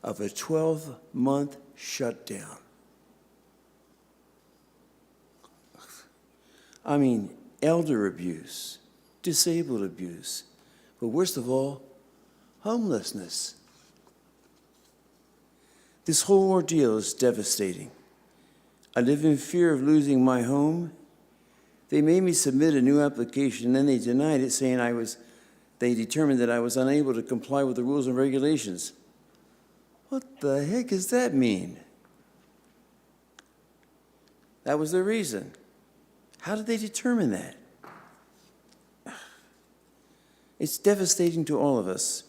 of a 12-month shutdown? I mean, elder abuse, disabled abuse, but worst of all, homelessness. This whole ordeal is devastating. I live in fear of losing my home. They made me submit a new application, and then they denied it, saying they determined that I was unable to comply with the rules and regulations. What the heck does that mean? That was their reason. How did they determine that? It's devastating to all of us.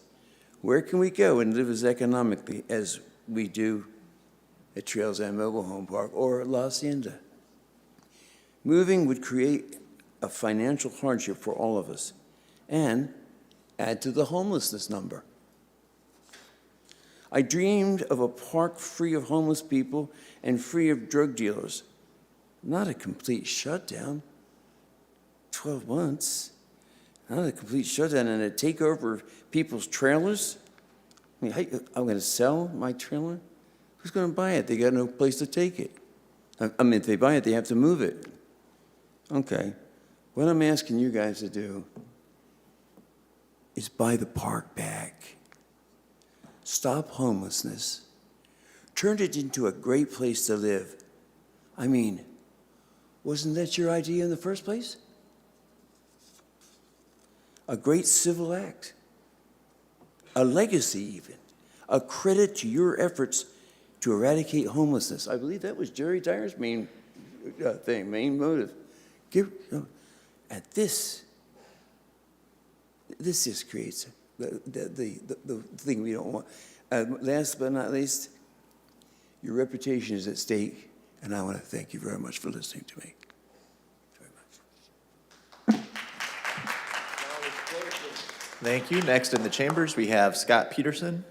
Where can we go and live as economically as we do at Trails End Mobile Home Park or La Hacienda? Moving would create a financial hardship for all of us and add to the homelessness number. I dreamed of a park free of homeless people and free of drug dealers. Not a complete shutdown. 12 months. Not a complete shutdown and a takeover of people's trailers. I mean, I'm going to sell my trailer? Who's going to buy it? They got no place to take it. I mean, if they buy it, they have to move it. Okay. What I'm asking you guys to do is buy the park back. Stop homelessness. Turn it into a great place to live. I mean, wasn't that your idea in the first place? A great civil act. A legacy even. A credit to your efforts to eradicate homelessness. I believe that was Jerry Dyer's main motive. And this just creates the thing we don't want. Last but not least, your reputation is at stake, and I want to thank you very much for listening to me. Thank you. Next in the chambers, we have Scott Peterson.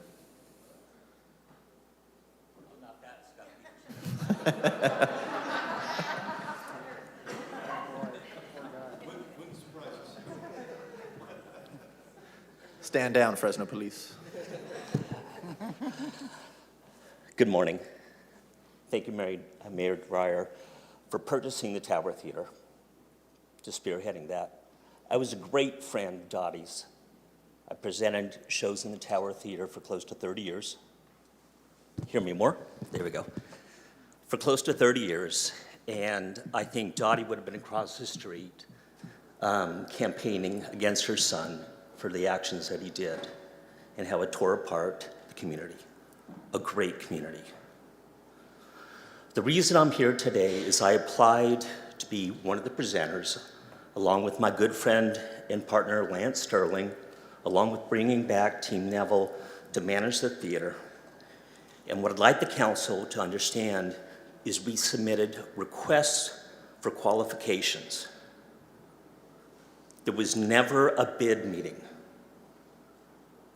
Stand down, Fresno police. Good morning. thank you, Mayor Dreyer, for purchasing the Tower Theater, to spearheading that. I was a great friend of Dottie's. I presented shows in the Tower Theater for close to 30 years. Hear me more? There we go. For close to 30 years, and I think Dottie would have been across the street campaigning against her son for the actions that he did and how it tore apart the community, a great community. The reason I'm here today is I applied to be one of the presenters, along with my good friend and partner, Lance Sterling, along with bringing back Team Neville to manage the theater. And what I'd like the council to understand is we submitted requests for qualifications. There was never a bid meeting.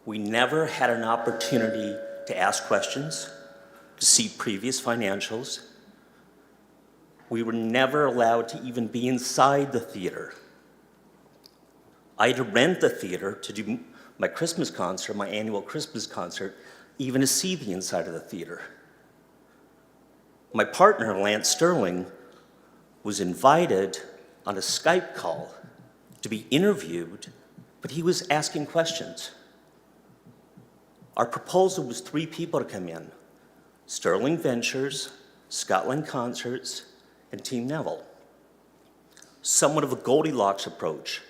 We never had an opportunity to ask questions, to see previous financials. We were never allowed to even be inside the theater. I had to rent the theater to do my Christmas concert, my annual Christmas concert, even to see the inside of the theater. My partner, Lance Sterling, was invited on a Skype call to be interviewed, but he was asking questions. Our proposal was 3 people to come in: Sterling Ventures, Scotland Concerts, and Team Neville. Somewhat of a Goldilocks approach.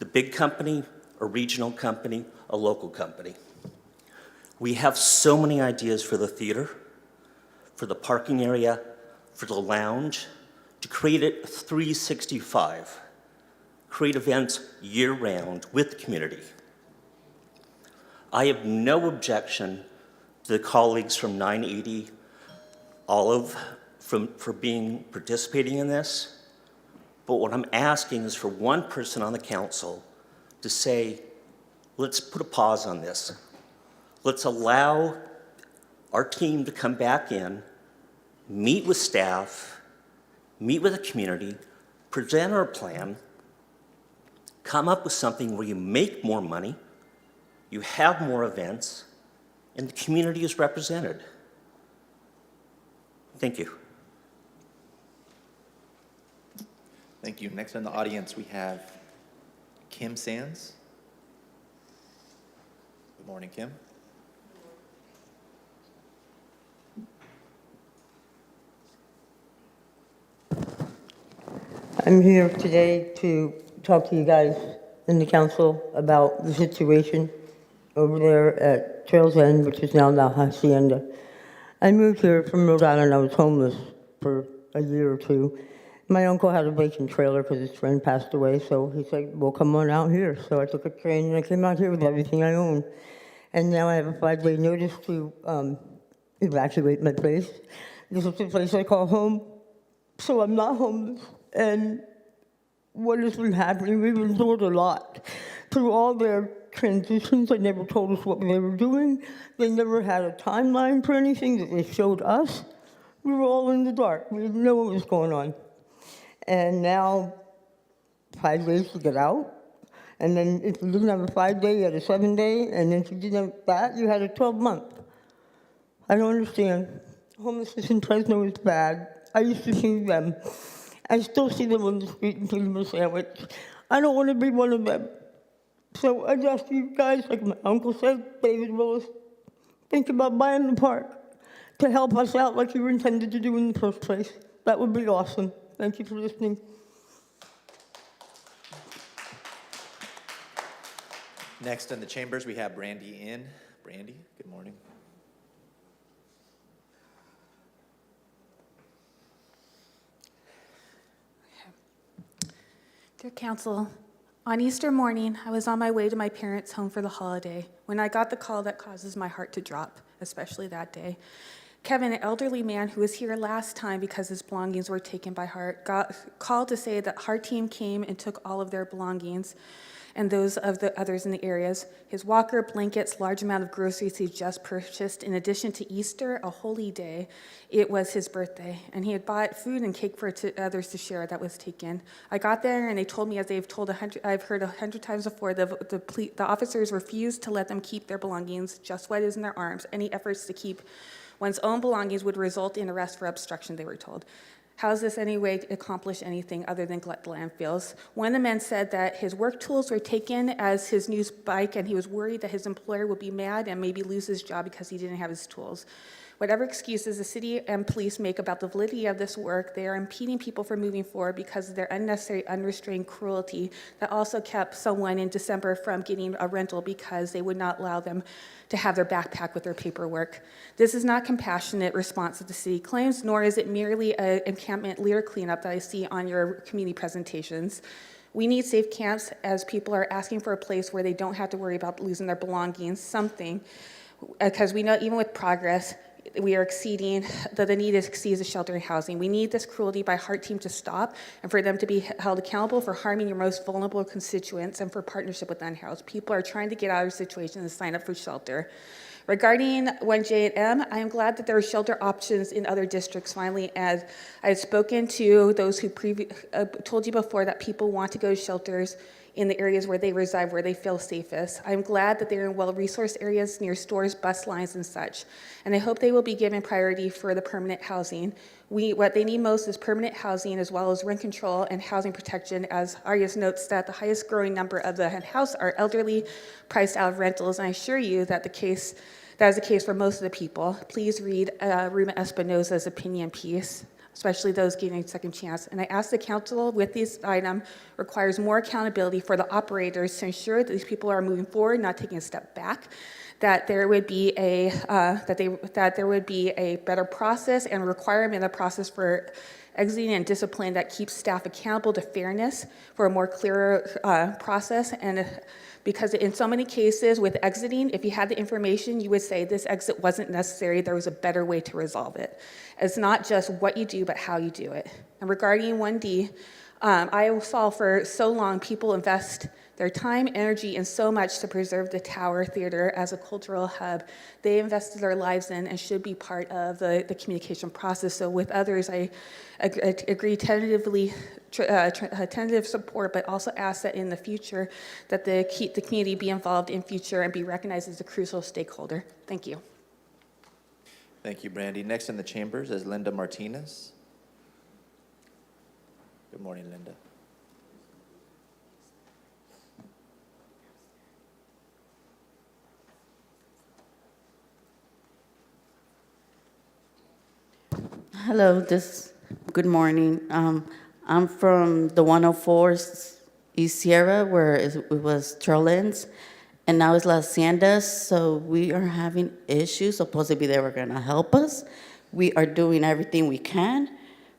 The big company, a regional company, a local company. We have so many ideas for the theater, for the parking area, for the lounge, to create it 365, create events year-round with the community. I have no objection to the colleagues from 980 Olive for participating in this, but what I'm asking is for one person on the council to say, let's put a pause on this. Let's allow our team to come back in, meet with staff, meet with the community, present our plan, come up with something where you make more money, you have more events, and the community is represented. Thank you. Thank you. Next in the audience, we have Kim Sands. Good morning, Kim. I'm here today to talk to you guys in the council about the situation over there at Trails End, which is now La Hacienda. I moved here from Rhode Island. I was homeless for a year or two. My uncle had a vacant trailer because his friend passed away, so he said, well, come on out here. So I took a train and I came out here with everything I own. And now I have a 5-day notice to evacuate my place. This is the place I call home, so I'm not homeless. And what has been happening, we've endured a lot. Through all their transitions, they never told us what they were doing. They never had a timeline for anything that they showed us. We were all in the dark. We didn't know what was going on. And now, 5 days to get out. And then if you didn't have a 5-day, you had a 7-day. And then if you didn't have that, you had a 12-month. I don't understand. Homelessness in Fresno is bad. I used to see them. I still see them on the street and feed them a sandwich. I don't want to be one of them. So I ask you guys, like my uncle said, David Willis, think about buying the park to help us out like you were intended to do in the first place. That would be awesome. Thank you for listening. Next in the chambers, we have Brandy in. Brandy, good morning. Dear Council, on Easter morning, I was on my way to my parents' home for the holiday when I got the call that causes my heart to drop, especially that day. Kevin, an elderly man who was here last time because his belongings were taken by Hart, got called to say that Hart team came and took all of their belongings and those of the others in the areas. His walker, blankets, large amount of groceries he just purchased. In addition to Easter, a holy day, it was his birthday, and he had bought food and cake for others to share that was taken. I got there, and they told me, as I've heard 100 times before, the officers refused to let them keep their belongings, just what is in their arms. Any efforts to keep One's own belongings would result in arrest for obstruction, they were told. How is this any way to accomplish anything other than collect landfills? One of the men said that his work tools were taken as his new bike, and he was worried that his employer would be mad and maybe lose his job because he didn't have his tools. Whatever excuses the city and police make about the validity of this work, they are impeding people from moving forward because of their unnecessary, unrestrained cruelty that also kept someone in December from getting a rental because they would not allow them to have their backpack with their paperwork. This is not compassionate response that the city claims, nor is it merely an encampment litter cleanup that I see on your community presentations. We need safe camps as people are asking for a place where they don't have to worry about losing their belongings, something, because we know even with progress, we are exceeding, the need exceeds the shelter and housing. We need this cruelty by Heart Team to stop and for them to be held accountable for harming your most vulnerable constituents and for partnership with unhoused. People are trying to get out of situations and sign up for shelter. Regarding 1J and M, I am glad that there are shelter options in other districts finally, as I've spoken to those who told you before that people want to go to shelters in the areas where they reside, where they feel safest. I'm glad that they're in well-resourced areas near stores, bus lines, and such. And I hope they will be given priority for the permanent housing. What they need most is permanent housing as well as rent control and housing protection, as Arias notes that the highest growing number of the unhoused are elderly priced out of rentals. And I assure you that that is the case for most of the people. Please read Ruma Espinosa's opinion piece, especially those getting a second chance. And I ask the council with this item requires more accountability for the operators to ensure that these people are moving forward, not taking a step back, that there would be a better process and requirement of process for exiting and discipline that keeps staff accountable to fairness for a more clearer process. And because in so many cases with exiting, if you had the information, you would say this exit wasn't necessary, there was a better way to resolve it. It's not just what you do, but how you do it. And regarding 1D, I saw for so long people invest their time, energy, and so much to preserve the Tower Theater as a cultural hub. They invested their lives in and should be part of the communication process. So with others, I agree tentative support, but also ask that in the future that the community be involved in future and be recognized as a crucial stakeholder. Thank you. Thank you, Brandy. Next in the chambers is Linda Martinez. Good morning, Linda. Hello, good morning. I'm from the 104 East Sierra, where it was Traillands, and now it's La Haciendas, so we are having issues. Supposedly they were gonna help us. We are doing everything we can.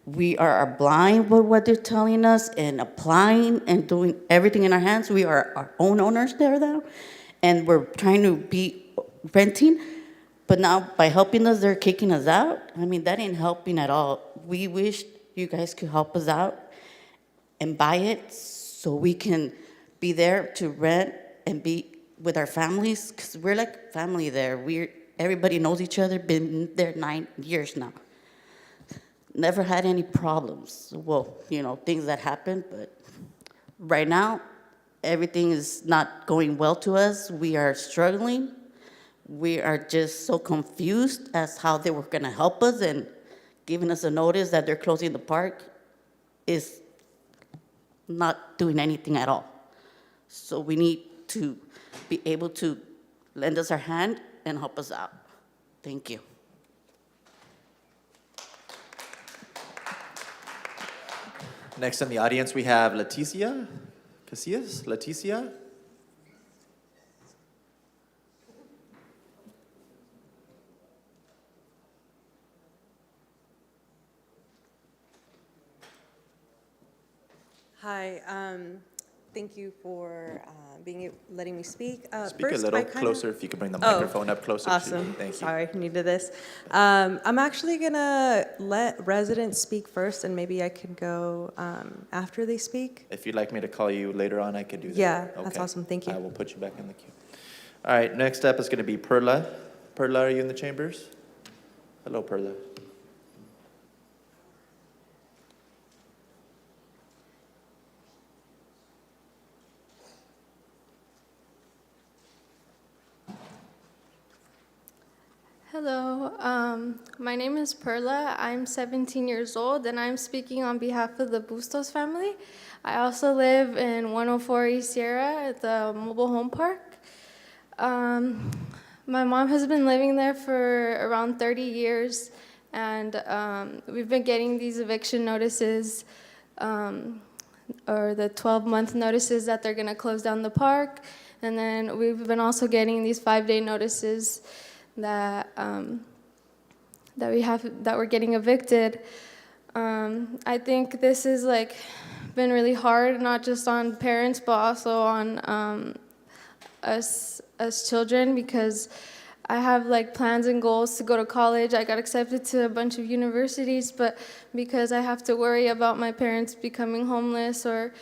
We are blind with what they're telling us and applying and doing everything in our hands. We are our own owners there now, and we're trying to be renting. But now, by helping us, they're kicking us out. I mean, that ain't helping at all. We wish you guys could help us out and buy it so we can be there to rent and be with our families, because we're like family there. Everybody knows each other, been there 9 years now. Never had any problems. Well, things that happen, but right now, everything is not going well to us. We are struggling. We are just so confused as how they were gonna help us, and giving us a notice that they're closing the park is not doing anything at all. So we need to be able to lend us our hand and help us out. Thank you. Next in the audience, we have Leticia Casillas. Leticia? Hi, thank you for letting me speak. Speak a little closer, if you could bring the Oh, microphone up closer. awesome. Thank you. Sorry, needed this. I'm actually gonna let residents speak first, and maybe I could go after they speak. If you'd like me to call you later on, I could do that. Yeah, that's awesome. Thank you. I will put you back in the queue. All right, next up is going to be Perla. Perla, are you in the chambers? Hello, Perla. Hello, my name is Perla. I'm 17 years old, and I'm speaking on behalf of the Bustos family. I also live in 104 East Sierra at the mobile home park. My mom has been living there for around 30 years, and we've been getting these eviction notices, or the 12-month notices that they're going to close down the park, and then we've been also getting these 5-day notices that we're getting evicted. I think this is been really hard, not just on parents but also on us as children, because I have plans and goals to go to college. I got accepted to a bunch of universities, but because I have to worry about my parents becoming homeless or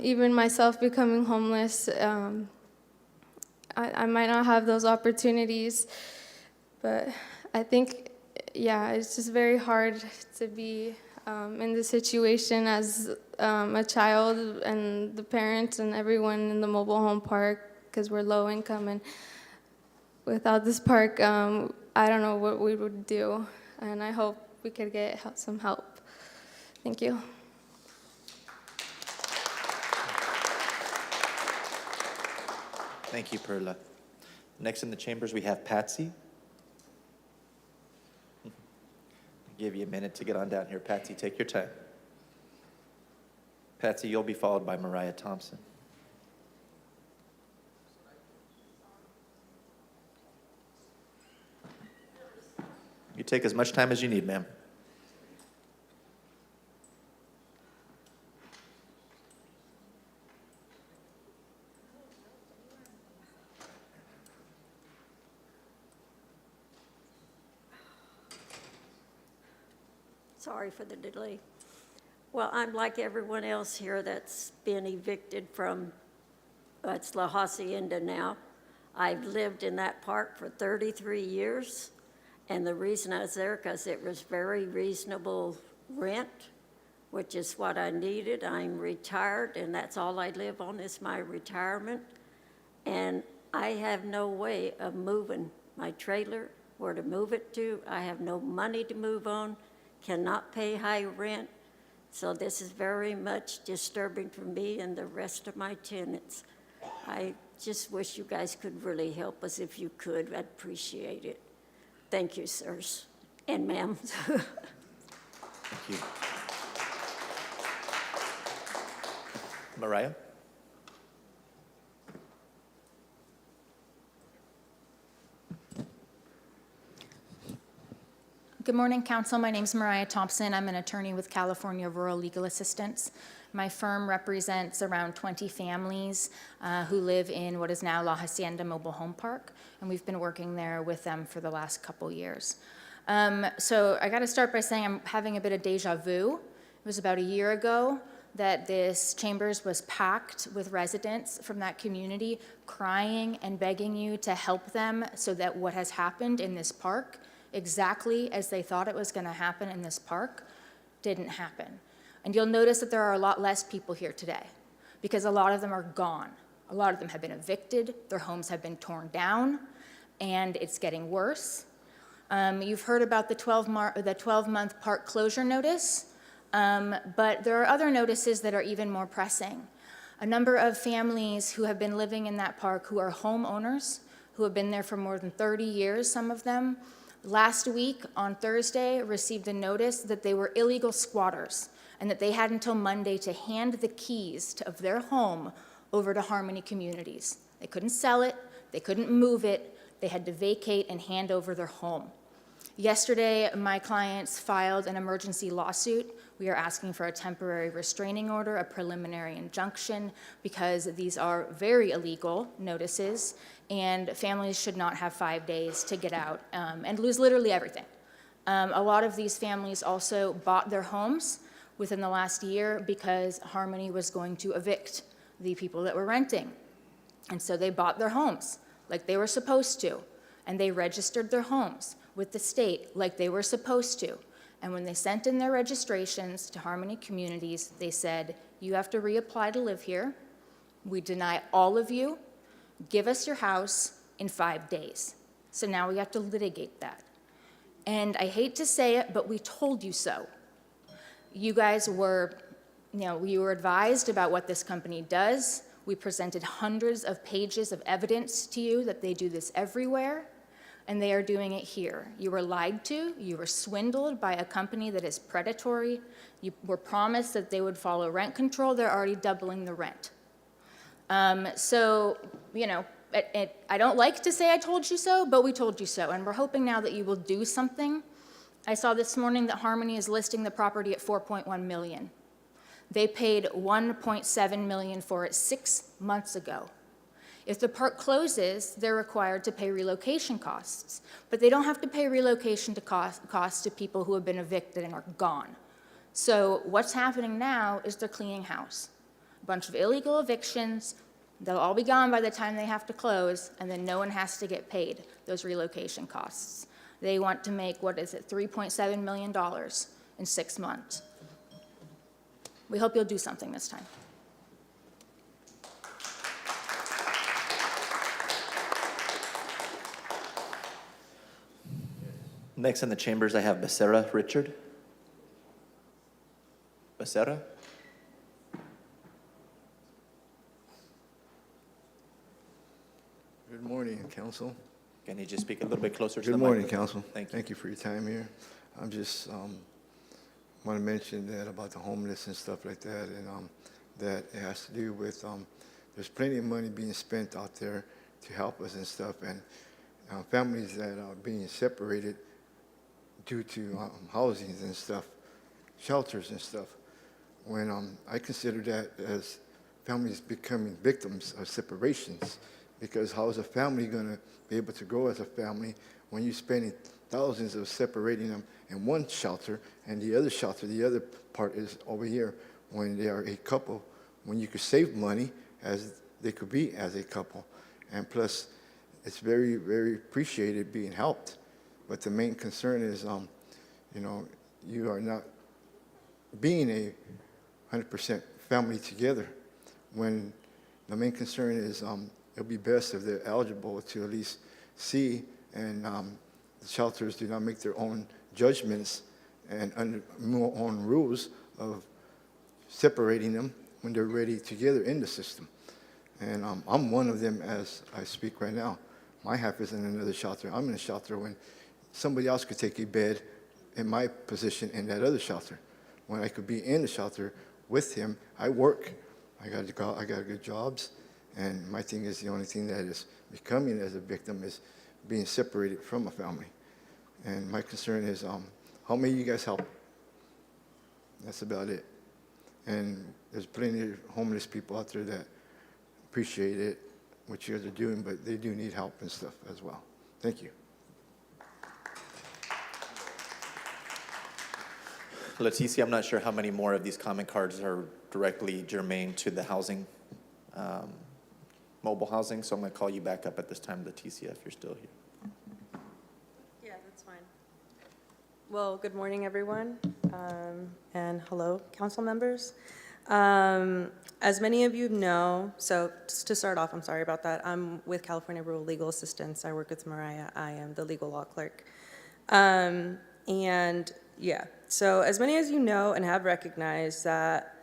even myself becoming homeless, I might not have those opportunities. But I think, yeah, it's just very hard to be in this situation as a child and the parents and everyone in the mobile home park, because we're low income, and without this park, I don't know what we would do, and I hope we could get some help. Thank you. Thank you, Perla. Next in the chambers, we have Patsy. I'll give you a minute to get on down here. Patsy, take your time. Patsy, you'll be followed by Mariah Thompson. You take as much time as you need, ma'am. Sorry for the delay. Well, I'm like everyone else here that's been evicted from, it's La Hacienda now. I've lived in that park for 33 years, and the reason I was there, because it was very reasonable rent, which is what I needed. I'm retired, and that's all I live on is my retirement. And I have no way of moving my trailer, where to move it to. I have no money to move on, cannot pay high rent. So this is very much disturbing for me and the rest of my tenants. I just wish you guys could really help us. If you could, I'd appreciate it. Thank you, sirs and ma'am. Thank you. Mariah? Good morning, Council. My name is Mariah Thompson. I'm an attorney with California Rural Legal Assistance. My firm represents around 20 families who live in what is now La Hacienda Mobile Home Park, and we've been working there with them for the last couple years. So I got to start by saying I'm having a bit of deja vu. It was about a year ago that this chambers was packed with residents from that community crying and begging you to help them so that what has happened in this park, exactly as they thought it was going to happen in this park, didn't happen. And you'll notice that there are a lot less people here today because a lot of them are gone. A lot of them have been evicted, their homes have been torn down, and it's getting worse. You've heard about the 12-month park closure notice, but there are other notices that are even more pressing. A number of families who have been living in that park, who are homeowners, who have been there for more than 30 years, some of them, last week on Thursday received a notice that they were illegal squatters and that they had until Monday to hand the keys of their home over to Harmony Communities. They couldn't sell it, they couldn't move it, they had to vacate and hand over their home. Yesterday, my clients filed an emergency lawsuit. We are asking for a temporary restraining order, a preliminary injunction, because these are very illegal notices, and families should not have 5 days to get out and lose literally everything. A lot of these families also bought their homes within the last year because Harmony was going to evict the people that were renting. And so they bought their homes like they were supposed to, and they registered their homes with the state like they were supposed to. And when they sent in their registrations to Harmony Communities, they said, you have to reapply to live here. We deny all of you. Give us your house in 5 days. So now we have to litigate that. And I hate to say it, but we told you so. You guys were, you were advised about what this company does. We presented hundreds of pages of evidence to you that they do this everywhere, and they are doing it here. You were lied to, you were swindled by a company that is predatory. You were promised that they would follow rent control. They're already doubling the rent. So, I don't like to say I told you so, but we told you so, and we're hoping now that you will do something. I saw this morning that Harmony is listing the property at $4.1 million. They paid $1.7 million for it 6 months ago. If the park closes, they're required to pay relocation costs, but they don't have to pay relocation costs to people who have been evicted and are gone. So what's happening now is they're cleaning house. A bunch of illegal evictions, they'll all be gone by the time they have to close, and then no one has to get paid those relocation costs. They want to make, $3.7 million in 6 months. We hope you'll do something this time. Next in the chambers, I have Becerra Richard. Becerra? Good morning, Council. Can you just speak a little bit closer to the Good mic? morning, Council. Thank you. Thank you for your time here. I'm just want to mention that about the homeless and stuff like that, and that it has to do with there's plenty of money being spent out there to help us and stuff, and families that are being separated due to housings and stuff, shelters and stuff. When I consider that as families becoming victims of separations, because how is a family going to be able to grow as a family when you're spending thousands of separating them in one shelter, and the other shelter, the other part is over here, when they are a couple, when you could save money as they could be as a couple. And plus, it's very, very appreciated being helped. But the main concern is, you are not being a 100% family together, when the main concern is it'll be best if they're eligible to at least see, and the shelters do not make their own judgments and under own rules of separating them when they're ready together in the system. And I'm one of them as I speak right now. My half is in another shelter. I'm in a shelter when somebody else could take a bed in my position in that other shelter. When I could be in the shelter with him, I work. I got good jobs. And my thing is, the only thing that is becoming as a victim is being separated from a family. And my concern is, how may you guys help? That's about it. And there's plenty of homeless people out there that appreciate it, what you guys are doing, but they do need help and stuff as well. Thank you. Leticia, I'm not sure how many more of these comment cards are directly germane to the housing, mobile housing, so I'm going to call you back up at this time, Leticia, if you're still here. Yeah, that's fine. Well, good morning, everyone, and hello, council members. As many of you know, so just to start off, I'm sorry about that, I'm with California Rural Legal Assistance. I work with Mariah. I am the legal law clerk. And yeah, so as many as you know and have recognized that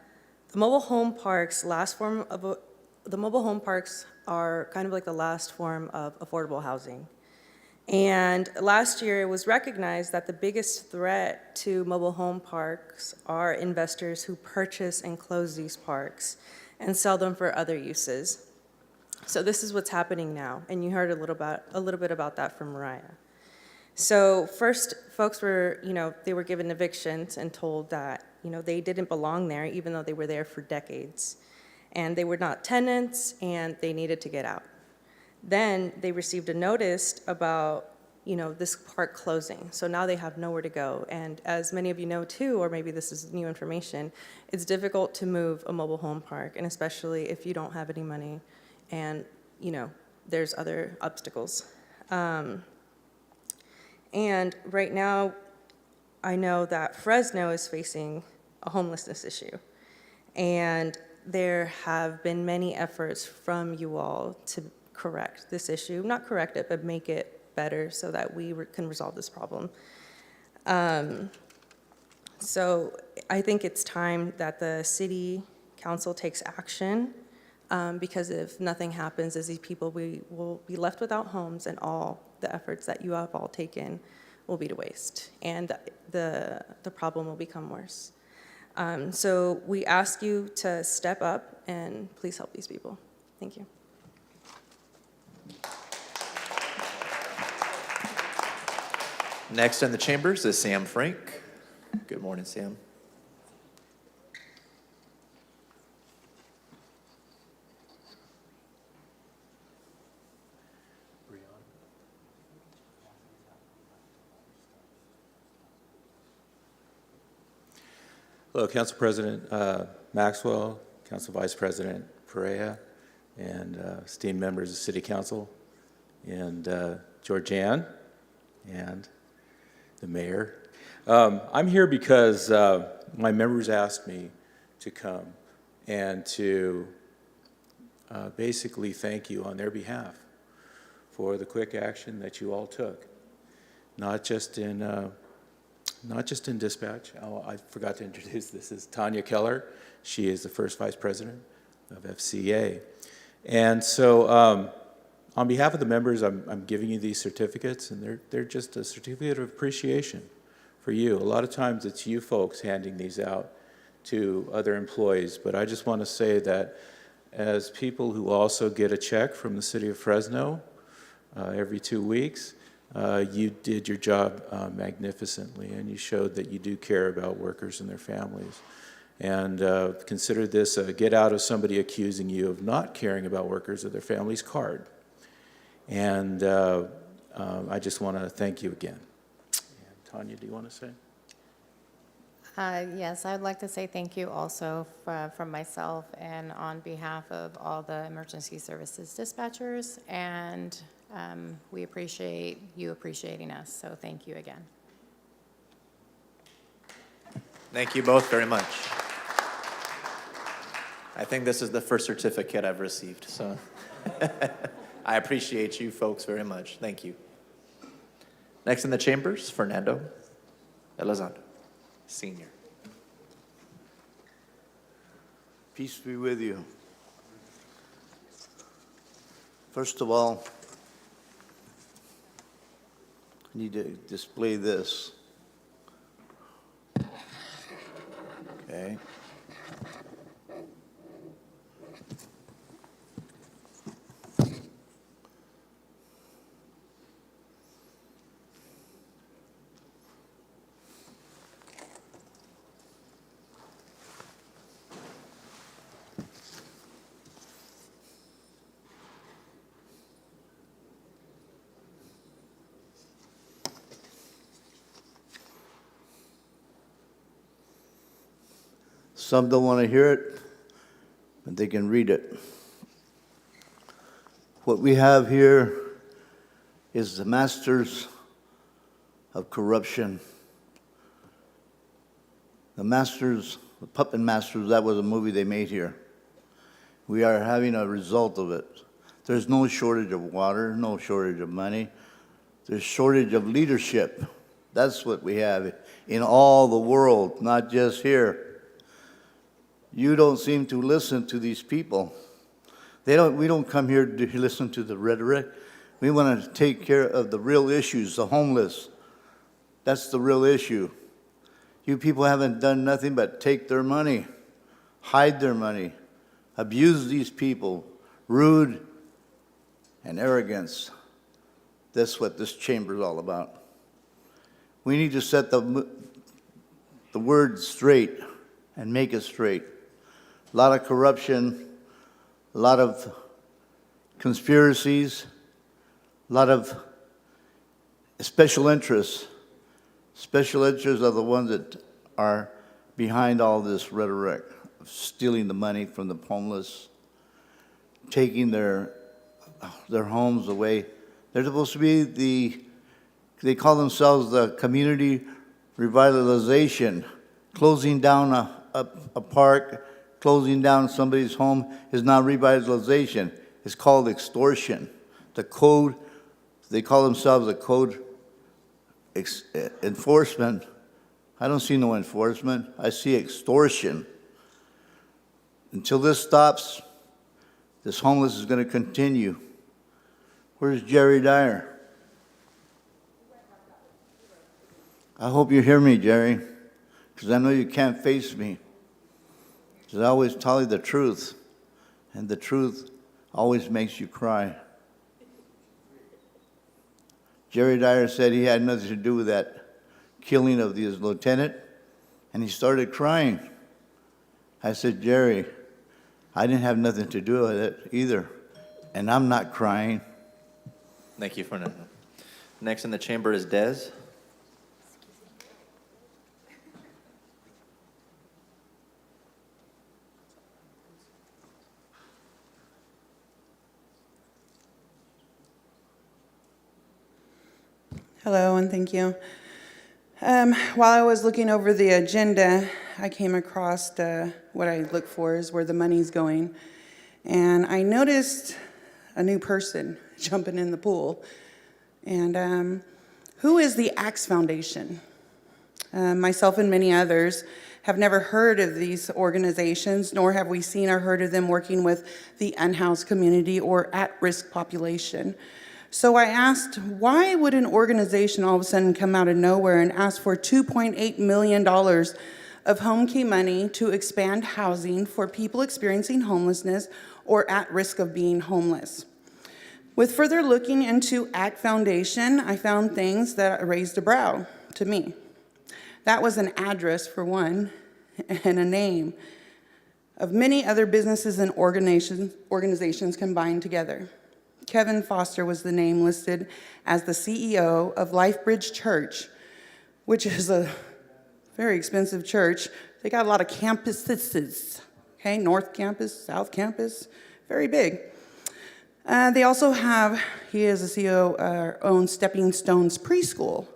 the mobile home parks, the mobile home parks are kind of like the last form of affordable housing. And last year it was recognized that the biggest threat to mobile home parks are investors who purchase and close these parks and sell them for other uses. So this is what's happening now, and you heard a little bit about that from Mariah. So first, folks were, they were given evictions and told that, they didn't belong there, even though they were there for decades. And they were not tenants, and they needed to get out. Then they received a notice about, this park closing. So now they have nowhere to go. And as many of you know too, or maybe this is new information, it's difficult to move a mobile home park, and especially if you don't have any money and, there's other obstacles. And right now, I know that Fresno is facing a homelessness issue. And there have been many efforts from you all to correct this issue. Not correct it, but make it better so that we can resolve this problem. So I think it's time that the city council takes action, because if nothing happens, as these people, we will be left without homes, and all the efforts that you have all taken will be to waste, and the problem will become worse. So we ask you to step up and please help these people. Thank you. Next in the chambers is Sam Frank. Good morning, Sam. Hello, Council President Maxwell, Council Vice President Perea, and esteemed members of City Council, and Georgianne, and the Mayor. I'm here because my members asked me to come and to basically thank you on their behalf for the quick action that you all took, not just in dispatch. Oh, I forgot to introduce, this is Tanya Keller. She is the first Vice President of FCA. And so on behalf of the members, I'm giving you these certificates, and they're just a certificate of appreciation for you. A lot of times it's you folks handing these out to other employees, but I just want to say that as people who also get a check from the City of Fresno every 2 weeks, you did your job magnificently, and you showed that you do care about workers and their families. And consider this a get out of somebody accusing you of not caring about workers or their families card. And I just want to thank you again. And Tanya, do you want to say? Yes, I'd like to say thank you also from myself and on behalf of all the emergency services dispatchers, and we appreciate you appreciating us, so thank you again. Thank you both very much. I think this is the first certificate I've received, so I appreciate you folks very much. Thank you. Next in the chambers, Fernando Elizondo, Senior. Peace be with you. First of all, I need to display this. Okay. Some don't want to hear it, but they can read it. What we have here is the masters of corruption. The masters, the puppet masters, that was a movie they made here. We are having a result of it. There's no shortage of water, no shortage of money. There's shortage of leadership. That's what we have in all the world, not just here. You don't seem to listen to these people. We don't come here to listen to the rhetoric. We want to take care of the real issues, the homeless. That's the real issue. You people haven't done nothing but take their money, hide their money, abuse these people, rude and arrogance. That's what this chamber is all about. We need to set the word straight and make it straight. A lot of corruption, a lot of conspiracies, a lot of special interests. Special interests are the ones that are behind all this rhetoric of stealing the money from the homeless, taking their homes away. They're supposed to be they call themselves the community revitalization. Closing down a park, closing down somebody's home is not revitalization. It's called extortion. The code they call themselves a code enforcement. I don't see no enforcement. I see extortion. Until this stops, this homeless is going to continue. Where's Jerry Dyer? I hope you hear me, Jerry, because I know you can't face me. Because I always tell you the truth, and the truth always makes you cry. Jerry Dyer said he had nothing to do with that killing of his lieutenant, and he started crying. I said, Jerry, I didn't have nothing to do with it either, and I'm not crying. Thank you, Fernando. Next in the chamber is Des. Hello, and thank you. While I was looking over the agenda, I came across what I look for is where the money's going. And I noticed a new person jumping in the pool. And who is the Axe Foundation? Myself and many others have never heard of these organizations, nor have we seen or heard of them working with the unhoused community or at-risk population. So I asked, why would an organization all of a sudden come out of nowhere and ask for $2.8 million of home key money to expand housing for people experiencing homelessness or at risk of being homeless? With further looking into ACT Foundation, I found things that raised a brow to me. That was an address for one, and a name of many other businesses and organizations combined together. Kevin Foster was the name listed as the CEO of LifeBridge Church, which is a very expensive church. They got a lot of campuses, okay? North Campus, South Campus, very big. They also have, he is the CEO, owns Stepping Stones Preschool.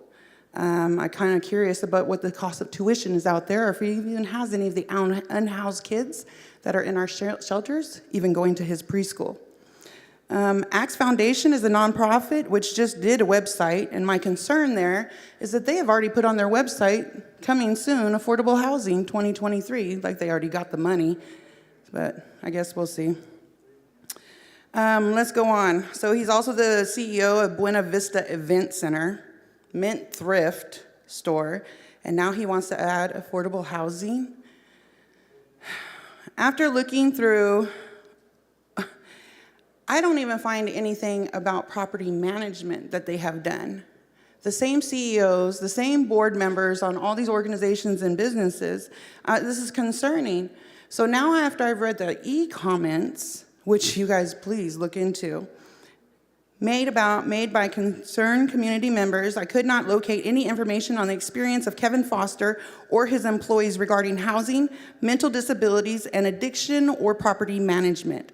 I'm kind of curious about what the cost of tuition is out there, or if he even has any of the unhoused kids that are in our shelters, even going to his preschool. Axe Foundation is a nonprofit which just did a website, and my concern there is that they have already put on their website, coming soon, Affordable Housing 2023, like they already got the money, but I guess we'll see. Let's go on. So he's also the CEO of Buena Vista Event Center, Mint Thrift Store, and now he wants to add affordable housing. After looking through, I don't even find anything about property management that they have done. The same CEOs, the same board members on all these organizations and businesses, this is concerning. So now after I've read the e-comments, which you guys please look into, made by concerned community members, I could not locate any information on the experience of Kevin Foster or his employees regarding housing, mental disabilities, and addiction or property management.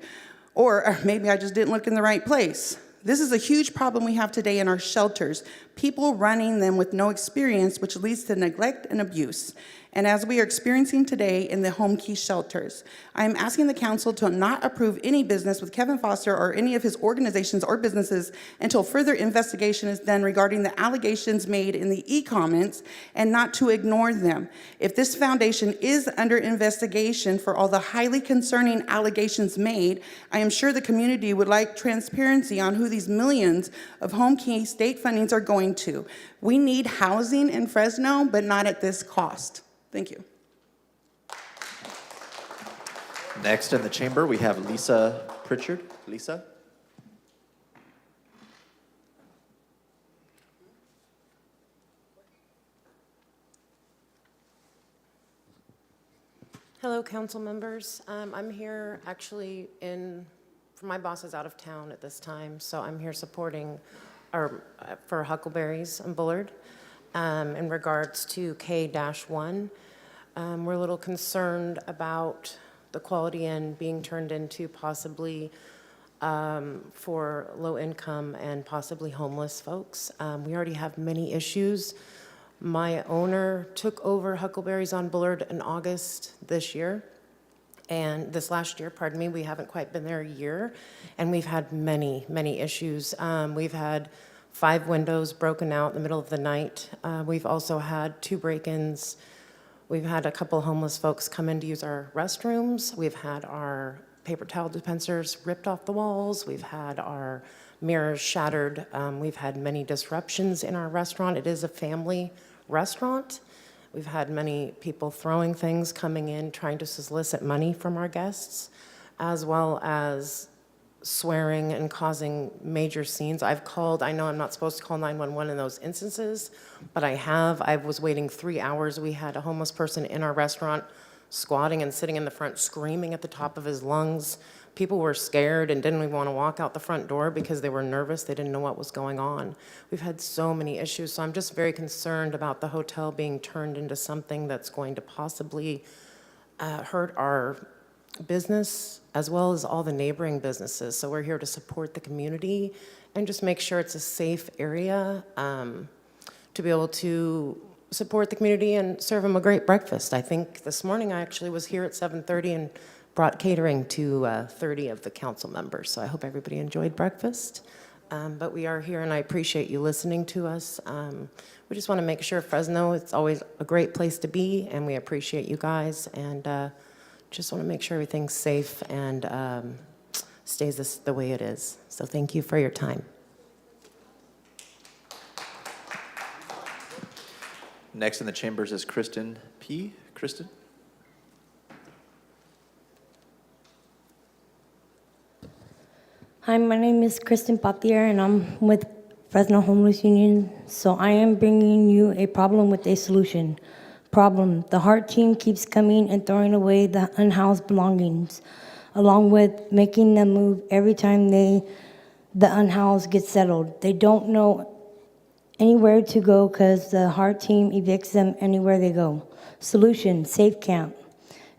Or maybe I just didn't look in the right place. This is a huge problem we have today in our shelters, people running them with no experience, which leads to neglect and abuse. And as we are experiencing today in the home key shelters, I am asking the council to not approve any business with Kevin Foster or any of his organizations or businesses until further investigation is done regarding the allegations made in the e-comments, and not to ignore them. If this foundation is under investigation for all the highly concerning allegations made, I am sure the community would like transparency on who these millions of home key state fundings are going to. We need housing in Fresno, but not at this cost. Thank you. Next in the chamber, we have Lisa Pritchard. Lisa? Hello, council members. I'm here actually my boss is out of town at this time, so I'm here supporting for Huckleberries and Bullard in regards to K-1. We're a little concerned about the quality end being turned into possibly for low income and possibly homeless folks. We already have many issues. My owner took over Huckleberries on Bullard in August this last year, pardon me. We haven't quite been there a year, and we've had many, many issues. We've had 5 windows broken out in the middle of the night. We've also had 2 break-ins. We've had a couple homeless folks come in to use our restrooms. We've had our paper towel dispensers ripped off the walls. We've had our mirrors shattered. We've had many disruptions in our restaurant. It is a family restaurant. We've had many people throwing things, coming in, trying to solicit money from our guests, as well as swearing and causing major scenes. I've called, I know I'm not supposed to call 911 in those instances, but I have. I was waiting 3 hours. We had a homeless person in our restaurant squatting and sitting in the front screaming at the top of his lungs. People were scared and didn't even want to walk out the front door because they were nervous. They didn't know what was going on. We've had so many issues, so I'm just very concerned about the hotel being turned into something that's going to possibly hurt our business as well as all the neighboring businesses. So we're here to support the community and just make sure it's a safe area to be able to support the community and serve them a great breakfast. I think this morning I actually was here at 7:30 and brought catering to 30 of the council members. So I hope everybody enjoyed breakfast. But we are here and I appreciate you listening to us. We just want to make sure Fresno, it's always a great place to be, and we appreciate you guys, and just want to make sure everything's safe and stays the way it is. So thank you for your time. Next in the chambers is Kristen P. Kristen? Hi, my name is Kristen Papier, and I'm with Fresno Homeless Union. So I am bringing you a problem with a solution. Problem: the HEART team keeps coming and throwing away the unhoused belongings, along with making them move every time the unhoused get settled. They don't know anywhere to go because the HEART team evicts them anywhere they go. Solution: safe camp.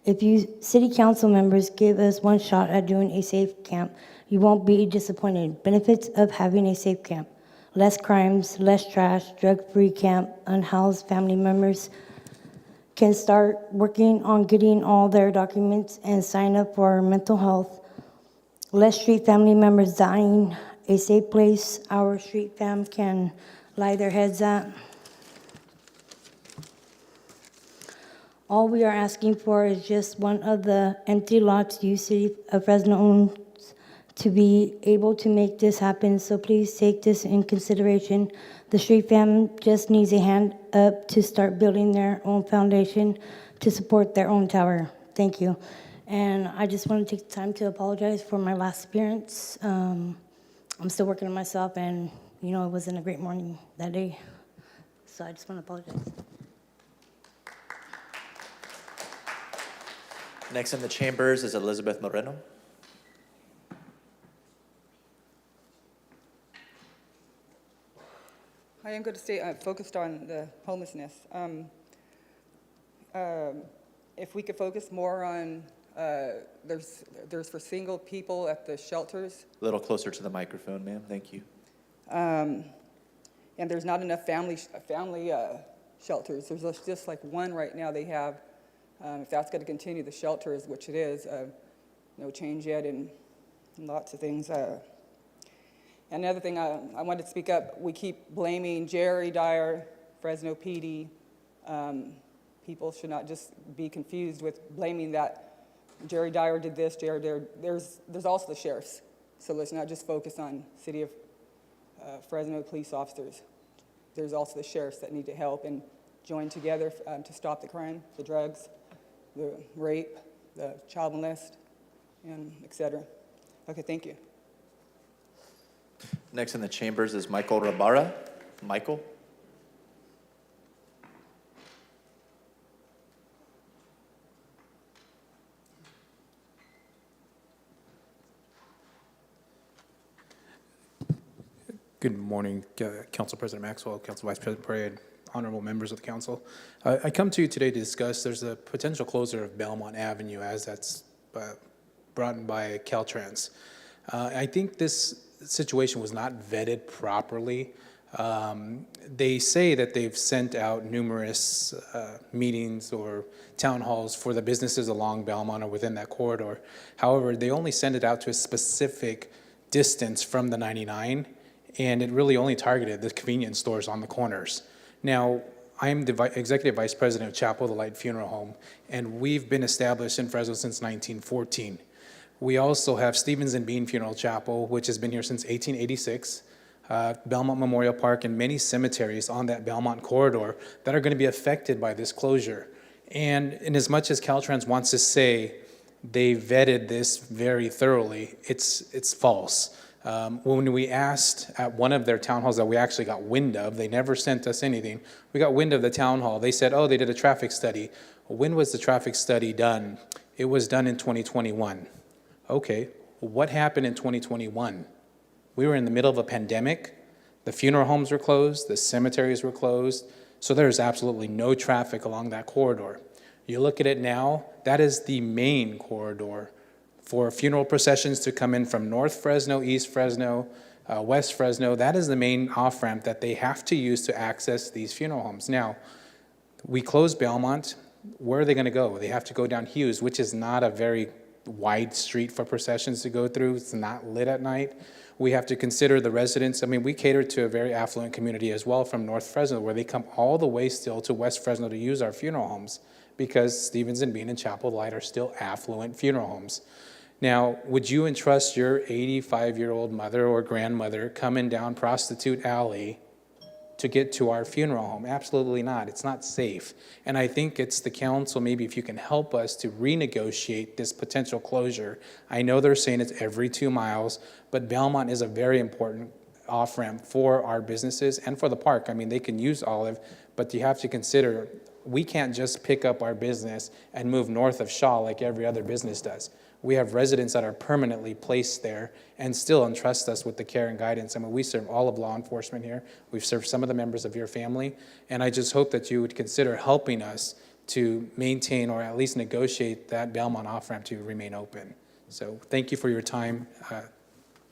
If you city council members give us one shot at doing a safe camp, you won't be disappointed. Benefits of having a safe camp: less crimes, less trash, drug-free camp. Unhoused family members can start working on getting all their documents and sign up for mental health. Less street family members dying. A safe place our street fam can lie their heads at. All we are asking for is just one of the empty lots you City of Fresno owns to be able to make this happen, so please take this in consideration. The street fam just needs a hand up to start building their own foundation to support their own tower. Thank you. And I just want to take the time to apologize for my last appearance. I'm still working on myself, and it wasn't a great morning that day. So I just want to apologize. Next in the chambers is Elizabeth Moreno. I am going to stay focused on the homelessness. If we could focus more on, there's for single people at the shelters. A little closer to the microphone, ma'am. Thank you. And there's not enough family shelters. There's just like one right now they have. If that's going to continue, the shelters, which it is, no change yet in lots of things. And another thing I wanted to speak up, we keep blaming Jerry Dyer, Fresno PD. People should not just be confused with blaming that Jerry Dyer did this, Jerry Dyer. There's also the sheriffs. So let's not just focus on City of Fresno police officers. There's also the sheriffs that need to help and join together to stop the crime, the drugs, the rape, the child molest, and et cetera. Okay, thank you. Next in the chambers is Michael Rabara. Michael? Good morning, Council President Maxwell, Council Vice President Parade, honorable members of the council. I come to you today to discuss there's a potential closure of Belmont Avenue as that's brought in by Caltrans. I think this situation was not vetted properly. They say that they've sent out numerous meetings or town halls for the businesses along Belmont or within that corridor. However, they only send it out to a specific distance from the 99, and it really only targeted the convenience stores on the corners. Now, I'm the Executive Vice President of Chapel of the Light Funeral Home, and we've been established in Fresno since 1914. We also have Stevens and Bean Funeral Chapel, which has been here since 1886, Belmont Memorial Park, and many cemeteries on that Belmont corridor that are going to be affected by this closure. And in as much as Caltrans wants to say they vetted this very thoroughly, it's false. When we asked at one of their town halls that we actually got wind of, they never sent us anything. We got wind of the town hall. They said, oh, they did a traffic study. When was the traffic study done? It was done in 2021. Okay, what happened in 2021? We were in the middle of a pandemic. The funeral homes were closed. The cemeteries were closed. So there's absolutely no traffic along that corridor. You look at it now, that is the main corridor for funeral processions to come in from North Fresno, East Fresno, West Fresno. That is the main off-ramp that they have to use to access these funeral homes. Now, we closed Belmont. Where are they going to go? They have to go down Hughes, which is not a very wide street for processions to go through. It's not lit at night. We have to consider the residents. I mean, we cater to a very affluent community as well from North Fresno, where they come all the way still to West Fresno to use our funeral homes, because Stevens and Bean and Chapel of the Light are still affluent funeral homes. Now, would you entrust your 85-year-old mother or grandmother coming down Prostitute Alley to get to our funeral home? Absolutely not. It's not safe. And I think it's the council, maybe if you can help us to renegotiate this potential closure. I know they're saying it's every 2 miles, but Belmont is a very important off-ramp for our businesses and for the park. I mean, they can use Olive, but you have to consider we can't just pick up our business and move north of Shaw like every other business does. We have residents that are permanently placed there and still entrust us with the care and guidance. I mean, we serve all of law enforcement here. We've served some of the members of your family, and I just hope that you would consider helping us to maintain or at least negotiate that Belmont off-ramp to remain open. So thank you for your time.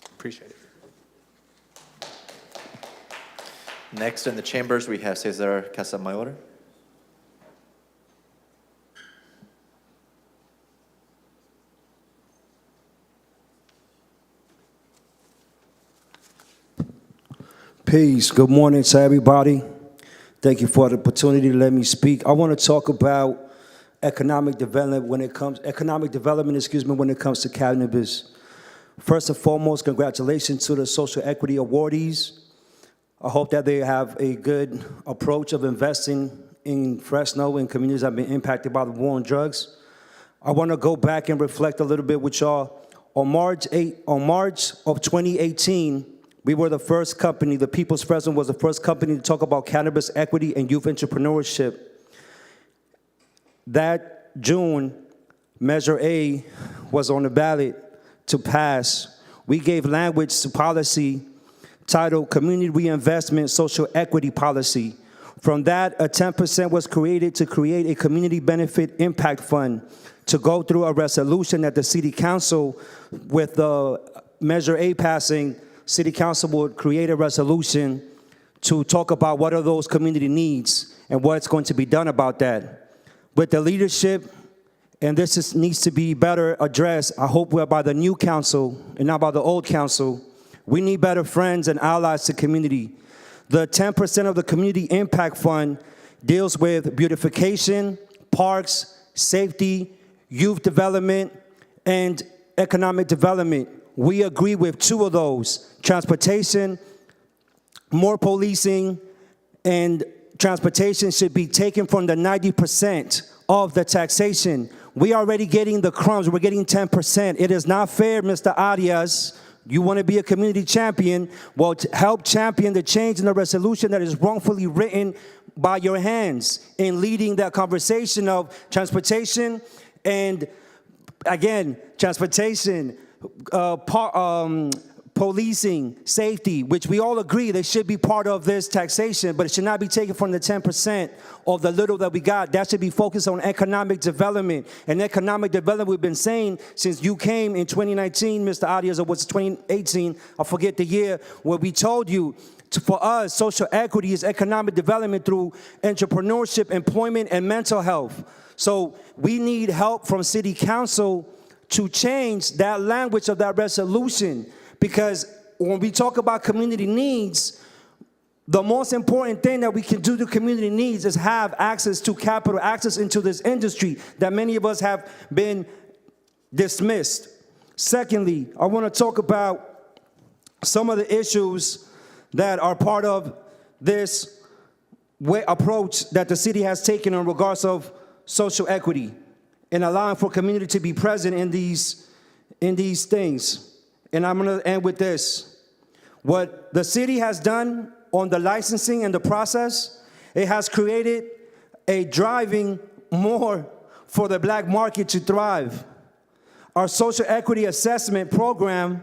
Appreciate it. Next in the chambers, we have Cesar Casamayor. Peace. Good morning to everybody. Thank you for the opportunity to let me speak. I want to talk about economic development when it comes to cannabis. First and foremost, congratulations to the social equity awardees. I hope that they have a good approach of investing in Fresno and communities that have been impacted by the war on drugs. I want to go back and reflect a little bit with y'all. On March of 2018, we were the first company, the People's Fresno was the first company to talk about cannabis equity and youth entrepreneurship. That June, Measure A was on the ballot to pass. We gave language to policy titled Community Reinvestment Social Equity Policy. From that, a 10% was created to create a community benefit impact fund to go through a resolution that the city council, with the Measure A passing, City Council would create a resolution to talk about what are those community needs and what's going to be done about that. With the leadership, and needs to be better addressed, I hope we're by the new council and not by the old council. We need better friends and allies to community. The 10% of the Community Impact Fund deals with beautification, parks, safety, youth development, and economic development. We agree with 2 of those: transportation, more policing, and transportation should be taken from the 90% of the taxation. We already getting the crumbs. We're getting 10%. It is not fair, Mr. Arias. You want to be a community champion? Well, help champion the change in the resolution that is wrongfully written by your hands in leading that conversation of transportation and, again, transportation, policing, safety, which we all agree they should be part of this taxation, but it should not be taken from the 10% of the little that we got. That should be focused on economic development. And economic development, we've been saying since you came in 2019, Mr. Arias, or was it 2018? I forget the year, where we told you, for us, social equity is economic development through entrepreneurship, employment, and mental health. So we need help from City Council to change that language of that resolution, because when we talk about community needs, the most important thing that we can do to community needs is have access to capital, access into this industry that many of us have been dismissed. Secondly, I want to talk about some of the issues that are part of this approach that the city has taken in regards of social equity and allowing for community to be present in these things. And I'm going to end with this. What the city has done on the licensing and the process, it has created a driving more for the black market to thrive. Our social equity assessment program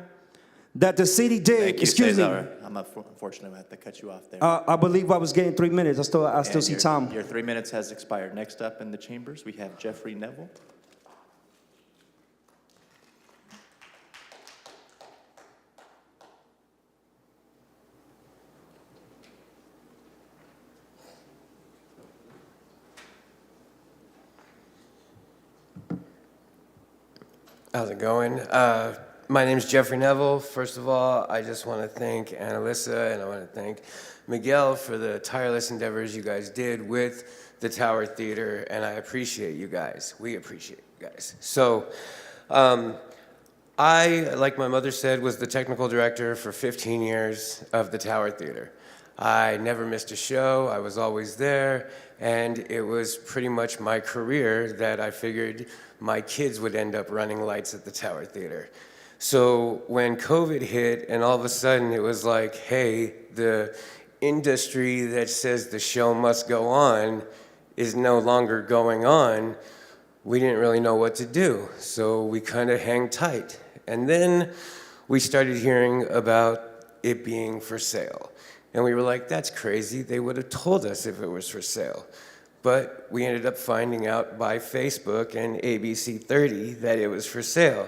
that the city did, Thank you, excuse me. Cesar. I'm unfortunately, I have to cut you off there. I believe I was getting 3 minutes. I still And see time. Your 3 minutes has expired. Next up in the chambers, we have Jeffrey Neville. How's it going? My name is Jeffrey Neville. First of all, I just want to thank Annalisa and I want to thank Miguel for the tireless endeavors you guys did with the Tower Theater, and I appreciate you guys. We appreciate you guys. So, I, like my mother said, was the technical director for 15 years of the Tower Theater. I never missed a show. I was always there, and it was pretty much my career that I figured my kids would end up running lights at the Tower Theater. So when COVID hit and all of a sudden it was like, hey, the industry that says the show must go on is no longer going on, we didn't really know what to do. So we kind of hang tight. And then we started hearing about it being for sale. And we were like, that's crazy. They would have told us if it was for sale. But we ended up finding out by Facebook and ABC 30 that it was for sale.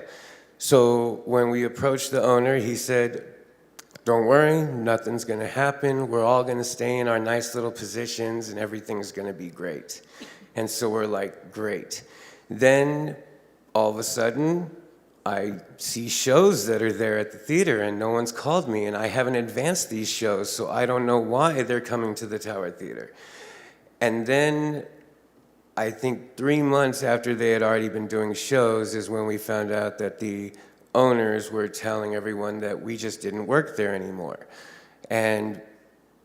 So when we approached the owner, he said, don't worry, nothing's gonna happen. We're all gonna stay in our nice little positions and everything's gonna be great. And so we're like, great. Then all of a sudden, I see shows that are there at the theater and no one's called me and I haven't advanced these shows, so I don't know why they're coming to the Tower Theater. And then I think 3 months after they had already been doing shows is when we found out that the owners were telling everyone that we just didn't work there anymore. And,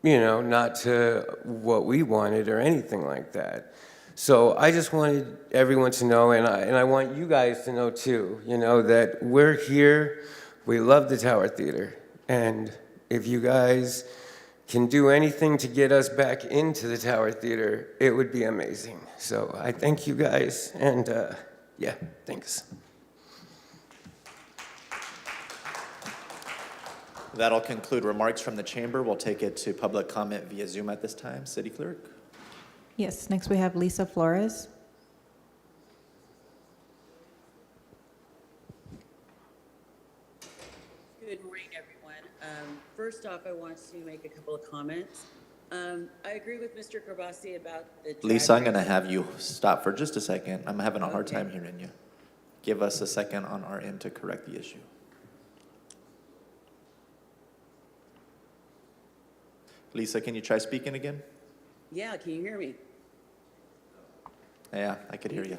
you know, not to what we wanted or anything like that. So I just wanted everyone to know, and I want you guys to know too, you know, that we're here, we love the Tower Theater, and if you guys can do anything to get us back into the Tower Theater, it would be amazing. So I thank you guys, and yeah, thanks. That'll conclude remarks from the chamber. We'll take it to public comment via Zoom at this time. City Clerk? Yes, next we have Lisa Flores. Good morning, everyone. First off, I want to make a couple of comments. I agree with Mr. Karbasi about the drag Lisa, I'm race. going to have you stop for just a second. I'm having a hard time hearing you. Give us a second on our end to correct the issue. Lisa, can you try speaking again? Yeah, can you hear me? Yeah, I could hear you.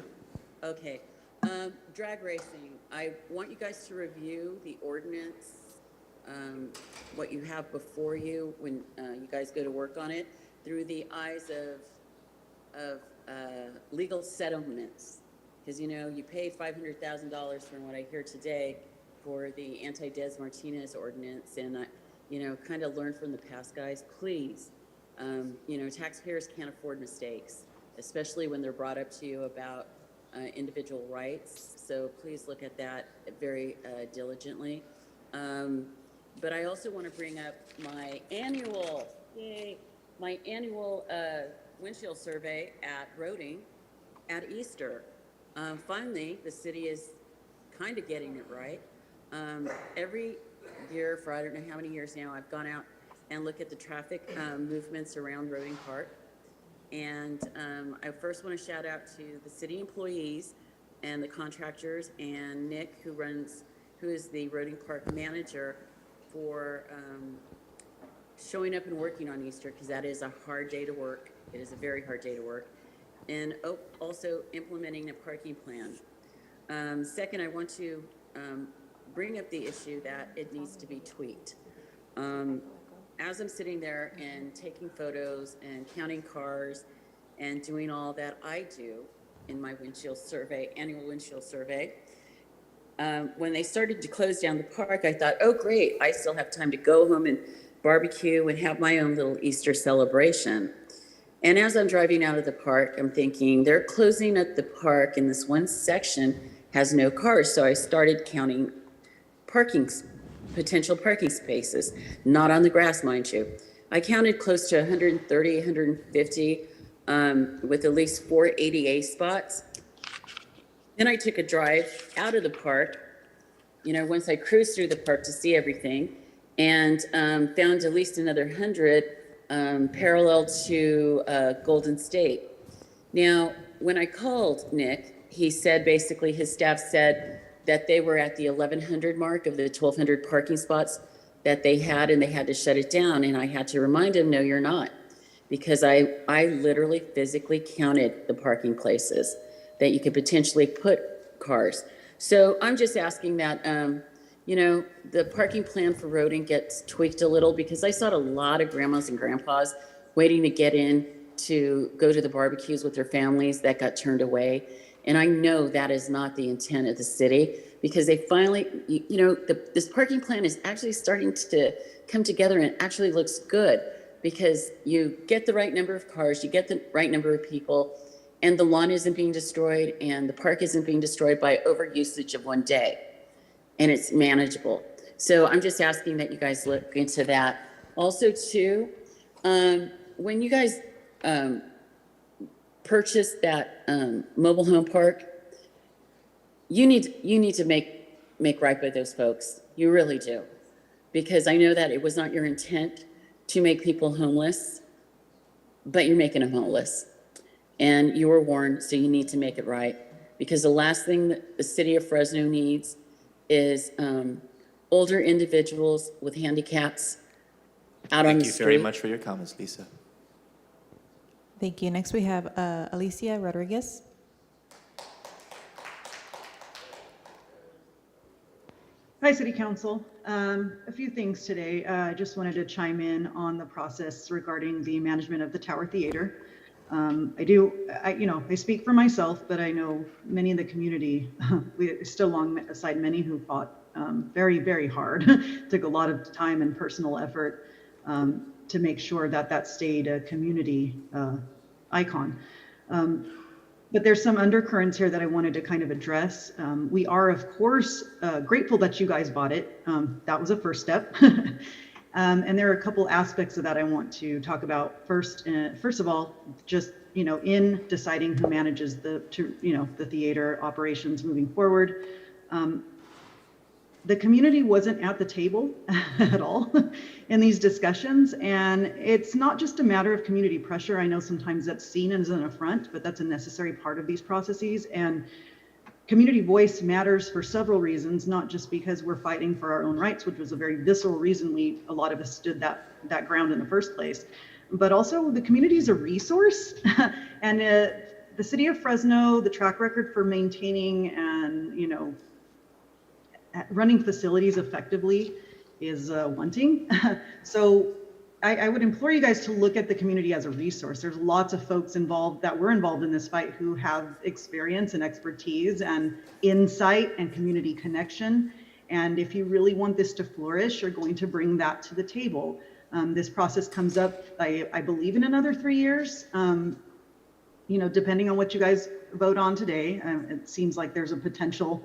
Okay. Drag racing. I want you guys to review the ordinance, what you have before you when you guys go to work on it, through the eyes of legal settlements. Because, you know, you pay $500,000 from what I hear today for the anti-Des Martinez ordinance, and, you know, kind of learn from the past, guys. Please, you know, taxpayers can't afford mistakes, especially when they're brought up to you about individual rights. So please look at that very diligently. But I also want to bring up my annual, windshield survey at Roding at Easter. Finally, the city is kind of getting it right. Every year for I don't know how many years now, I've gone out and looked at the traffic movements around Roding Park. And I first want to shout out to the city employees and the contractors and Nick, who is the Roding Park manager, for showing up and working on Easter, because that is a hard day to work. It is a very hard day to work. And also implementing a parking plan. Second, I want to bring up the issue that it needs to be tweaked. As I'm sitting there and taking photos and counting cars and doing all that I do in my windshield survey, annual windshield survey, when they started to close down the park, I thought, oh great, I still have time to go home and barbecue and have my own little Easter celebration. And as I'm driving out of the park, I'm thinking, they're closing up the park and this one section has no cars. So I started counting potential parking spaces, not on the grass, mind you. I counted close to 130, 150, with at least 4 ADA spots. Then I took a drive out of the park, once I cruised through the park to see everything, and found at least another 100 parallel to Golden State. Now, when I called Nick, he said basically his staff said that they were at the 1,100 mark of the 1,200 parking spots that they had, and they had to shut it down. And I had to remind him, no, you're not, because I literally physically counted the parking places that you could potentially put cars. So I'm just asking that, the parking plan for Rodin gets tweaked a little, because I saw a lot of grandmas and grandpas waiting to get in to go to the barbecues with their families that got turned away. And I know that is not the intent of the city, because they finally, this parking plan is actually starting to come together, and it actually looks good, because you get the right number of cars, you get the right number of people, and the lawn isn't being destroyed, and the park isn't being destroyed by overusage of one day, and it's manageable. So I'm just asking that you guys look into that. Also, too, when you guys purchase that mobile home park, you need to make right by those folks. You really do, because I know that it was not your intent to make people homeless, but you're making them homeless, and you were warned, so you need to make it right, because the last thing that the city of Fresno needs is older individuals with handicaps out on the street. Thank you very much for your comments, Lisa. Thank you. Next, we have Alicia Rodriguez. Hi, City Council. A few things today. I just wanted to chime in on the process regarding the management of the Tower Theater. I speak for myself, but I know many in the community, we still alongside many who fought very, very hard, took a lot of time and personal effort to make sure that that stayed a community icon. But there's some undercurrents here that I wanted to kind of address. We are, of course, grateful that you guys bought it. That was a first step. And there are a couple aspects of that I want to talk about. First of all, just, in deciding who manages the theater operations moving forward, the community wasn't at the table at all in these discussions. And it's not just a matter of community pressure. I know sometimes that's seen as an affront, but that's a necessary part of these processes. And community voice matters for several reasons, not just because we're fighting for our own rights, which was a very visceral reason a lot of us stood that ground in the first place, but also the community is a resource. And the city of Fresno, the track record for maintaining and, running facilities effectively is wanting. So I would implore you guys to look at the community as a resource. There's lots of folks that were involved in this fight who have experience and expertise and insight and community connection. And if you really want this to flourish, you're going to bring that to the table. This process comes up, I believe, in another 3 years. Depending on what you guys vote on today, it seems like there's a potential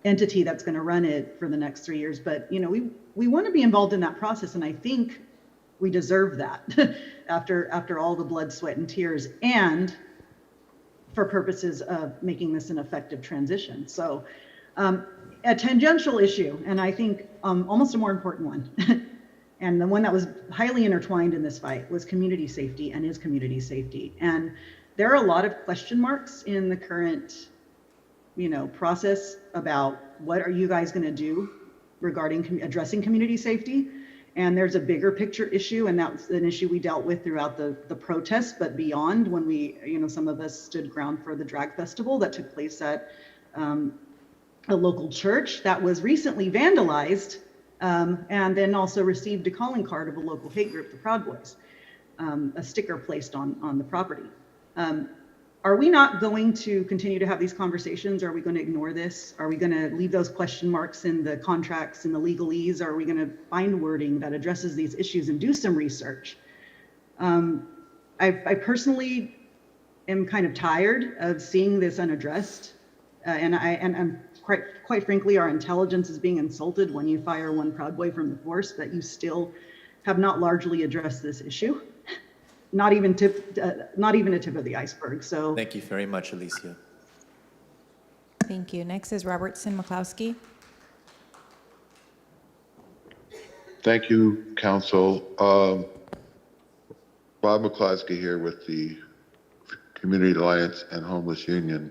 entity that's going to run it for the next 3 years. But we want to be involved in that process, and I think we deserve that after all the blood, sweat, and tears, and for purposes of making this an effective transition. So a tangential issue, and I think almost a more important one, and the one that was highly intertwined in this fight, was community safety and is community safety. And there are a lot of question marks in the current process about what are you guys going to do regarding addressing community safety. And there's a bigger picture issue, and that's an issue we dealt with throughout the protests, but beyond, when we, some of us stood ground for the drag festival that took place at a local church that was recently vandalized, and then also received a calling card of a local hate group, the Proud Boys, a sticker placed on the property. Are we not going to continue to have these conversations? Are we going to ignore this? Are we going to leave those question marks in the contracts and the legalese? Or are we going to find wording that addresses these issues and do some research? I personally am kind of tired of seeing this unaddressed. And quite frankly, our intelligence is being insulted when you fire one Proud Boy from the force, but you still have not largely addressed this issue. Not even a tip of the iceberg. So Thank you very much, Alicia. Thank you. Next is Robertson McCloskey. Thank you, Council. Bob McCloskey here with the Community Alliance and Homeless Union.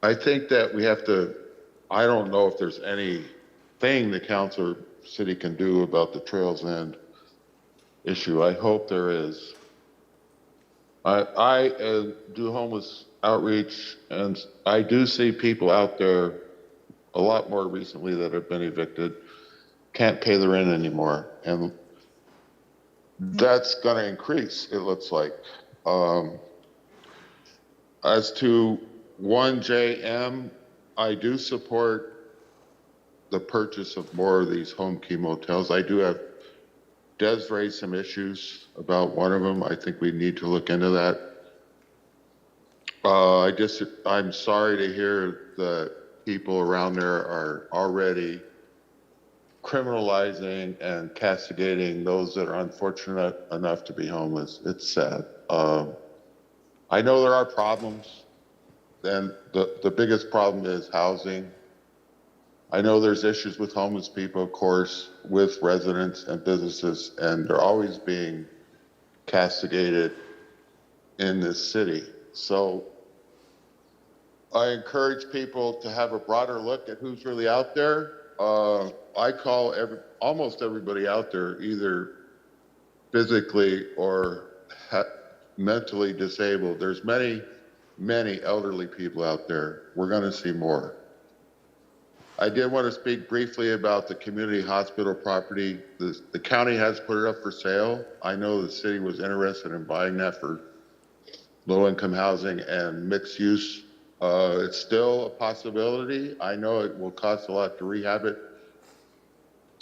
I think that we have to, I don't know if there's anything the council or city can do about the Trails End issue. I hope there is. I do homeless outreach, and I do see people out there a lot more recently that have been evicted, can't pay the rent anymore, and that's going to increase, it looks like. As to 1JM, I do support the purchase of more of these home key motels. I do have Des raised some issues about one of them. I think we need to look into that. I'm sorry to hear that people around there are already criminalizing and castigating those that are unfortunate enough to be homeless. It's sad. I know there are problems, and the biggest problem is housing. I know there's issues with homeless people, of course, with residents and businesses, and they're always being castigated in this city. So I encourage people to have a broader look at who's really out there. I call almost everybody out there either physically or mentally disabled. There's many, many elderly people out there. We're going to see more. I did want to speak briefly about the community hospital property. The county has put it up for sale. I know the city was interested in buying that for low-income housing and mixed use. It's still a possibility. I know it will cost a lot to rehab it,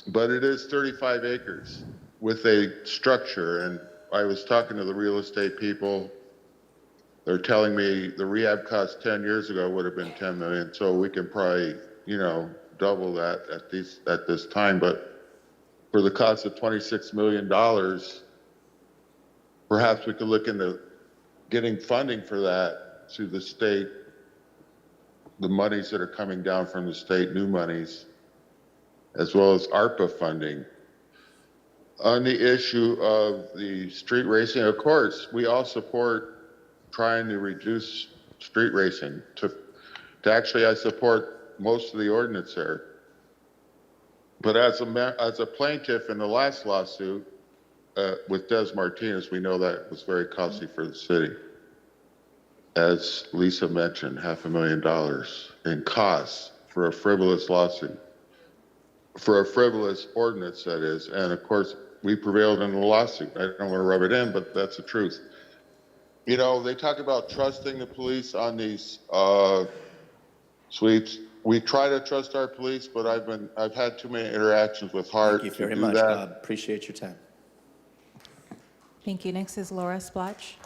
but it is 35 acres with a structure. And I was talking to the real estate people. They're telling me the rehab cost 10 years ago would have been 10 million. So we can probably, double that at this time. But for the cost of $26 million, perhaps we could look into getting funding for that through the state, the monies that are coming down from the state, new monies, as well as ARPA funding. On the issue of the street racing, of course, we all support trying to reduce street racing. I support most of the ordinance there. But as a plaintiff in the last lawsuit with Des Martinez, we know that was very costly for the city. As Lisa mentioned, $500,000 in costs for a frivolous lawsuit, for a frivolous ordinance, that is. And of course, we prevailed in the lawsuit. I don't want to rub it in, but that's the truth. They talk about trusting the police on these sweeps. We try to trust our police, but I've had too many interactions with Hart. Thank you very much, Bob. Appreciate your time. Thank you. Next is Laura Splotch.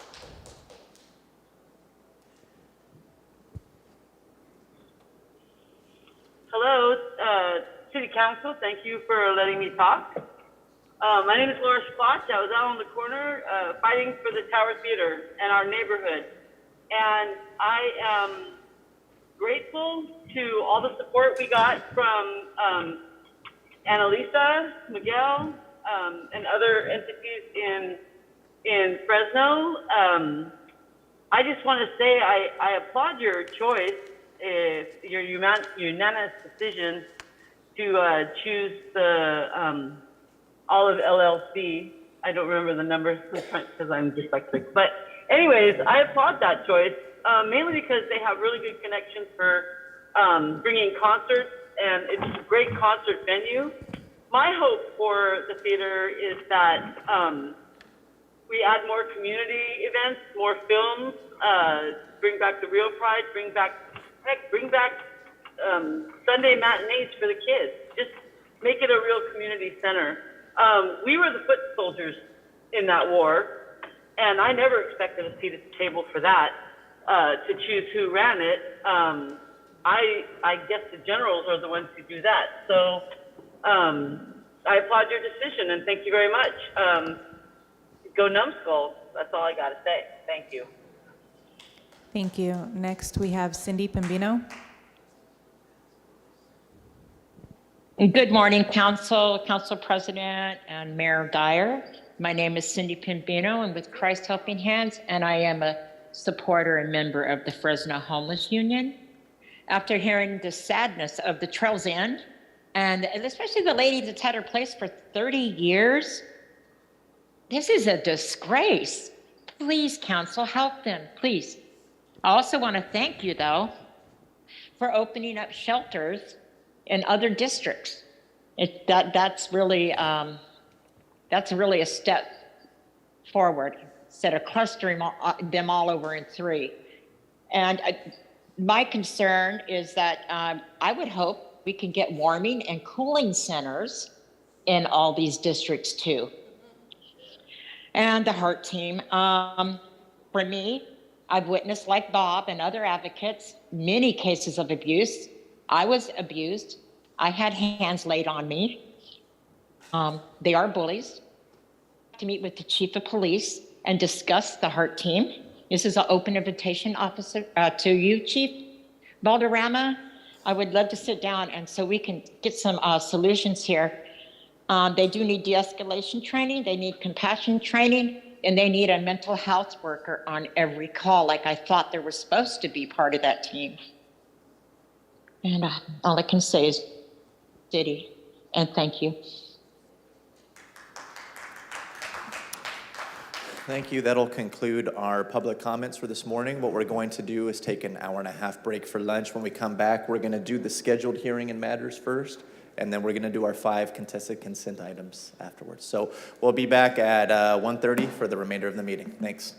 Hello, City Council. Thank you for letting me talk. My name is Laura Splotch. I was out on the corner fighting for the Tower Theater and our neighborhood. And I am grateful to all the support we got from Annalisa, Miguel, and other entities in Fresno. I just want to say I applaud your choice, your unanimous decision to choose the Olive LLC. I don't remember the numbers because I'm dyslexic. But anyways, I applaud that choice, mainly because they have really good connections for bringing concerts, and it's a great concert venue. My hope for the theater is that we add more community events, more films, bring back the real pride, bring back Sunday matinees for the kids. Just make it a real community center. We were the foot soldiers in that war, and I never expected a seat at the table for that, to choose who ran it. I guess the generals are the ones who do that. So I applaud your decision, and thank you very much. Go Numbskull. That's all I got to say. Thank you. Thank you. Next, we have Cindy Pembino. Good morning, Council President, and Mayor Dyer. My name is Cindy Pembino. I'm with Christ Helping Hands, and I am a supporter and member of the Fresno Homeless Union. After hearing the sadness of the Trail's End, and especially the lady that's had her place for 30 years, this is a disgrace. Please, Council, help them, please. I also want to thank you, though, for opening up shelters in other districts. That's really a step forward instead of clustering them all over in 3. And my concern is that I would hope we can get warming and cooling centers in all these districts too. And the Heart Team, for me, I've witnessed, like Bob and other advocates, many cases of abuse. I was abused. I had hands laid on me. They are bullies. To meet with the chief of police and discuss the Heart Team. This is an open invitation, officer, to you, Chief Valderrama. I would love to sit down and so we can get some solutions here. They do need de-escalation training. They need compassion training. And they need a mental health worker on every call, like I thought there was supposed to be part of that team. And all I can say is, city, and thank you. Thank you. That'll conclude our public comments for this morning. What we're going to do is take an hour-and-a-half break for lunch. When we come back, we're going to do the scheduled hearing and matters first, and then we're going to do our 5 contested consent items afterwards. So we'll be back at 1:30 for the remainder of the meeting. Thanks.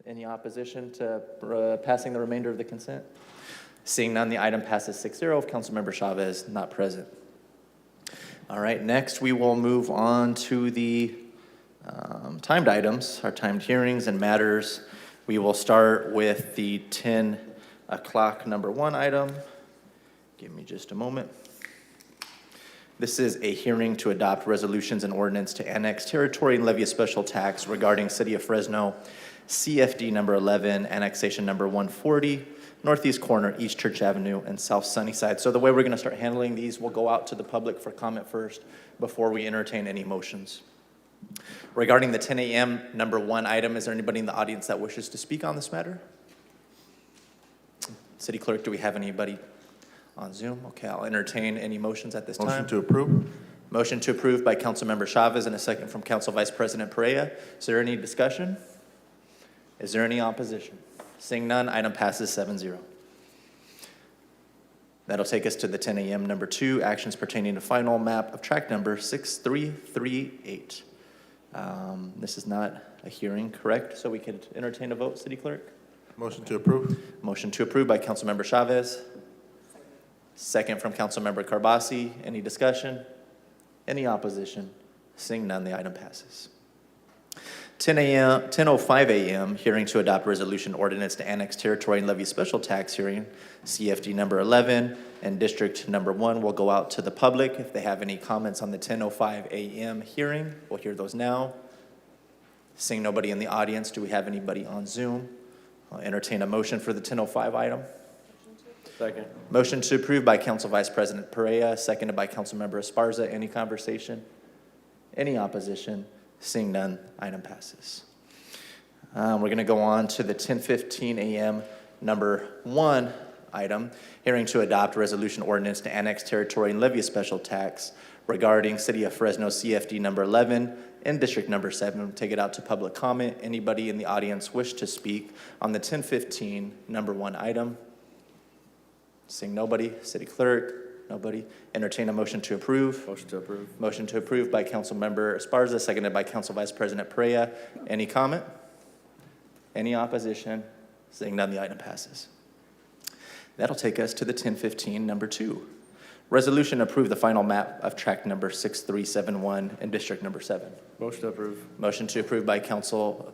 Any opposition to passing the remainder of the consent? Seeing none, the item passes 6-0 with Councilmember Chavez not present. All right, next we will move on to the timed items, our timed hearings and matters. We will start with the 10 o'clock number 1 item. Give me just a moment. This is a hearing to adopt resolutions and ordinance to annex territory and levy a special tax regarding City of Fresno, CFD number 11, annexation number 140, northeast corner, East Church Avenue, and South Sunnyside. So the way we're going to start handling these, we'll go out to the public for comment first before we entertain any motions. Regarding the 10 a.m. number 1 item, is there anybody in the audience that wishes to speak on this matter? City Clerk, do we have anybody on Zoom? Okay, I'll entertain any motions at this time. Motion to approve. Motion to approve by Councilmember Chavez and a second from Council Vice President Perea. Is there any discussion? Is there any opposition? Seeing none, item passes 7-0. That'll take us to the 10 a.m. number 2, actions pertaining to final map of tract number 6338. This is not a hearing, correct? So we could entertain a vote, City Clerk? Motion to approve. Motion to approve by Councilmember Chavez. Second from Councilmember Carbasi. Any discussion? Any opposition? Seeing none, the item passes. 10:05 a.m. hearing to adopt resolution ordinance to annex territory and levy special tax hearing, CFD number 11 and district number 1 will go out to the public. If they have any comments on the 10:05 a.m. hearing, we'll hear those now. Seeing nobody in the audience, do we have anybody on Zoom? I'll entertain a motion for the 10:05 item. Second. Motion to approve by Council Vice President Perea, seconded by Councilmember Esparza. Any conversation? Any opposition? Seeing none, item passes. We're going to go on to the 10:15 a.m. number 1 item, hearing to adopt resolution ordinance to annex territory and levy a special tax regarding City of Fresno CFD number 11 and District number 7. We'll take it out to public comment. Anybody in the audience wish to speak on the 10:15 number 1 item? Seeing nobody, City Clerk. Nobody. Entertain a motion to approve. Motion to approve. Motion to approve by Councilmember Esparza, seconded by Council Vice President Perea. Any comment? Any opposition? Seeing none, the item passes. That'll take us to the 10:15 number 2. Resolution approve the final map of tract number 6371 in district number 7. Motion to approve. Motion to approve by Councilmember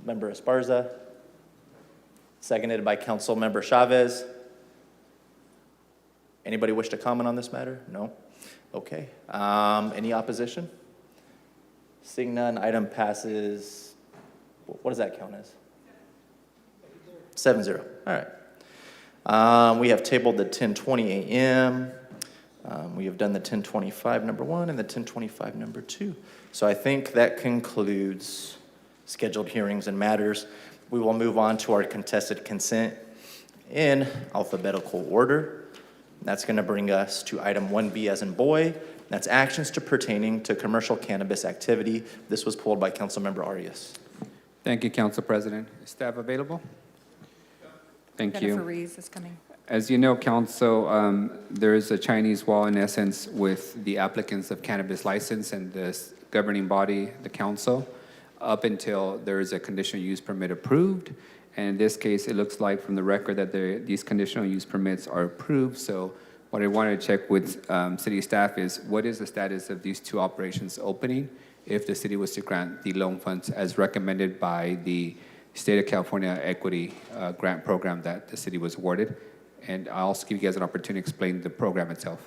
Esparza, seconded by Councilmember Chavez. Anybody wish to comment on this matter? No? Okay. Any opposition? Seeing none, item passes. What does that count as? 7-0. All right. We have tabled the 10:20 a.m. We have done the 10:25 number 1 and the 10:25 number 2. So I think that concludes scheduled hearings and matters. We will move on to our contested consent in alphabetical order. That's going to bring us to item 1B as in boy. That's actions pertaining to commercial cannabis activity. This was pulled by Councilmember Arias. Thank you, Council President. Is staff available? Thank you. Jennifer Rees is coming. As you know, Council, there is a Chinese wall in essence with the applicants of cannabis license and the governing body, the Council, up until there is a conditional use permit approved And in this case, it looks like from the record that these conditional use permits are approved. So what I wanted to check with city staff is, what is the status of these two operations opening if the city was to grant the loan funds as recommended by the State of California Equity Grant Program that the city was awarded? And I'll also give you guys an opportunity to explain the program itself.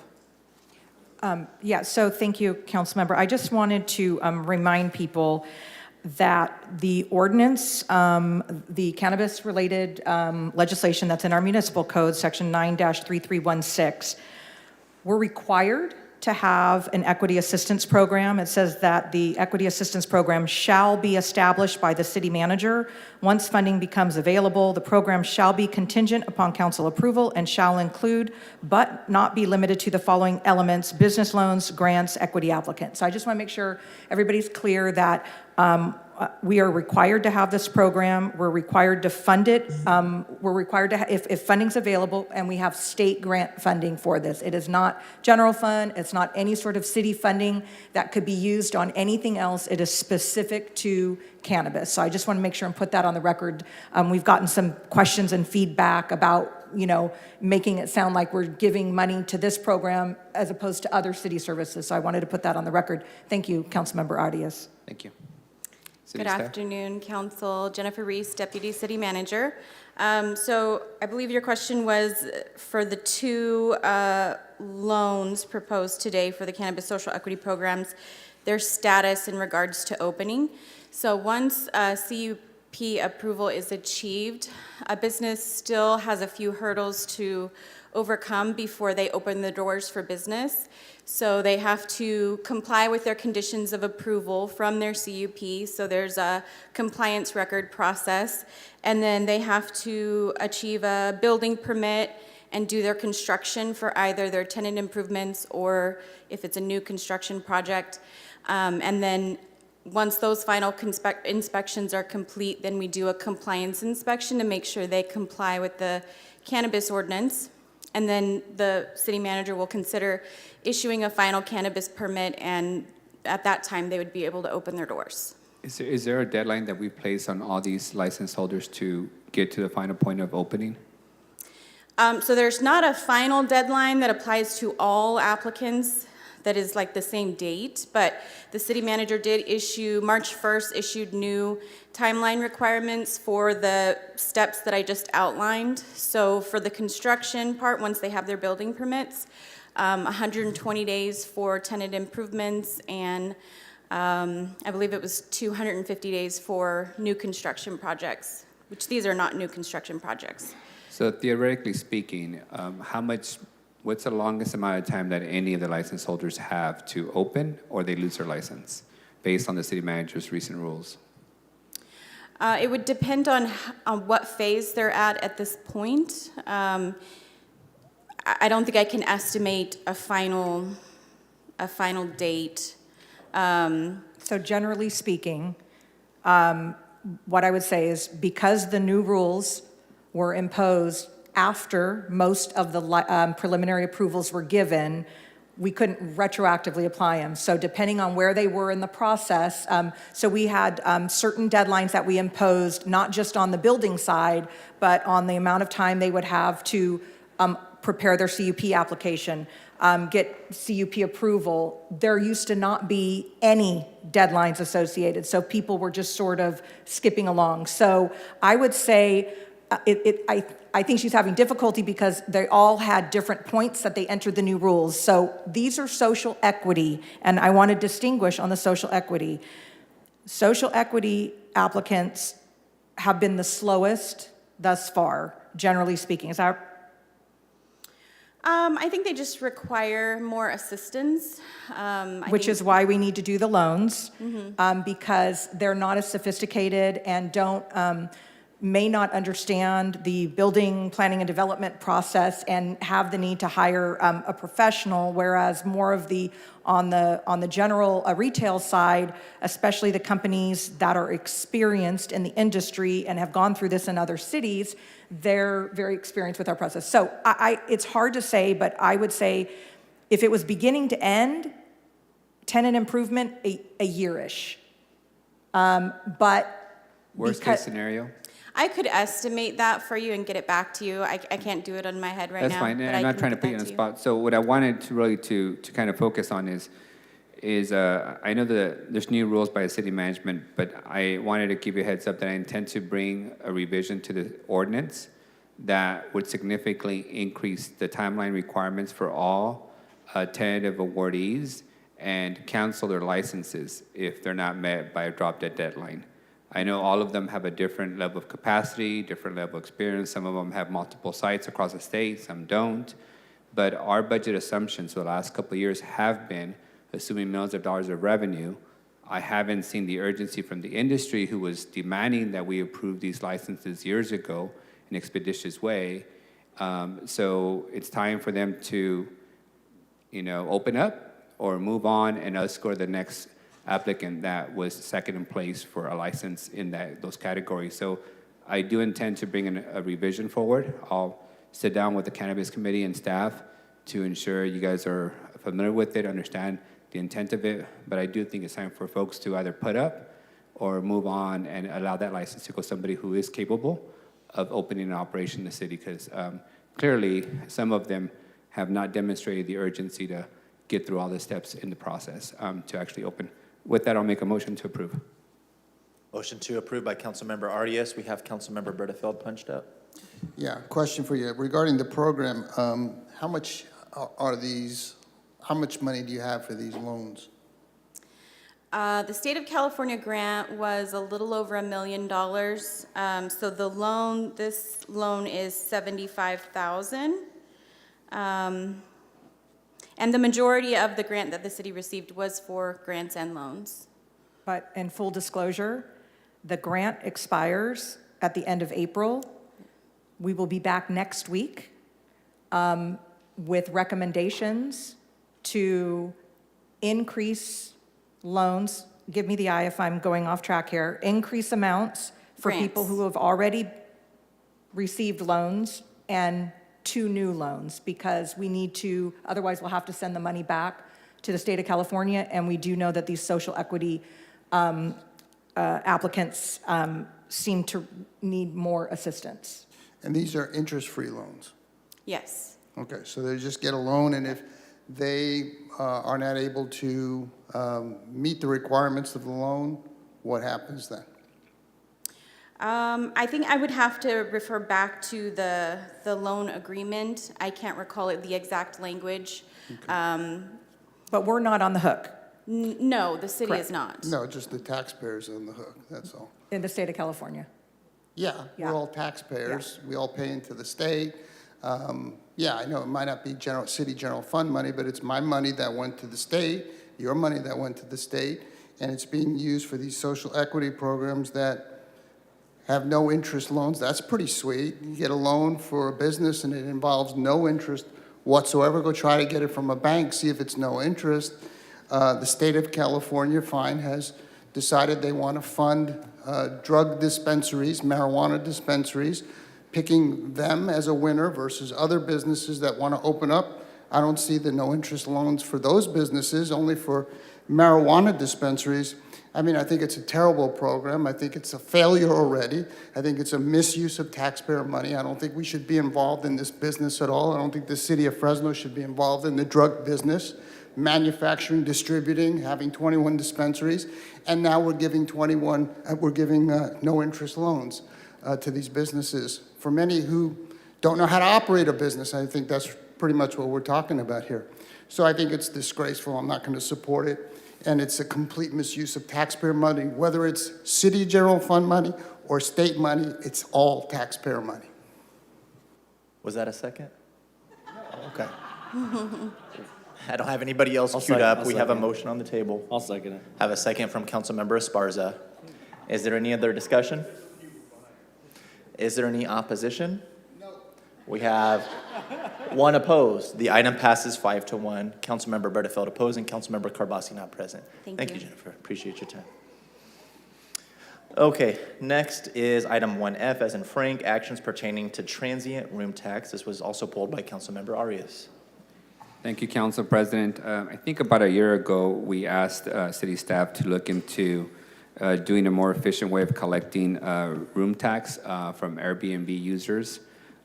Yeah, so thank you, Councilmember. I just wanted to remind people that the ordinance, the cannabis-related legislation that's in our municipal code, section 9-3316, we're required to have an equity assistance program. It says that the equity assistance program shall be established by the city manager. Once funding becomes available, the program shall be contingent upon council approval and shall include, but not be limited to, the following elements: business loans, grants, equity applicants. So I just want to make sure everybody's clear that we are required to have this program. We're required to fund it. We're required to, if funding's available, and we have state grant funding for this. It is not general fund. It's not any sort of city funding that could be used on anything else. It is specific to cannabis. So I just want to make sure and put that on the record. We've gotten some questions and feedback about, making it sound like we're giving money to this program as opposed to other city services. So I wanted to put that on the record. Thank you, Councilmember Arias. Thank you. Good afternoon, Council. Jennifer Reese, Deputy City Manager. So I believe your question was for the two loans proposed today for the Cannabis Social Equity Programs, their status in regards to opening. So once CUP approval is achieved, a business still has a few hurdles to overcome before they open the doors for business. So they have to comply with their conditions of approval from their CUP. So there's a compliance record process. And then they have to achieve a building permit and do their construction for either their tenant improvements or if it's a new construction project. And then once those final inspections are complete, then we do a compliance inspection to make sure they comply with the cannabis ordinance. And then the city manager will consider issuing a final cannabis permit, and at that time, they would be able to open their doors. Is there a deadline that we place on all these license holders to get to the final point of opening? So there's not a final deadline that applies to all applicants that is like the same date, but the city manager did issue, March 1st, issued new timeline requirements for the steps that I just outlined. So for the construction part, once they have their building permits, 120 days for tenant improvements, and I believe it was 250 days for new construction projects, which these are not new construction projects. So theoretically speaking, what's the longest amount of time that any of the license holders have to open or they lose their license based on the city manager's recent rules? It would depend on what phase they're at this point. I don't think I can estimate a final date. So generally speaking, what I would say is because the new rules were imposed after most of the preliminary approvals were given, we couldn't retroactively apply them. So depending on where they were in the process, so we had certain deadlines that we imposed, not just on the building side, but on the amount of time they would have to prepare their CUP application, get CUP approval. There used to not be any deadlines associated, so people were just sort of skipping along. So I would say, I think she's having difficulty because they all had different points that they entered the new rules. So these are social equity, and I want to distinguish on the social equity. Social equity applicants have been the slowest thus far, generally speaking. Is that? I think they just require more assistance. Which is why we need to do the loans, because they're not as sophisticated and may not understand the building planning and development process and have the need to hire a professional, whereas more of on the general retail side, especially the companies that are experienced in the industry and have gone through this in other cities, they're very experienced with our process. So it's hard to say, but I would say if it was beginning to end, tenant improvement, a year-ish. But worst case scenario? I could estimate that for you and get it back to you. I can't do it on my head right That's now. fine, but and I I'm not can trying to get put you that on the spot. So what I wanted to really to kind of focus on is I know that there's new rules by the city management, but I wanted to give you a heads up that I intend to bring a revision to the ordinance that would significantly increase the timeline requirements for all tentative awardees and cancel their licenses if they're not met by a drop-dead deadline. I know all of them have a different level of capacity, different level of experience. Some of them have multiple sites across the state, some don't. But our budget assumptions for the last couple of years have been assuming millions of dollars of revenue. I haven't seen the urgency from the industry who was demanding that we approve these licenses years ago in an expeditious way. So it's time for them to, open up or move on and us score the next applicant that was second in place for a license in those categories. So I do intend to bring in a revision forward. I'll sit down with the Cannabis Committee and staff to ensure you guys are familiar with it, understand the intent of it, but I do think it's time for folks to either put up or move on and allow that license to go to somebody who is capable of opening an operation in the city, because clearly some of them have not demonstrated the urgency to get through all the steps in the process to actually open. With that, I'll make a motion to approve. Motion to approve by Councilmember Arias. We have Councilmember Bertefeld punched up. Yeah, question for you. Regarding the program, how much how much money do you have for these loans? The state of California grant was a little over $1 million. So this loan is $75,000. And the majority of the grant that the city received was for grants and loans. But in full disclosure, the grant expires at the end of April. We will be back next week with recommendations to increase loans. Give me the eye if I'm going off track here. Increase amounts for people who have already received loans and 2 new loans, because we need to, otherwise we'll have to send the money back to the state of California, and we do know that these social equity applicants seem to need more assistance. And these are interest-free loans? Yes. Okay, so they just get a loan, and if they are not able to meet the requirements of the loan, what happens then? I think I would have to refer back to the loan agreement. I can't recall the exact language. Okay. But we're not on the hook. No, the city is not. No, just the taxpayers on the hook, that's all. In the state of California. Yeah, we're all taxpayers. We all pay into the state. Yeah, I know it might not be city general fund money, but it's my money that went to the state, your money that went to the state, and it's being used for these social equity programs that have no interest loans. That's pretty sweet. You get a loan for a business and it involves no interest whatsoever. Go try to get it from a bank, see if it's no interest. The state of California, fine, has decided they want to fund drug dispensaries, marijuana dispensaries, picking them as a winner versus other businesses that want to open up. I don't see the no interest loans for those businesses, only for marijuana dispensaries. I mean, I think it's a terrible program. I think it's a failure already. I think it's a misuse of taxpayer money. I don't think we should be involved in this business at all. I don't think the city of Fresno should be involved in the drug business, manufacturing, distributing, having 21 dispensaries, and now we're giving no interest loans to these businesses. For many who don't know how to operate a business, I think that's pretty much what we're talking about here. So I think it's disgraceful. I'm not going to support it. And it's a complete misuse of taxpayer money. Whether it's city general fund money or state money, it's all taxpayer money. Was that a second? Okay. I don't have anybody else queued up. We have a motion on the table. I'll second it. Have a second from Councilmember Esparza. Is there any other discussion? Is there any opposition? No. We have 1 opposed. The item passes 5-1. Councilmember Bertefeld opposing, Councilmember Carbasi not present. Thank you, you, Jennifer. Appreciate your time. Okay, next is item 1F, as in Frank, actions pertaining to transient room tax. This was also pulled by Councilmember Arias. Thank you, Council President. I think about a year ago, we asked city staff to look into doing a more efficient way of collecting room tax from Airbnb users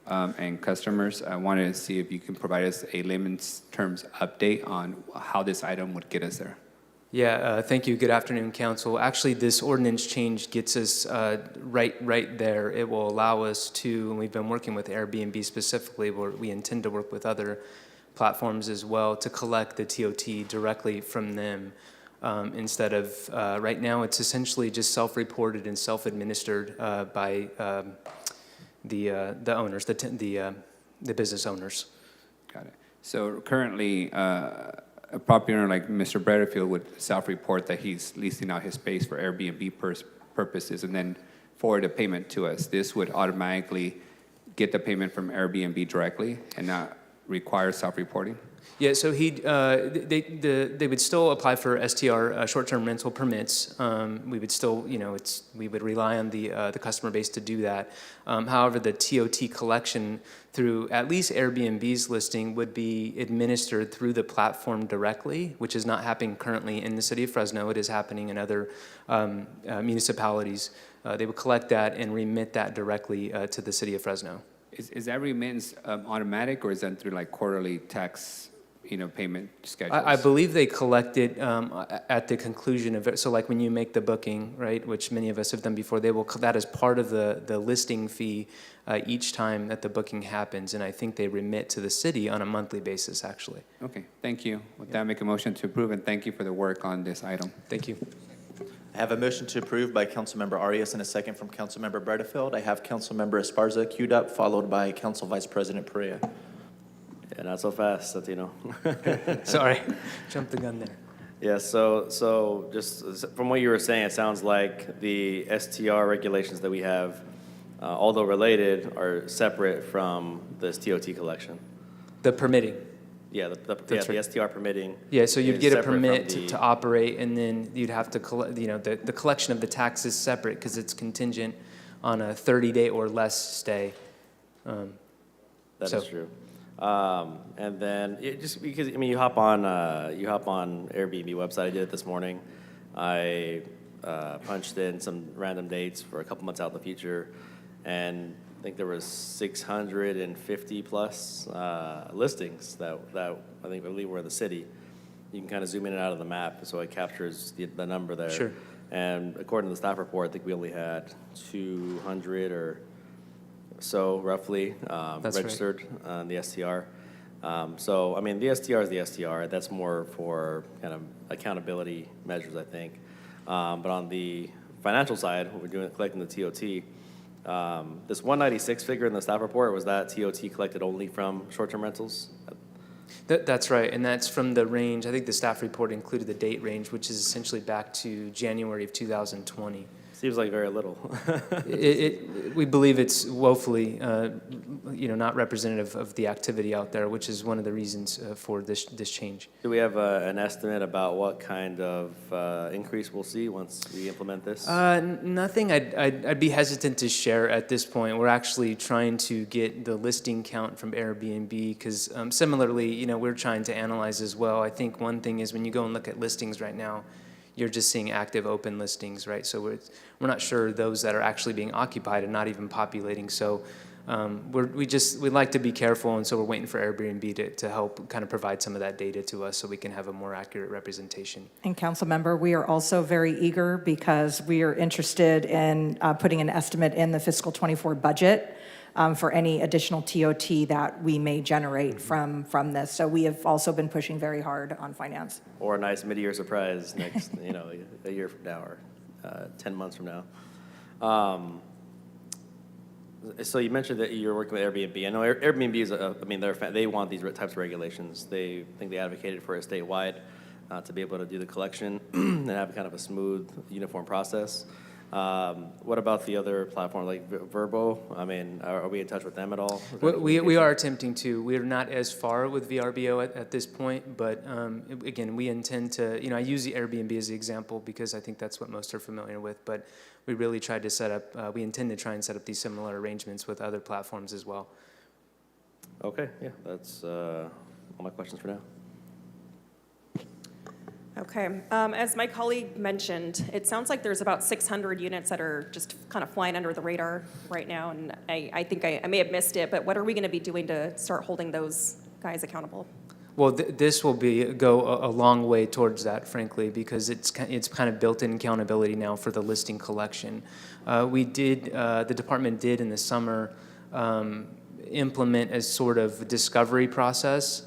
and customers. I wanted to see if you can provide us a layman's terms update on how this item would get us there. Yeah, thank you. Good afternoon, Council. Actually, this ordinance change gets us right there. It will allow us to, and we've been working with Airbnb specifically, where we intend to work with other platforms as well to collect the TOT directly from them. Instead of, right now, it's essentially just self-reported and self-administered by the owners, the business owners. Got it. So currently, a property owner like Mr. Bredderfield would self-report that he's leasing out his space for Airbnb purposes and then forward a payment to us. This would automatically get the payment from Airbnb directly and not require self-reporting? Yeah, so they would still apply for STR, short-term rental permits. We would still, we would rely on the customer base to do that. However, the TOT collection through at least Airbnb's listing would be administered through the platform directly, which is not happening currently in the city of Fresno. It is happening in other municipalities. They would collect that and remit that directly to the city of Fresno. Is that remittance automatic, or is that through like quarterly tax, payment schedules? I believe they collect it at the conclusion of it. So like when you make the booking, right, which many of us have done before, they will, that is part of the listing fee each time that the booking happens. And I think they remit to the city on a monthly basis, actually. Okay, thank you. With that, make a motion to approve, and thank you for the work on this item. Thank you. I have a motion to approve by Councilmember Arias and a second from Councilmember Bredderfield. I have Councilmember Esparza queued up, followed by Council Vice President Perea. Yeah, not so fast, Latino. Sorry, jumped the gun there. Yeah, so just from what you were saying, it sounds like the STR regulations that we have, although related, are separate from this TOT collection. The permitting. Yeah, the STR permitting. Yeah, so you'd is get a separate from permit the- to operate, and then you'd have to collect, the collection of the tax is separate because it's contingent on a 30-day or less stay. That is true. And then just because you hop on Airbnb website. I did it this morning. I punched in some random dates for a couple months out in the future, and I think there was 650 plus listings that I believe were in the city. You can kind of zoom in and out of the map, so it captures the number there. Sure. And according to the staff report, I think we only had 200 or so roughly registered on the STR. So, I mean, the STR is the STR. That's more for kind of accountability measures, I think. But on the financial side, what we're doing, collecting the TOT, this 196 figure in the staff report, was that TOT collected only from short-term rentals? That's right, and that's from the range. I think the staff report included the date range, which is essentially back to January of 2020. Seems like very little. We believe it's woefully, not representative of the activity out there, which is one of the reasons for this change. Do we have an estimate about what kind of increase we'll see once we implement this? Nothing I'd be hesitant to share at this point. We're actually trying to get the listing count from Airbnb because similarly, we're trying to analyze as well. I think one thing is when you go and look at listings right now, you're just seeing active open listings, right? So we're not sure those that are actually being occupied and not even populating. So we'd like to be careful, and so we're waiting for Airbnb to help kind of provide some of that data to us so we can have a more accurate representation. And council member, we are also very eager because we are interested in putting an estimate in the fiscal 24 budget for any additional TOT that we may generate from this. So we have also been pushing very hard on finance. Or a nice mid-year surprise next, a year from now or 10 months from now. So you mentioned that you're working with Airbnb. I know Airbnb is, they want these types of regulations. They think they advocated for it statewide to be able to do the collection and have kind of a smooth, uniform process. What about the other platform like Verbo? I mean, are we in touch with them at all? We are attempting to. We are not as far with VRBO at this point, but again, we intend to, I use the Airbnb as the example because I think that's what most are familiar with, but we really tried to set up, we intend to try and set up these similar arrangements with other platforms as well. Okay, yeah, that's all my questions for now. Okay. As my colleague mentioned, it sounds like there's about 600 units that are just kind of flying under the radar right now, and I think I may have missed it, but what are we going to be doing to start holding those guys accountable? Well, this will go a long way towards that, frankly, because it's kind of built-in accountability now for the listing collection. The department did in the summer implement a sort of discovery process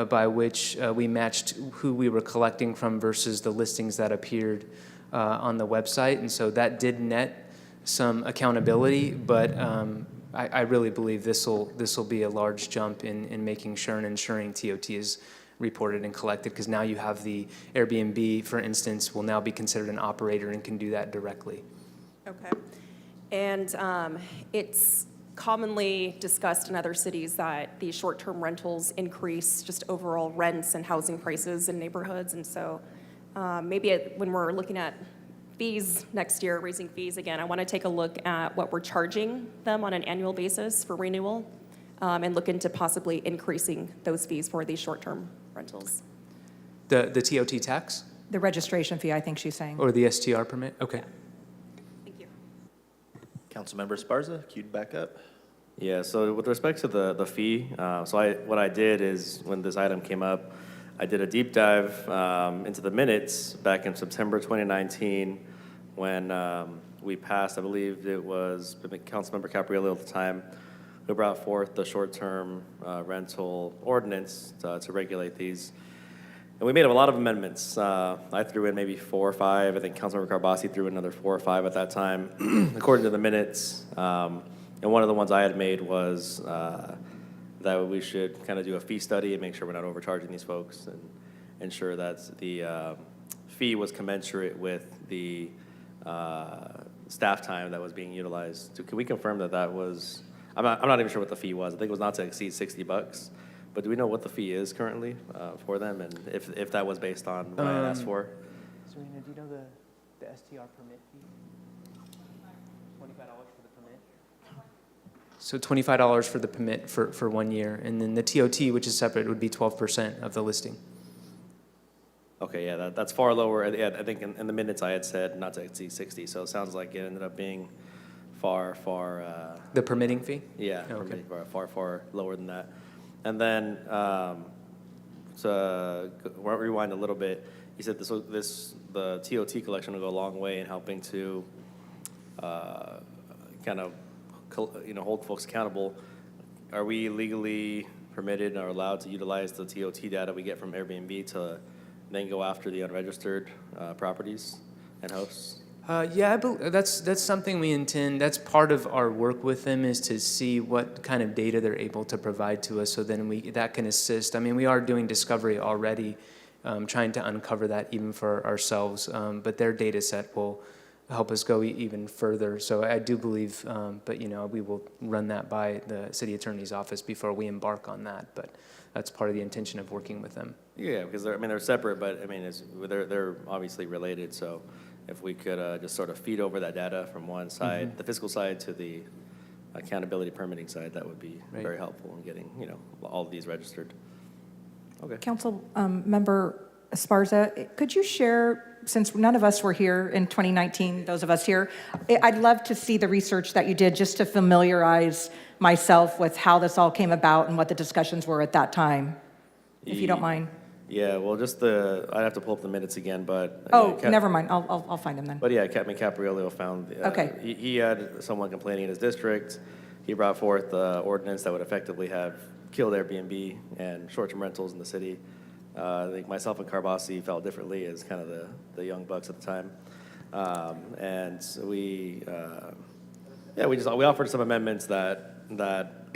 by which we matched who we were collecting from versus the listings that appeared on the website, and so that did net some accountability, but I really believe this will be a large jump in making sure and ensuring TOT is reported and collected, because now you have the Airbnb, for instance, will now be considered an operator and can do that directly. Okay. And it's commonly discussed in other cities that these short-term rentals increase just overall rents and housing prices in neighborhoods, and so maybe when we're looking at fees next year, raising fees again, I want to take a look at what we're charging them on an annual basis for renewal, and look into possibly increasing those fees for these short-term rentals. The TOT tax? The registration fee, I think she's saying. Or the STR permit? Okay. Thank you. Councilmember Esparza, queued back up. Yeah, so with respect to the fee, what I did is when this item came up, I did a deep dive into the minutes back in September 2019 when we passed, I believe it was Councilmember Capriello at the time, who brought forth the short-term rental ordinance to regulate these. And we made a lot of amendments. I threw in maybe 4 or 5. I think Councilmember Carbasi threw in another 4 or 5 at that time, according to the minutes. And one of the ones I had made was that we should kind of do a fee study and make sure we're not overcharging these folks and ensure that the fee was commensurate with the staff time that was being utilized. So can we confirm that was, I'm not even sure what the fee was. I think it was not to exceed $60, but do we know what the fee is currently for them, and if that was based on what I asked for? Serena, do you know the STR permit fee? $25 for the permit? So $25 for the permit for 1 year, and then the TOT, which is separate, would be 12% of the listing. Okay, yeah, that's far lower. Yeah, I think in the minutes I had said not to exceed 60, so it sounds like it ended up being far. The permitting fee? Yeah, Oh, okay. far lower than that. And then to rewind a little bit, you said the TOT collection will go a long way in helping to kind of hold folks accountable. Are we legally permitted or allowed to utilize the TOT data we get from Airbnb to then go after the unregistered properties and hosts? Yeah, that's something we intend. That's part of our work with them, is to see what kind of data they're able to provide to us, so then that can assist. I mean, we are doing discovery already, trying to uncover that even for ourselves, but their data set will help us go even further. So I do believe, but we will run that by the city attorney's office before we embark on that. But that's part of the intention of working with them. Yeah, because they're separate, but they're obviously related. So if we could just sort of feed over that data from one side, the fiscal side, to the accountability permitting side, that would be very helpful in getting all of these registered. Okay. Council member Esparza, could you share, since none of us were here in 2019, those of us here, I'd love to see the research that you did just to familiarize myself with how this all came about and what the discussions were at that time, if you don't mind. Yeah, well, I'd have to pull up the minutes again, but. Never mind, I'll find them then. But yeah, Captain Capriello found, Okay. He had someone complaining in his district. He brought forth the ordinance that would effectively have killed Airbnb and short-term rentals in the city. I think myself and Carbasi felt differently as kind of the young bucks at the time. And we offered some amendments that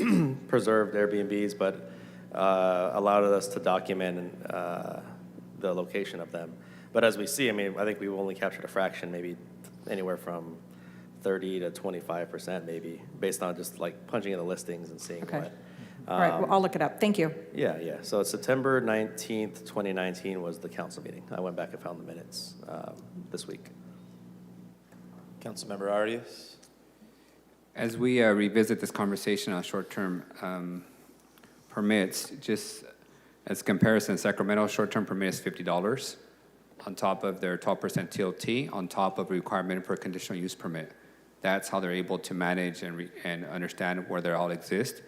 preserved Airbnbs, but allowed us to document the location of them. But as we see, I think we've only captured a fraction, maybe anywhere from 30 to 25% maybe, based on just like punching in the listings and seeing what. All right, well, I'll look it up. Thank you. Yeah. So September 19th, 2019 was the council meeting. I went back and found the minutes this week. Councilmember Arias. As we revisit this conversation on short-term permits, just as comparison, Sacramento short-term permit is $50. on top of their 12% TLT, on top of requirement for a conditional use permit. That's how they're able to manage and understand where they all exist.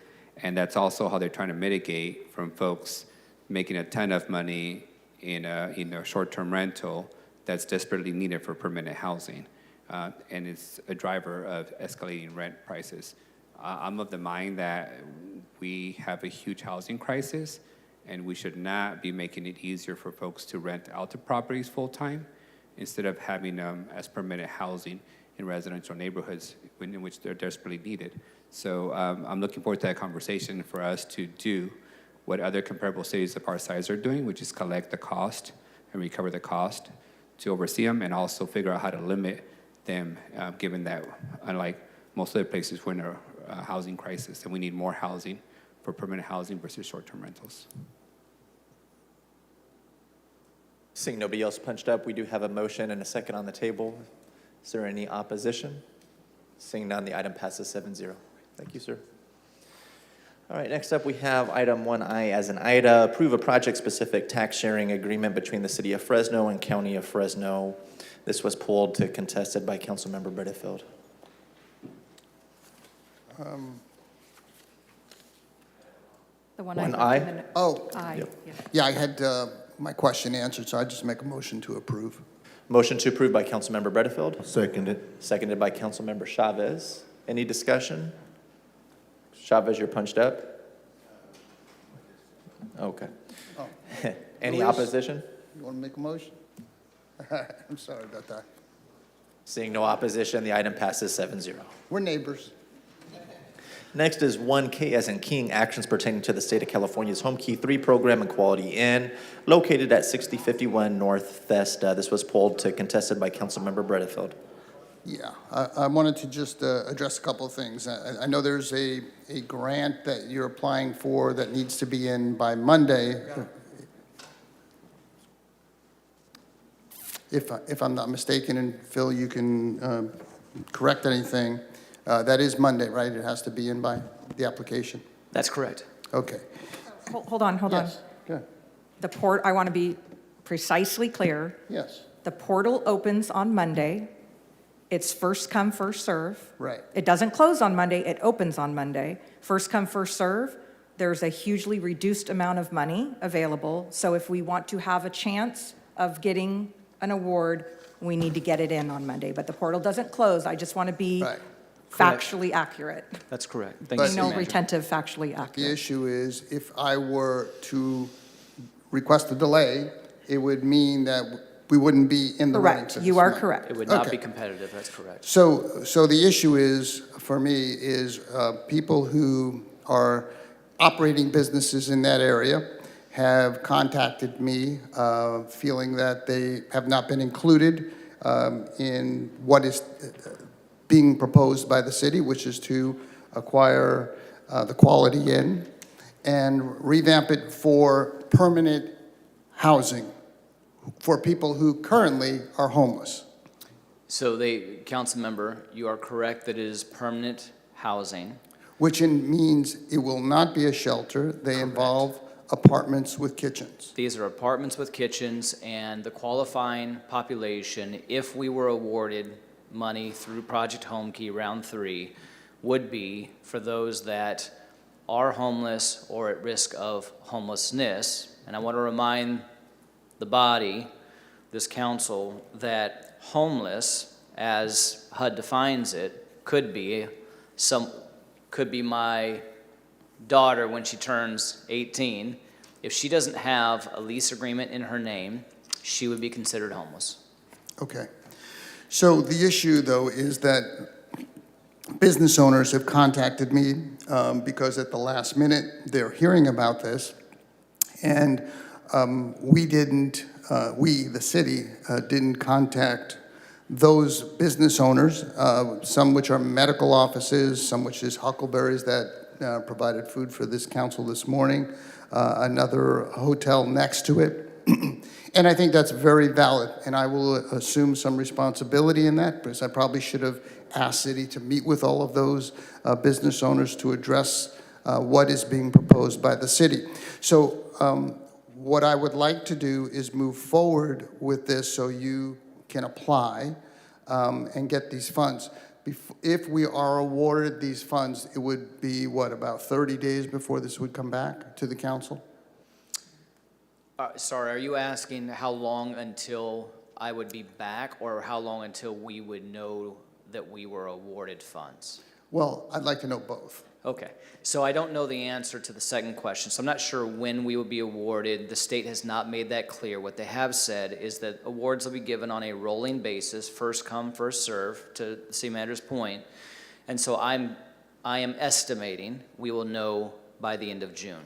And that's also how they're trying to mitigate from folks making a ton of money in a short-term rental that's desperately needed for permanent housing. And it's a driver of escalating rent prices. I'm of the mind that we have a huge housing crisis, and we should not be making it easier for folks to rent out the properties full-time instead of having them as permanent housing in residential neighborhoods in which they're desperately needed. So I'm looking forward to that conversation for us to do what other comparable cities of our size are doing, which is collect the cost and recover the cost to oversee them, and also figure out how to limit them, given that unlike most other places, we're in a housing crisis, and we need more housing for permanent housing versus short-term rentals. Seeing nobody else punched up, we do have a motion and a second on the table. Is there any opposition? Seeing none, the item passes 7-0. Thank you, sir. All right, next up we have item 1I as an IDA, approve a project-specific tax sharing agreement between the City of Fresno and County of Fresno. This was pulled to contested by Councilmember Bredefeld. The one One I. aye? Oh, Aye. Yep. Yeah. yeah, I had my question answered, so I just make a motion to approve. Motion to approve by Councilmember Bredefeld. Seconded. Seconded by Councilmember Chavez. Any discussion? Chavez, you're punched up? Okay. Oh. Any Luis, opposition? You want to make a motion? I'm sorry about that. Seeing no opposition, the item passes 7-0. We're neighbors. Next is 1K as in King, actions pertaining to the state of California's Home Key 3 program and Quality Inn, located at 6051 North Thesta. This was pulled to contested by Councilmember Bredefeld. Yeah, I wanted to just address a couple of things. I know there's a grant that you're applying for that needs to be in by Monday. If I'm not mistaken, and Phil, you can correct anything, that is Monday, right? It has to be in by the application? That's correct. Okay. Hold on. Yes, good. I want to be precisely clear. Yes, The portal opens on Monday. It's first come, first serve. right. It doesn't close on Monday, it opens on Monday. First come, first serve. There's a hugely reduced amount of money available. So if we want to have a chance of getting an award, we need to get it in on Monday. But the portal doesn't close. I just want to be Right. factually accurate. That's correct. Thank you, But- No City Manager. retentive, factually The accurate. issue is, if I were to request a delay, it would mean that we wouldn't be in the running Correct, for this you are money. correct. It would not Okay. be competitive, that's correct. So the issue is, for me, is people who are operating businesses in that area have contacted me, feeling that they have not been included in what is being proposed by the city, which is to acquire the Quality Inn and revamp it for permanent housing for people who currently are homeless. So council member, you are correct that it is permanent housing. Which means it will not be a shelter. They involve apartments with kitchens. These are apartments with kitchens, and the qualifying population, if we were awarded money through Project Home Key Round 3, would be for those that are homeless or at risk of homelessness. And I want to remind the body, this council, that homeless, as HUD defines it, could be my daughter when she turns 18. If she doesn't have a lease agreement in her name, she would be considered homeless. Okay. So the issue, though, is that business owners have contacted me because at the last minute, they're hearing about this. And we, the city, didn't contact those business owners, some which are medical offices, some which is Huckleberry's that provided food for this council this morning, another hotel next to it. And I think that's very valid, and I will assume some responsibility in that, because I probably should have asked city to meet with all of those business owners to address what is being proposed by the city. So What I would like to do is move forward with this so you can apply and get these funds. If we are awarded these funds, it would be, what, about 30 days before this would come back to the council? Sorry, are you asking how long until I would be back, or how long until we would know that we were awarded funds? Well, I'd like to know both. Okay, so I don't know the answer to the second question, so I'm not sure when we will be awarded. The state has not made that clear. What they have said is that awards will be given on a rolling basis, first come, first serve, to the city manager's point. And so I am estimating we will know by the end of June.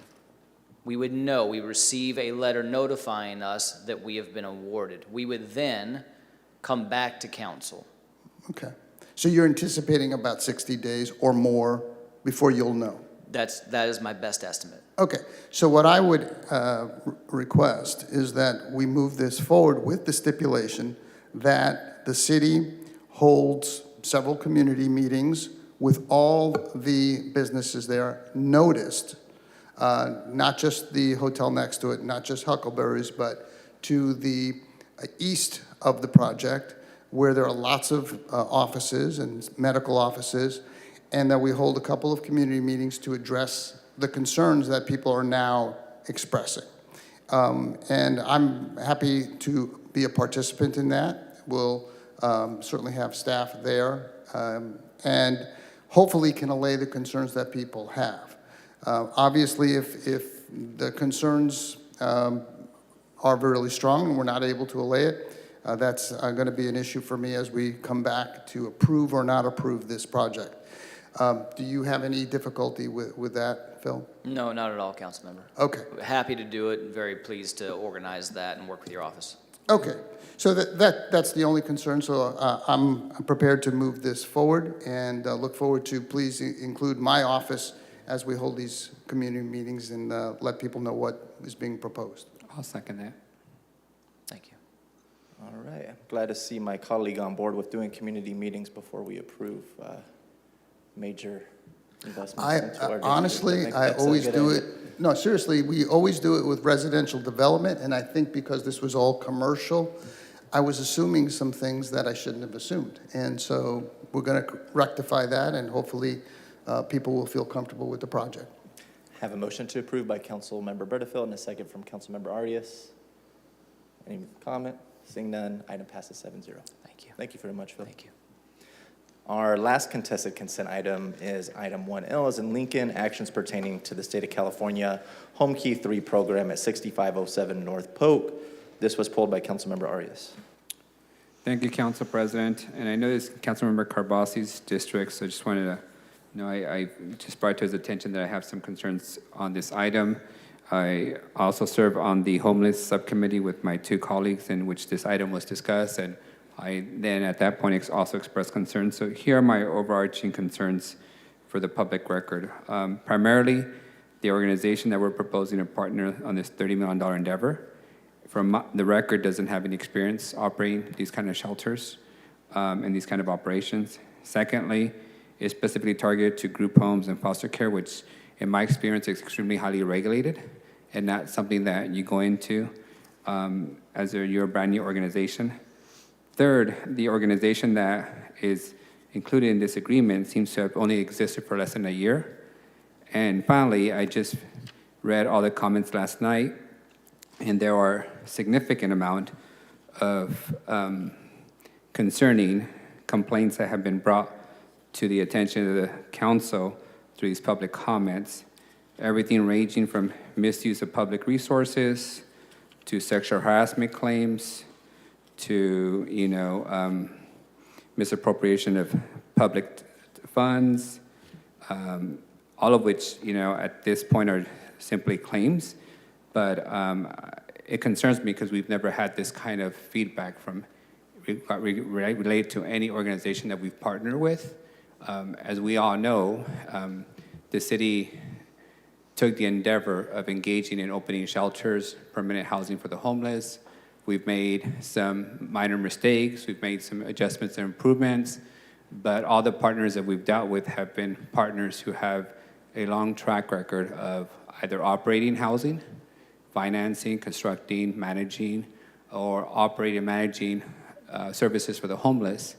We would know, we receive a letter notifying us that we have been awarded. We would then come back to council. Okay. So you're anticipating about 60 days or more before you'll know? That is my best estimate. Okay, so what I would request is that we move this forward with the stipulation that the city holds several community meetings with all the businesses there noticed, not just the hotel next to it, not just Huckleberry's, but to the east of the project, where there are lots of offices and medical offices, and that we hold a couple of community meetings to address the concerns that people are now expressing. And I'm happy to be a participant in that. We'll certainly have staff there, and hopefully can allay the concerns that people have. Obviously, if the concerns are really strong and we're not able to allay it, that's going to be an issue for me as we come back to approve or not approve this project. Do you have any difficulty with that, Phil? No, not at all, council member. Okay. Happy to do it, very pleased to organize that and work with your office. Okay, so that's the only concern, so I'm prepared to move this forward and look forward to please include my office as we hold these community meetings and let people know what is being proposed. I'll second that. Thank you. All right, I'm glad to see my colleague on board with doing community meetings before we approve major investments into our district. Honestly, I always do it. No, seriously, we always do it with residential development, and I think because this was all commercial, I was assuming some things that I shouldn't have assumed. And so we're going to rectify that, and hopefully people will feel comfortable with the project. Have a motion to approve by Councilmember Bertefeld and a second from Councilmember Arias. Any comment? Seeing none, item passes 7-0. Thank you. Thank you very much, Phil. Thank you. Our last contested consent item is item 1L, as in Lincoln, actions pertaining to the state of California Home Key 3 program at 6507 North Polk. This was pulled by Councilmember Arias. Thank you, Council President. And I know this is Councilmember Carbasi's district, so I just wanted to, I just brought to his attention that I have some concerns on this item. I also serve on the homeless subcommittee with my two colleagues in which this item was discussed, and I then at that point also expressed concerns. So here are my overarching concerns for the public record. Primarily, the organization that we're proposing to partner on this $30 million endeavor, from the record, doesn't have any experience operating these kind of shelters and these kind of operations. Secondly, it's specifically targeted to group homes and foster care, which in my experience is extremely highly regulated and not something that you go into as you're a brand new organization. Third, the organization that is included in this agreement seems to have only existed for less than a year. And finally, I just read all the comments last night, and there are a significant amount of concerning complaints that have been brought to the attention of the council through these public comments. Everything ranging from misuse of public resources to sexual harassment claims, to misappropriation of public funds, all of which at this point are simply claims. But it concerns me because we've never had this kind of feedback from related to any organization that we've partnered with. As we all know, the city took the endeavor of engaging in opening shelters, permanent housing for the homeless. We've made some minor mistakes. We've made some adjustments and improvements. But all the partners that we've dealt with have been partners who have a long track record of either operating housing financing, constructing, managing, or operating and managing services for the homeless.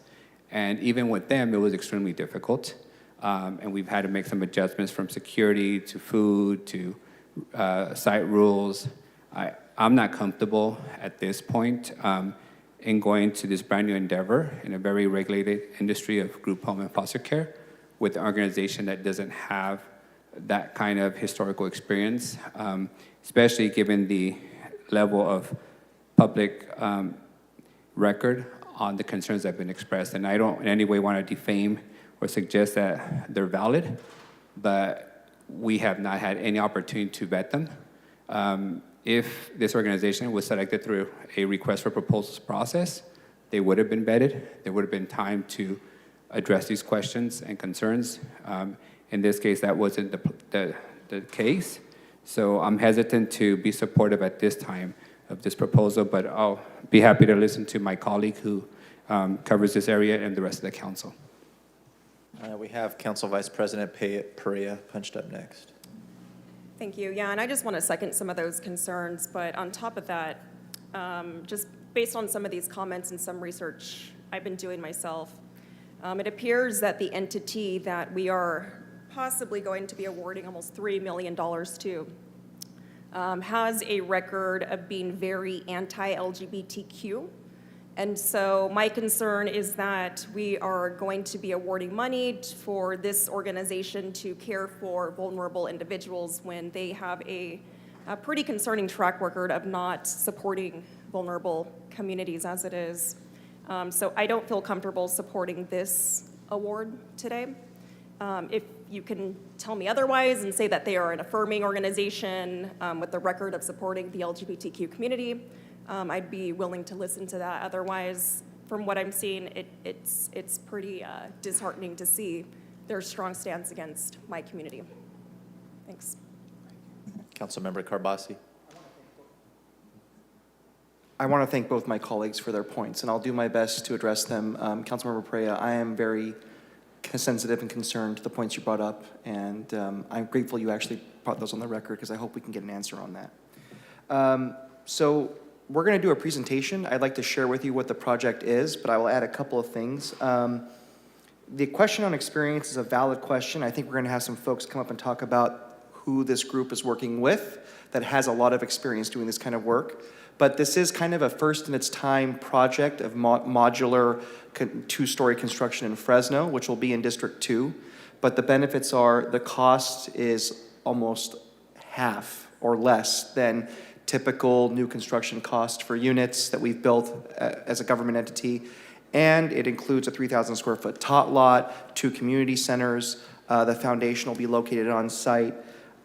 And even with them, it was extremely difficult. And we've had to make some adjustments from security to food to site rules. I'm not comfortable at this point in going to this brand new endeavor in a very regulated industry of group home and foster care with an organization that doesn't have that kind of historical experience, especially given the level of public record on the concerns that have been expressed. And I don't in any way want to defame or suggest that they're valid, but we have not had any opportunity to vet them. If this organization was selected through a request for proposals process, they would have been vetted. There would have been time to address these questions and concerns. In this case, that wasn't the case. So I'm hesitant to be supportive at this time of this proposal, but I'll be happy to listen to my colleague who covers this area and the rest of the council. We have Council Vice President Perea punched up next. Thank you. Yeah, and I just want to second some of those concerns, but on top of that, just based on some of these comments and some research I've been doing myself, it appears that the entity that we are possibly going to be awarding almost $3 million to has a record of being very anti-LGBTQ. And so my concern is that we are going to be awarding money for this organization to care for vulnerable individuals when they have a pretty concerning track record of not supporting vulnerable communities as it is. So I don't feel comfortable supporting this award today. If you can tell me otherwise and say that they are an affirming organization with the record of supporting the LGBTQ community, I'd be willing to listen to that. Otherwise, from what I'm seeing, it's pretty disheartening to see their strong stance against my community. Thanks. Councilmember Carbasi. I want to thank both my colleagues for their points, and I'll do my best to address them. Councilmember Perea, I am very sensitive and concerned to the points you brought up, and I'm grateful you actually brought those on the record because I hope we can get an answer on that. So we're going to do a presentation. I'd like to share with you what the project is, but I will add a couple of things. The question on experience is a valid question. I think we're going to have some folks come up and talk about who this group is working with that has a lot of experience doing this kind of work. But this is kind of a first in its time project of modular two-story construction in Fresno, which will be in District 2. But the benefits are the cost is almost half or less than typical new construction cost for units that we've built as a government entity. And it includes a 3,000 square foot tot lot, 2 community centers. The foundation will be located on site.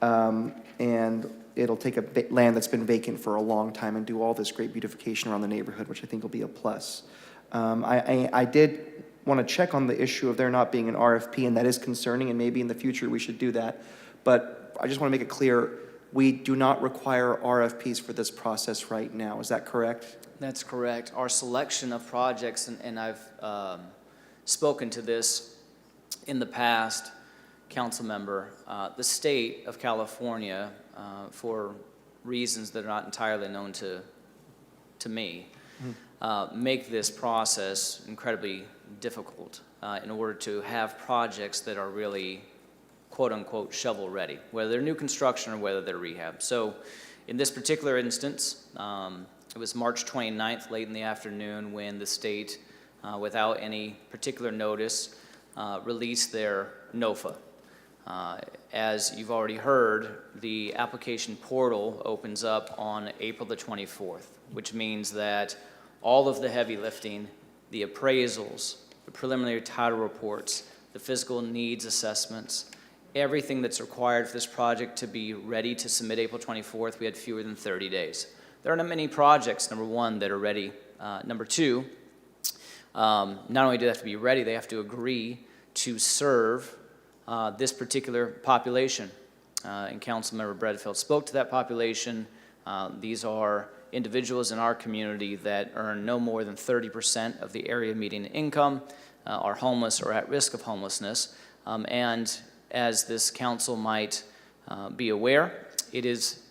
And it'll take land that's been vacant for a long time and do all this great beautification around the neighborhood, which I think will be a plus. I did want to check on the issue of there not being an RFP, and that is concerning, and maybe in the future we should do that. But I just want to make it clear, we do not require RFPs for this process right now. Is that correct? That's correct. Our selection of projects, and I've spoken to this in the past, council member, the state of California, for reasons that are not entirely known to me, make this process incredibly difficult in order to have projects that are really quote-unquote shovel-ready, whether they're new construction or whether they're rehab. So in this particular instance, it was March 29th, late in the afternoon, when the state, without any particular notice, released their NOFA. As you've already heard, the application portal opens up on April the 24th, which means that all of the heavy lifting, the appraisals, the preliminary title reports, the physical needs assessments, everything that's required for this project to be ready to submit April 24th, we had fewer than 30 days. There are not many projects, number one, that are ready. Number two, not only do they have to be ready, they have to agree to serve this particular population. And Councilmember Bredfeld spoke to that population. These are individuals in our community that earn no more than 30% of the area median income, are homeless or at risk of homelessness. And as this council might be aware, it is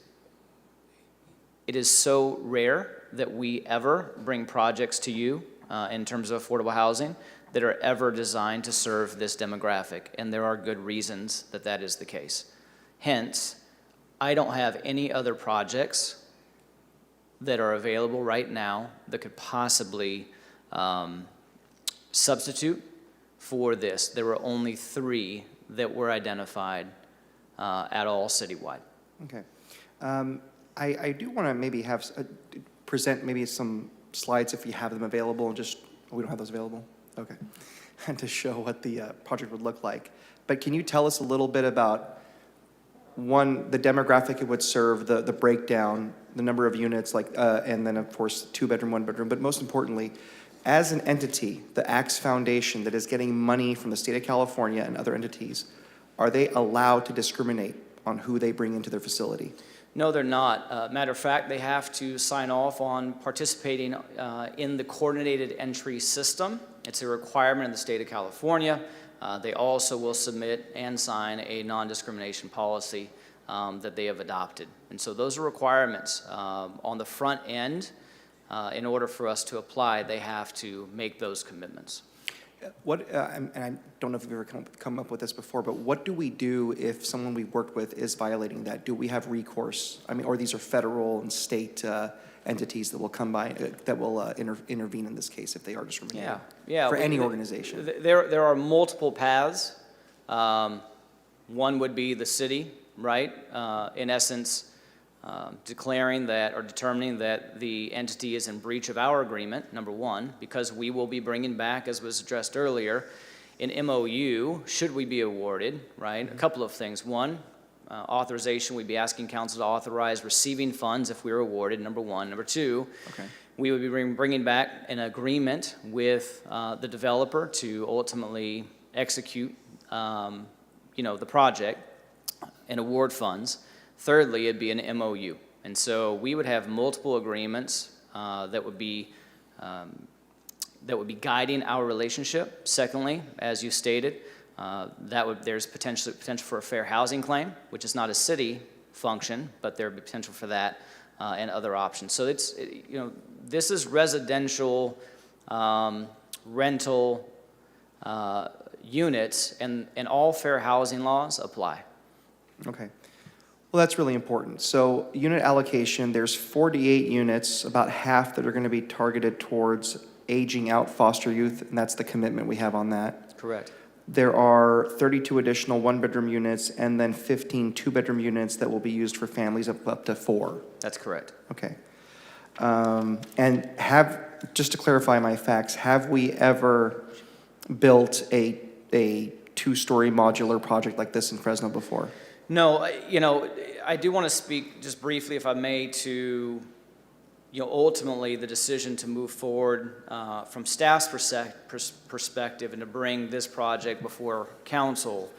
It is so rare that we ever bring projects to you in terms of affordable housing that are ever designed to serve this demographic, and there are good reasons that that is the case. Hence, I don't have any other projects that are available right now that could possibly substitute for this. There were only 3 that were identified at all citywide. Okay. I do want to maybe have, present maybe some slides if you have them available, just, we don't have those available? Okay. And to show what the project would look like. But can you tell us a little bit about, one, the demographic it would serve, the breakdown, the number of units, like, and then of course 2-bedroom, 1-bedroom, but most importantly, as an entity, the Axe Foundation that is getting money from the state of California and other entities, are they allowed to discriminate on who they bring into their facility? No, they're not. Matter of fact, they have to sign off on participating in the coordinated entry system. It's a requirement in the state of California. They also will submit and sign a non-discrimination policy that they have adopted. And so those are requirements. On the front end, in order for us to apply, they have to make those commitments. What, and I don't know if you've ever come up with this before, but what do we do if someone we worked with is violating that? Do we have recourse? I mean, or these are federal and state entities that will come by, that will intervene in this case if they are discriminating? Yeah. For any organization? There are multiple paths. One would be the city, right? In essence, declaring that or determining that the entity is in breach of our agreement, number one, because we will be bringing back, as was addressed earlier, an MOU, should we be awarded, right? A couple of things. One, authorization, we'd be asking council to authorize receiving funds if we were awarded, number one. Number two, we would be bringing back an agreement with the developer to ultimately execute, the project and award funds. Thirdly, it'd be an MOU. And so we would have multiple agreements that would be guiding our relationship. Secondly, as you stated, there's potential for a fair housing claim, which is not a city function, but there would be potential for that and other options. So this is residential rental units, and all fair housing laws apply. Okay. Well, that's really important. So unit allocation, there's 48 units, about half that are going to be targeted towards aging out foster youth, and that's the commitment we have on that. Correct. There are 32 additional 1-bedroom units and then 15 2-bedroom units that will be used for families of up to 4. That's correct. Okay. And just to clarify my facts, have we ever built a 2-story modular project like this in Fresno before? No, I do want to speak just briefly, if I may, to, ultimately the decision to move forward from staff's perspective and to bring this project before council.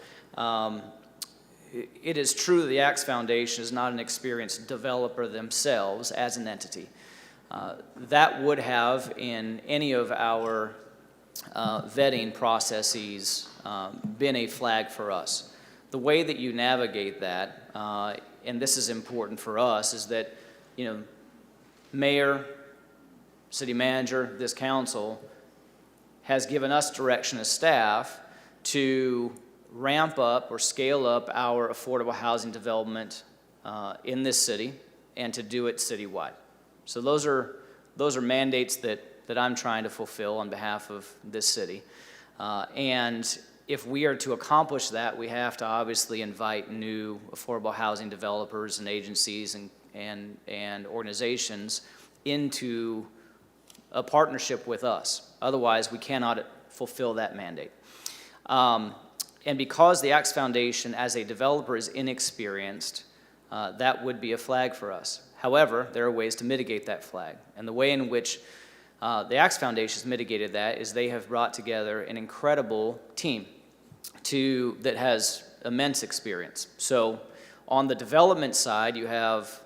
It is true that the Axe Foundation is not an experienced developer themselves as an entity. That would have, in any of our vetting processes, been a flag for us. The way that you navigate that, and this is important for us, is that, mayor, city manager, this council has given us direction as staff to ramp up or scale up our affordable housing development in this city and to do it citywide. So those are mandates that I'm trying to fulfill on behalf of this city. And if we are to accomplish that, we have to obviously invite new affordable housing developers and agencies and organizations into a partnership with us. Otherwise, we cannot fulfill that mandate. And because the Axe Foundation as a developer is inexperienced, that would be a flag for us. However, there are ways to mitigate that flag. And the way in which the Axe Foundation has mitigated that is they have brought together an incredible team that has immense experience. So on the development side, you have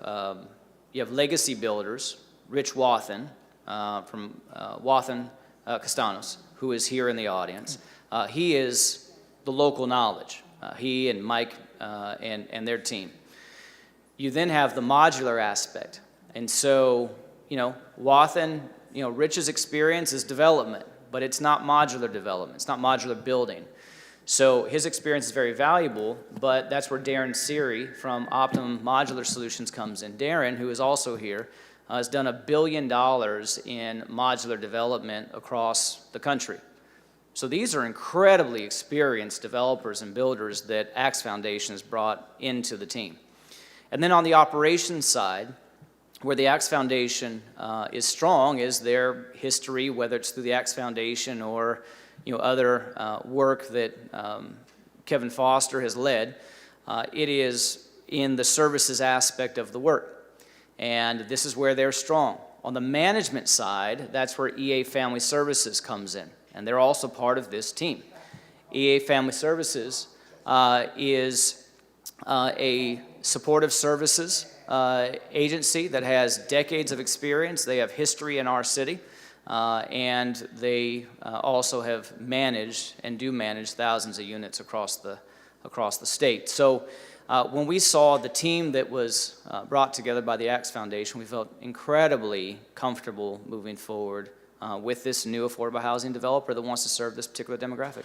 legacy builders, Rich Wathen from Wathen Castanos, who is here in the audience. He is the local knowledge, he and Mike and their team. You then have the modular aspect, And so, Wathen, Rich's experience is development, but it's not modular development. It's not modular building. So his experience is very valuable, but that's where Darren Seary from Optimum Modular Solutions comes in. Darren, who is also here, has done $1 billion in modular development across the country. So these are incredibly experienced developers and builders that Axe Foundation has brought into the team. And then on the operations side, where the Axe Foundation is strong is their history, whether it's through the Axe Foundation or other work that Kevin Foster has led. It is in the services aspect of the work, and this is where they're strong. On the management side, that's where EA Family Services comes in, and they're also part of this team. EA Family Services is a supportive services agency that has decades of experience. They have history in our city. And they also have managed and do manage thousands of units across the state. So when we saw the team that was brought together by the Axe Foundation, we felt incredibly comfortable moving forward with this new affordable housing developer that wants to serve this particular demographic.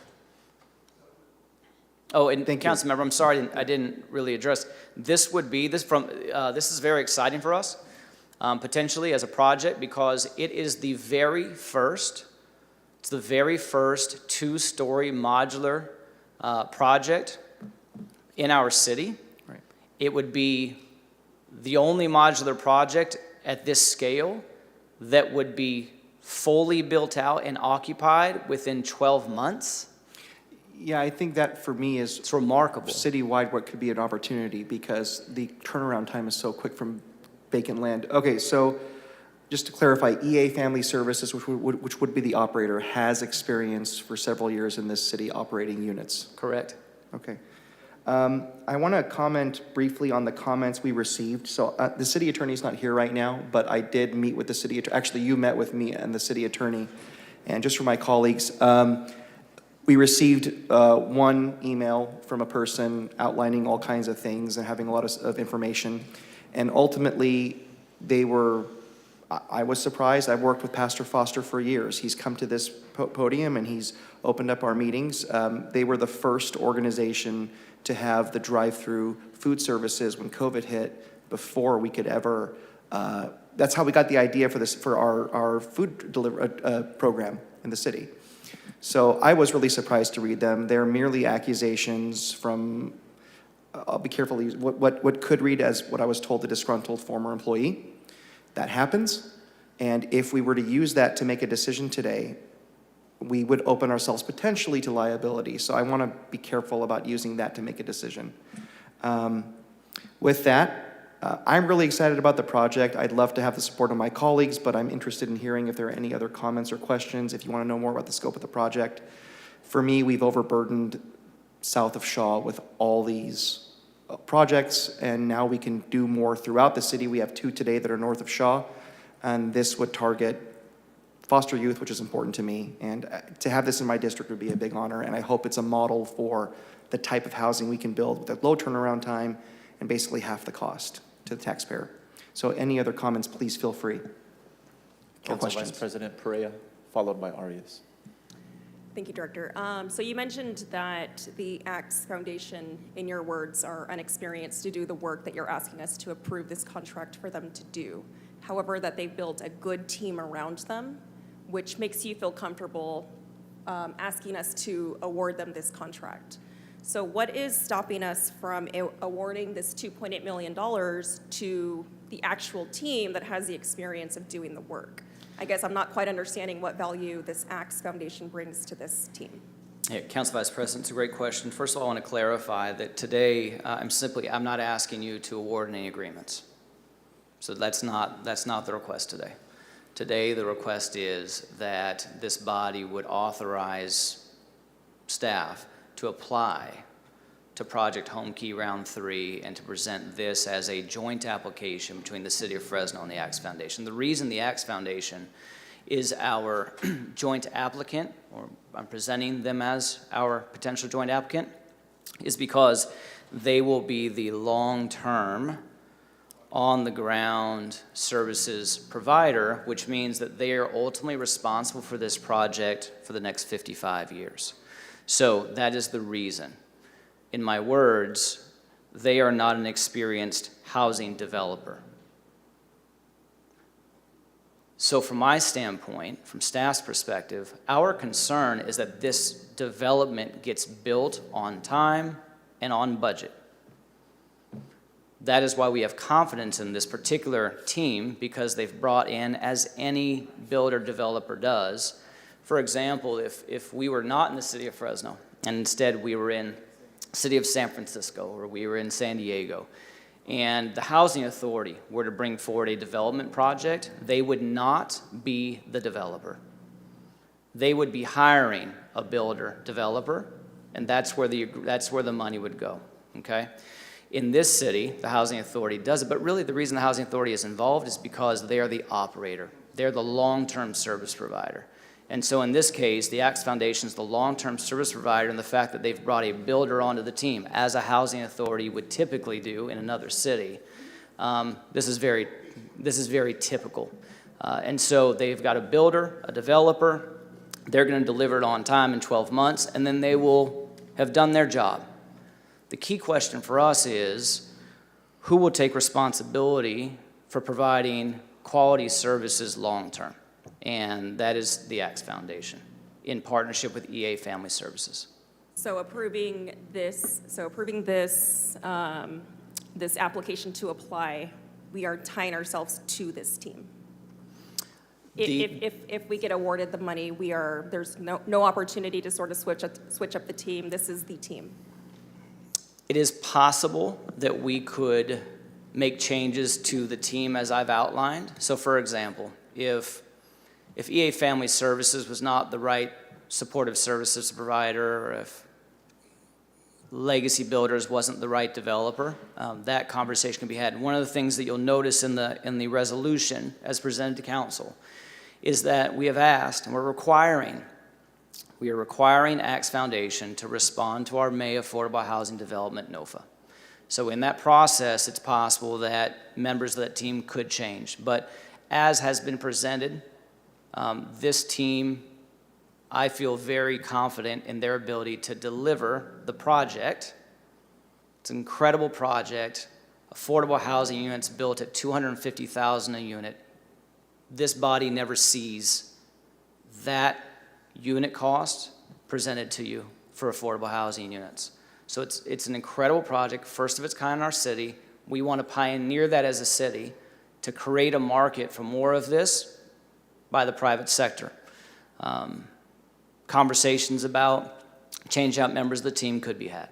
Oh, and Councilmember, I'm sorry I didn't really address. This is very exciting for us. Potentially as a project, because it is the very first two-story modular project in our city. Right. It would be the only modular project at this scale that would be fully built out and occupied within 12 months. Yeah, I think that for me is it's remarkable. Citywide, what could be an opportunity because the turnaround time is so quick from vacant land. Okay, so just to clarify, EA Family Services, which would be the operator, has experience for several years in this city operating units. Correct. Okay. I want to comment briefly on the comments we received. So the city attorney's not here right now, but I did meet with the city attorney. Actually, you met with me and the city attorney. And just for my colleagues, we received one email from a person outlining all kinds of things and having a lot of information. And ultimately, I was surprised. I've worked with Pastor Foster for years. He's come to this podium and he's opened up our meetings. They were the first organization to have the drive-through food services when COVID hit before we could ever, that's how we got the idea for our food program in the city. So I was really surprised to read them. They're merely accusations from, I'll be careful, what could read as what I was told, a disgruntled former employee. That happens. And if we were to use that to make a decision today, we would open ourselves potentially to liability. So I want to be careful about using that to make a decision. With that, I'm really excited about the project. I'd love to have the support of my colleagues, but I'm interested in hearing if there are any other comments or questions, if you want to know more about the scope of the project. For me, we've overburdened south of Shaw with all these projects, and now we can do more throughout the city. We have 2 today that are north of Shaw, and this would target foster youth, which is important to me, and to have this in my district would be a big honor, and I hope it's a model for the type of housing we can build with a low turnaround time and basically half the cost to the taxpayer. So any other comments, please feel free. Council Vice President Perea, followed by Arias. Thank you, Director. So you mentioned that the Axe Foundation, in your words, are unexperienced to do the work that you're asking us to approve this contract for them to do. However, that they've built a good team around them, which makes you feel comfortable asking us to award them this contract. So what is stopping us from awarding this $2.8 million to the actual team that has the experience of doing the work? I guess I'm not quite understanding what value this Axe Foundation brings to this team. Yeah, Council Vice President, it's a great question. First of all, I want to clarify that today I'm not asking you to award any agreements. So that's not the request today. Today the request is that this body would authorize staff to apply to Project Home Key Round 3 and to present this as a joint application between the City of Fresno and the Axe Foundation. The reason the Axe Foundation is our joint applicant, or I'm presenting them as our potential joint applicant, is because they will be the long-term on-the-ground services provider, which means that they are ultimately responsible for this project for the next 55 years. So that is the reason. In my words, they are not an experienced housing developer. So from my standpoint, from staff's perspective, our concern is that this development gets built on time and on budget. That is why we have confidence in this particular team, because they've brought in, as any builder developer does. For example, if we were not in the city of Fresno, and instead we were in the city of San Francisco, or we were in San Diego, and the housing authority were to bring forward a development project, they would not be the developer. They would be hiring a builder developer, and that's where the money would go, okay? In this city, the housing authority does it, but really the reason the housing authority is involved is because they are the operator. They're the long-term service provider. And so in this case, the Axe Foundation is the long-term service provider, and the fact that they've brought a builder onto the team, as a housing authority would typically do in another city, this is very typical. And so they've got a builder, a developer, they're going to deliver it on time in 12 months, and then they will have done their job. The key question for us is, who will take responsibility for providing quality services long-term? And that is the Axe Foundation, in partnership with EA Family Services. So approving this application to apply, we are tying ourselves to this team. If we get awarded the money, there's no opportunity to sort of switch up the team. This is the team. It is possible that we could make changes to the team as I've outlined. So for example, if EA Family Services was not the right supportive services provider, or if Legacy Builders wasn't the right developer, that conversation can be had. One of the things that you'll notice in the resolution as presented to council is that we have asked, and we are requiring Axe Foundation to respond to our May Affordable Housing Development NOFA. So in that process, it's possible that members of that team could change. But as has been presented, this team, I feel very confident in their ability to deliver the project. It's an incredible project. Affordable housing units built at $250,000 a unit. This body never sees that unit cost presented to you for affordable housing units. So it's an incredible project, first of its kind in our city. We want to pioneer that as a city to create a market for more of this by the private sector. Conversations about changing out members of the team could be had.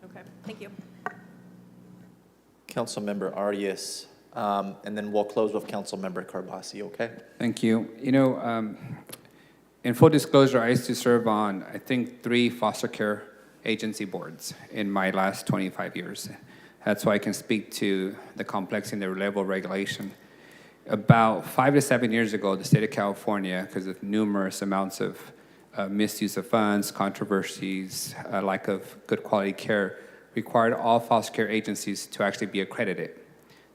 Okay, thank you. Councilmember Arias, and then we'll close with Councilmember Carbasi, okay? Thank you. You know, in full disclosure, I used to serve on, I think, 3 foster care agency boards in my last 25 years. That's why I can speak to the complexity and the level of regulation. About 5 to 7 years ago, the state of California, because of numerous amounts of misuse of funds, controversies, lack of good quality care, required all foster care agencies to actually be accredited.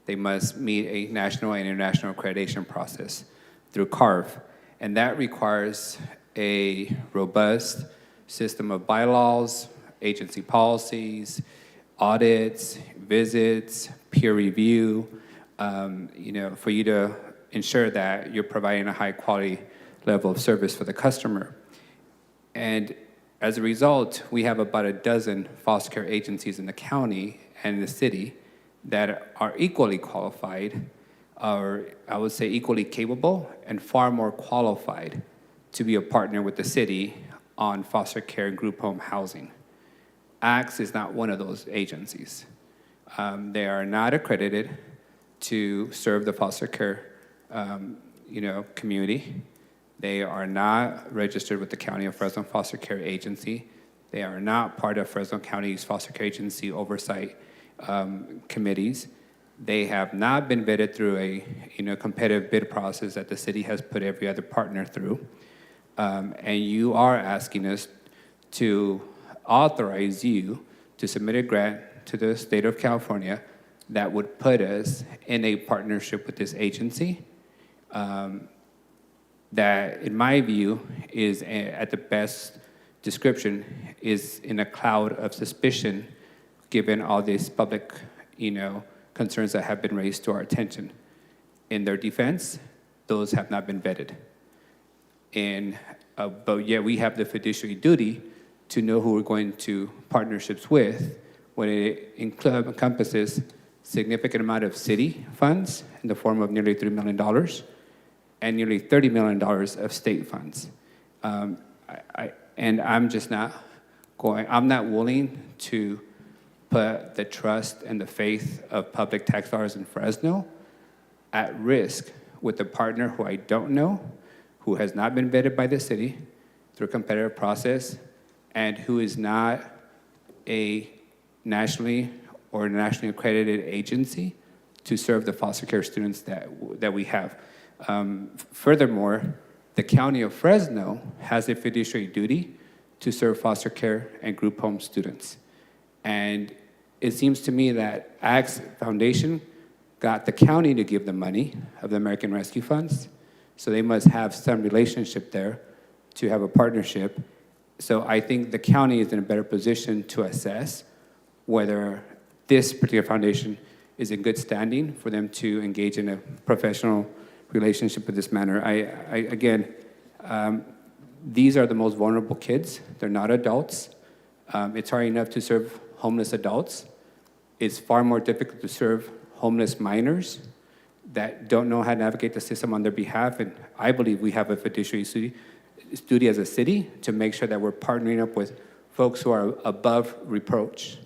They must meet a national and international accreditation process through CARF, and that requires a robust system of bylaws, agency policies, audits, visits, peer review, for you to ensure that you're providing a high quality level of service for the customer. And as a result, we have about a dozen foster care agencies in the county and in the city that are equally qualified, or I would say equally capable and far more qualified to be a partner with the city on foster care and group home housing. Axe is not one of those agencies. They are not accredited to serve the foster care, community. They are not registered with the County of Fresno Foster Care Agency. They are not part of Fresno County's foster care agency oversight committees. They have not been vetted through a competitive bid process that the city has put every other partner through. And you are asking us to authorize you to submit a grant to the state of California that would put us in a partnership with this agency that, in my view, is at the best description, is in a cloud of suspicion, given all these public, concerns that have been raised to our attention. In their defense, those have not been vetted. But yet we have the fiduciary duty to know who we're going to partnerships with when it encompasses significant amount of city funds in the form of nearly $3 million and nearly $30 million of state funds. And I'm just not I'm not willing to put the trust and the faith of public tax dollars in Fresno at risk with a partner who I don't know, who has not been vetted by the city through a competitive process, and who is not a nationally or nationally accredited agency to serve the foster care students that we have. Furthermore, the County of Fresno has a fiduciary duty to serve foster care and group home students. And it seems to me that ACTS Foundation got the county to give the money of the American Rescue Funds, so they must have some relationship there to have a partnership. So I think the county is in a better position to assess whether this particular foundation is in good standing for them to engage in a professional relationship in this manner. Again, these are the most vulnerable kids. They're not adults. It's hard enough to serve homeless adults. It's far more difficult to serve homeless minors that don't know how to navigate the system on their behalf. And I believe we have a fiduciary duty as a city to make sure that we're partnering up with folks who are above reproach,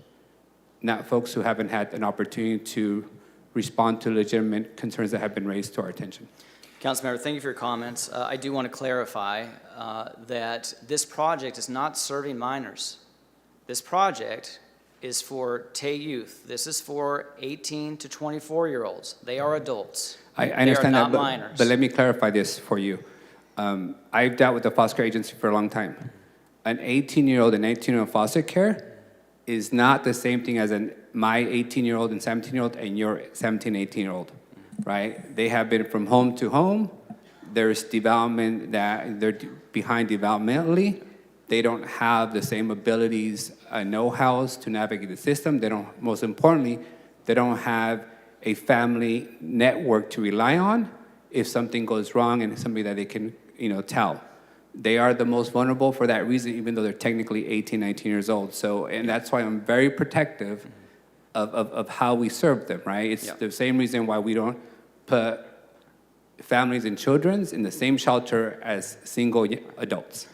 not folks who haven't had an opportunity to respond to legitimate concerns that have been raised to our attention. Councilmember, thank you for your comments. I do want to clarify that this project is not serving minors. This project is for Tay youth. This is for 18 to 24-year-olds. They are adults. I understand they are that, not minors. But let me clarify this for you. I've dealt with the foster care agency for a long time. An 18-year-old and 18-year-old foster care is not the same thing as my 18-year-old and 17-year-old and your 17, 18-year-old, right? They have been from home to home. There's development that they're behind developmentally. They don't have the same abilities, know-hows to navigate the system. Most importantly, they don't have a family network to rely on if something goes wrong and somebody that they can, tell. They are the most vulnerable for that reason, even though they're technically 18, 19 years old. So, and that's why I'm very protective of how we serve them, right? It's the same reason why we don't put families and children in the same shelter as single adults.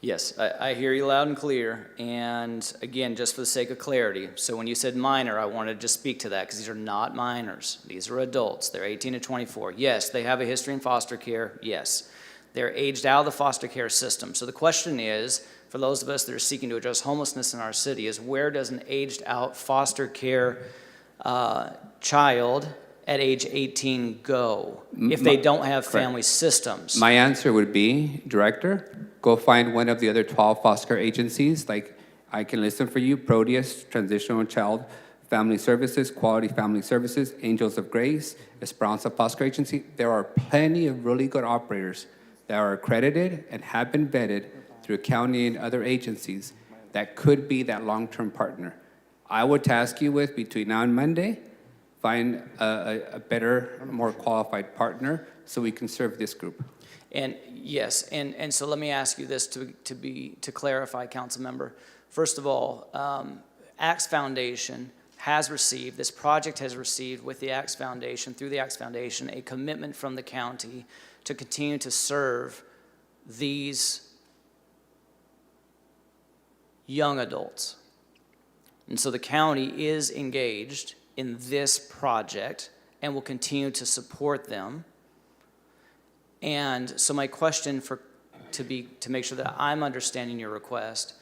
Yes, I hear you loud and clear. And again, just for the sake of clarity, so when you said minor, I wanted to just speak to that because these are not minors. These are adults. They're 18 to 24. Yes, they have a history in foster care. Yes, they're aged out of the foster care system. So the question is, for those of us that are seeking to address homelessness in our city, is where does an aged out foster care child at age 18 go if they don't have family systems? My answer would be, Director, go find one of the other 12 foster care agencies. Like, I can list them for you: Proteus, Transitional Child Family Services, Quality Family Services, Angels of Grace, Esperanza Foster Care Agency. There are plenty of really good operators that are accredited and have been vetted through county and other agencies that could be that long-term partner. I would task you with, between now and Monday, find a better, more qualified partner so we can serve this group. And yes, and so let me ask you this to clarify, council member. First of all, ACTS Foundation has received, this project has received with the ACTS Foundation, through the ACTS Foundation, a commitment from the county to continue to serve these young adults. And so the county is engaged in this project and will continue to support them. And so my question to make sure that I'm understanding your request,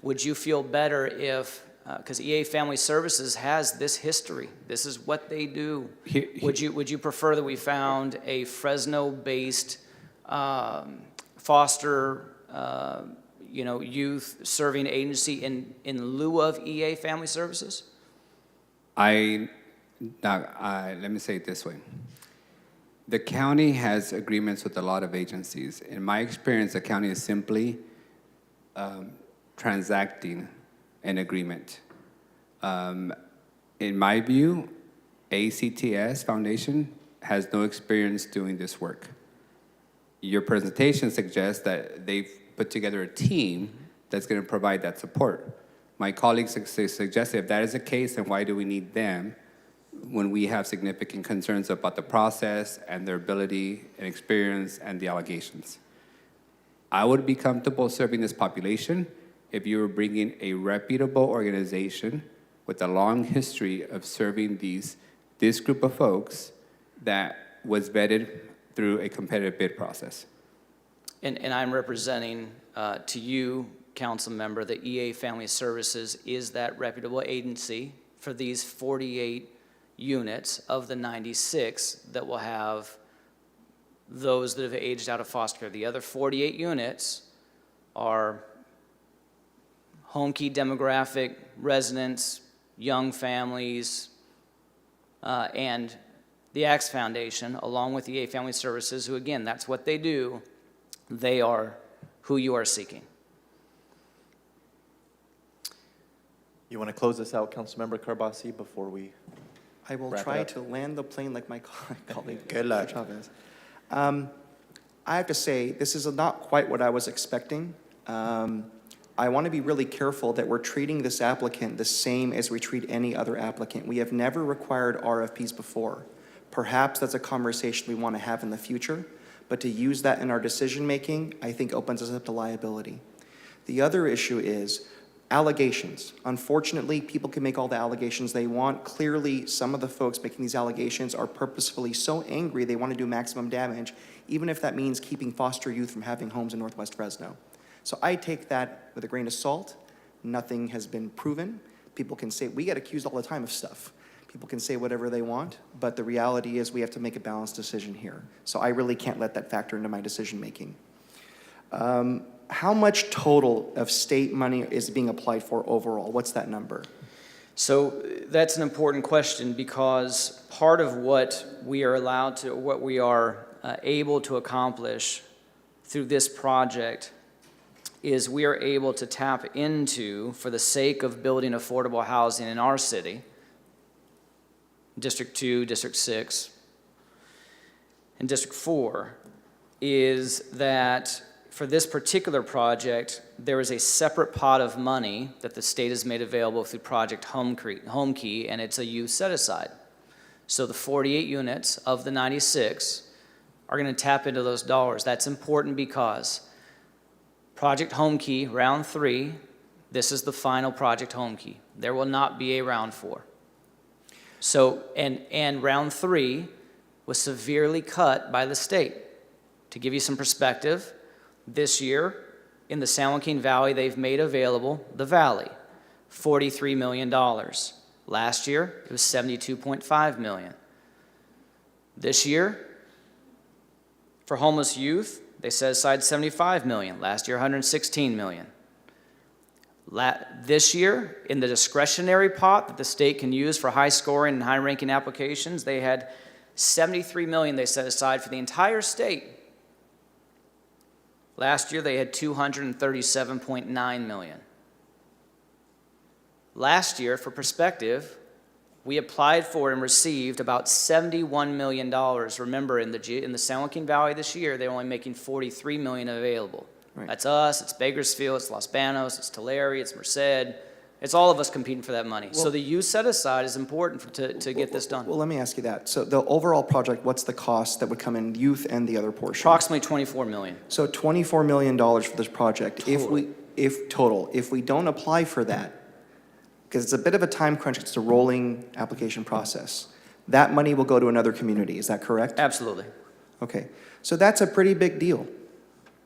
would you feel better if, because EA Family Services has this history, this is what they do. Would you prefer that we found a Fresno-based foster youth serving agency in lieu of EA Family Services? I Now, let me say it this way. The county has agreements with a lot of agencies. In my experience, the county is simply transacting an agreement. In my view, ACTS Foundation has no experience doing this work. Your presentation suggests that they've put together a team that's going to provide that support. My colleagues suggested if that is the case, then why do we need them when we have significant concerns about the process and their ability and experience and the allegations? I would be comfortable serving this population if you were bringing a reputable organization with a long history of serving this group of folks that was vetted through a competitive bid process. And I'm representing to you, council member, that EA Family Services is that reputable agency for these 48 units of the 96 that will have those that have aged out of foster care. The other 48 units are home key demographic residents, young families, and the Axe Foundation, along with EA Family Services, who again, that's what they do. They are who you are seeking. You want to close this out, Councilmember Carbasi, before we I will wrap it try up? to land the plane like my colleague. Good luck. Chavez. I have to say, this is not quite what I was expecting. I want to be really careful that we're treating this applicant the same as we treat any other applicant. We have never required RFPs before. Perhaps that's a conversation we want to have in the future, but to use that in our decision-making, I think opens us up to liability. The other issue is allegations. Unfortunately, people can make all the allegations they want. Clearly, some of the folks making these allegations are purposefully so angry they want to do maximum damage, even if that means keeping foster youth from having homes in Northwest Fresno. So I take that with a grain of salt. Nothing has been proven. People can say, we get accused all the time of stuff. People can say whatever they want, but the reality is we have to make a balanced decision here. So I really can't let that factor into my decision-making. How much total of state money is being applied for overall? What's that number? So that's an important question, because part of what we are allowed to, what we are able to accomplish through this project is we are able to tap into, for the sake of building affordable housing in our city, District 2, District 6, and District 4, is that for this particular project, there is a separate pot of money that the state has made available through Project Home Key, and it's a youth set-aside. So the 48 units of the 96 are going to tap into those dollars. That's important because Project Home Key, round 3, this is the final Project Home Key. There will not be a round 4. So, and round 3 was severely cut by the state. To give you some perspective, this year in the San Joaquin Valley, they've made available the Valley, $43 million. Last year, it was $72.5 million. This year, for homeless youth, they set aside $75 million. Last year, $116 million. This year, in the discretionary pot that the state can use for high-scoring and high-ranking applications, they had $73 million they set aside for the entire state. Last year, they had $237.9 million. Last year, for perspective, we applied for and received about $71 million. Remember, in the San Joaquin Valley this year, they're only making $43 million available. Right. That's us, it's Bakersfield, it's Los Banos, it's Tulare, it's Merced. It's all of us competing for that money. So the youth set-aside is important to get this done. Well, let me ask you that. So the overall project, what's the cost that would come in youth and the other portion? Approximately $24 million. So $24 million for this project. Total. If we don't apply for that, because it's a bit of a time crunch, it's a rolling application process, that money will go to another community, is that correct? Absolutely. Okay, so that's a pretty big deal,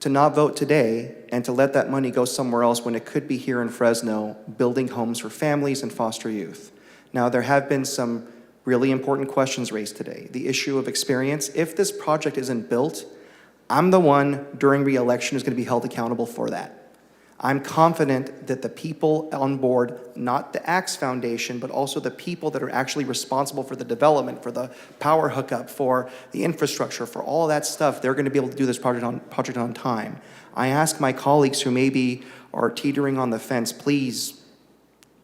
to not vote today and to let that money go somewhere else when it could be here in Fresno, building homes for families and foster youth. Now, there have been some really important questions raised today. The issue of experience. If this project isn't built, I'm the one during re-election who's going to be held accountable for that. I'm confident that the people on board, not the Axe Foundation, but also the people that are actually responsible for the development, for the power hookup, for the infrastructure, for all that stuff, they're going to be able to do this project on time. I ask my colleagues who maybe are teetering on the fence, please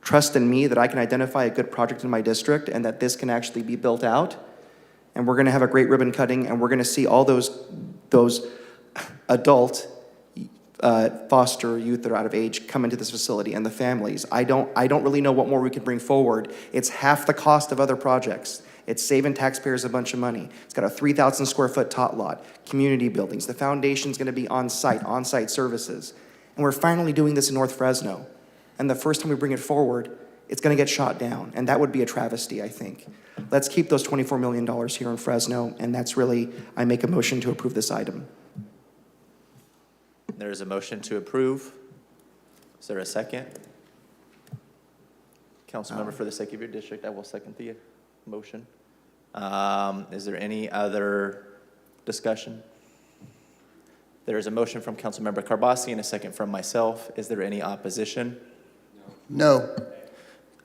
trust in me that I can identify a good project in my district and that this can actually be built out. And we're going to have a great ribbon cutting, and we're going to see all those adult foster youth that are out of age come into this facility, and the families. I don't really know what more we can bring forward. It's half the cost of other projects. It's saving taxpayers a bunch of money. It's got a 3,000 square foot tot lot, community buildings. The foundation's going to be on-site services. And we're finally doing this in North Fresno. And the first time we bring it forward, it's going to get shot down. And that would be a travesty, I think. Let's keep those $24 million here in Fresno. And that's really, I make a motion to approve this item. There is a motion to approve. Is there a second? Councilmember, for the sake of your district, I will second the motion. Is there any other discussion? There is a motion from Councilmember Carbasi and a second from myself. Is there any opposition? No.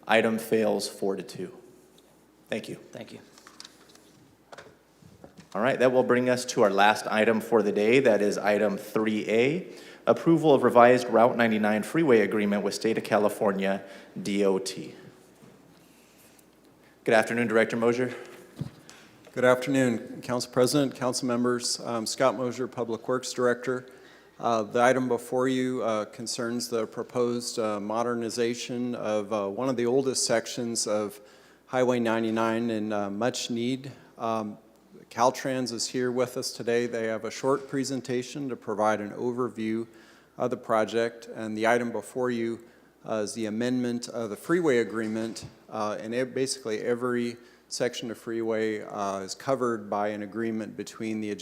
Item fails 4-2. Thank you. Thank you. All right, that will bring us to our last item for the day. That is item 3A, approval of revised Route 99 freeway agreement with State of California DOT. Good afternoon, Director Mosier. Good afternoon, Council President, Council members. Scott Mosier, Public Works Director. The item before you concerns the proposed modernization of one of the oldest sections of Highway 99 in much need. Caltrans is here with us today. They have a short presentation to provide an overview of the project, and the item before you is the amendment of the freeway agreement, and basically every section of freeway is covered by an agreement between the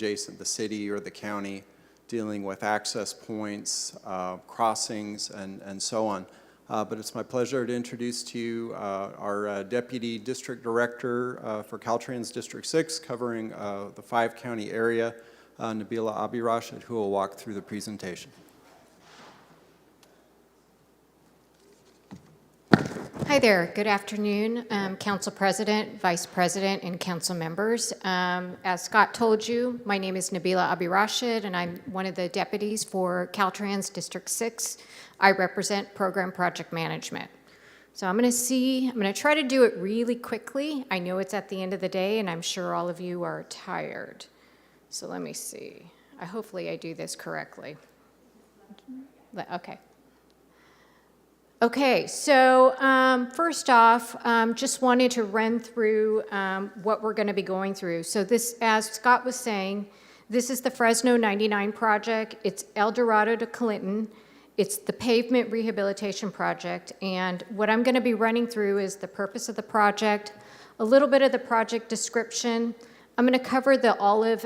city or the county, dealing with access points, crossings, and so on. But it's my pleasure to introduce to you our Deputy District Director for Caltrans District 6, covering the 5-county area, Nabila Abirashid, who will walk through the presentation. Hi there. Good afternoon, Council President, Vice President, and Council members. As Scott told you, my name is Nabila Abirashid, and I'm one of the deputies for Caltrans District 6. I represent Program Project Management. So I'm going to try to do it really quickly. I know it's at the end of the day, and I'm sure all of you are tired. So let me see. Hopefully I do this correctly. Okay. Okay, so first off, just wanted to run through what we're going to be going through. So this, as Scott was saying, this is the Fresno 99 project. It's El Dorado to Clinton. It's the pavement rehabilitation project. And what I'm going to be running through is the purpose of the project, a little bit of the project description. I'm going to cover the Olive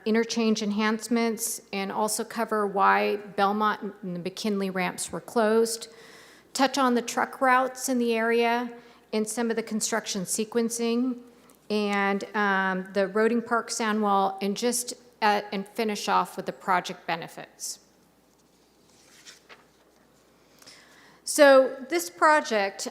interchange enhancements and also cover why Belmont and the McKinley ramps were closed. Touch on the truck routes in the area and some of the construction sequencing and the Roding Park sound wall, and just and finish off with the project benefits. So this project,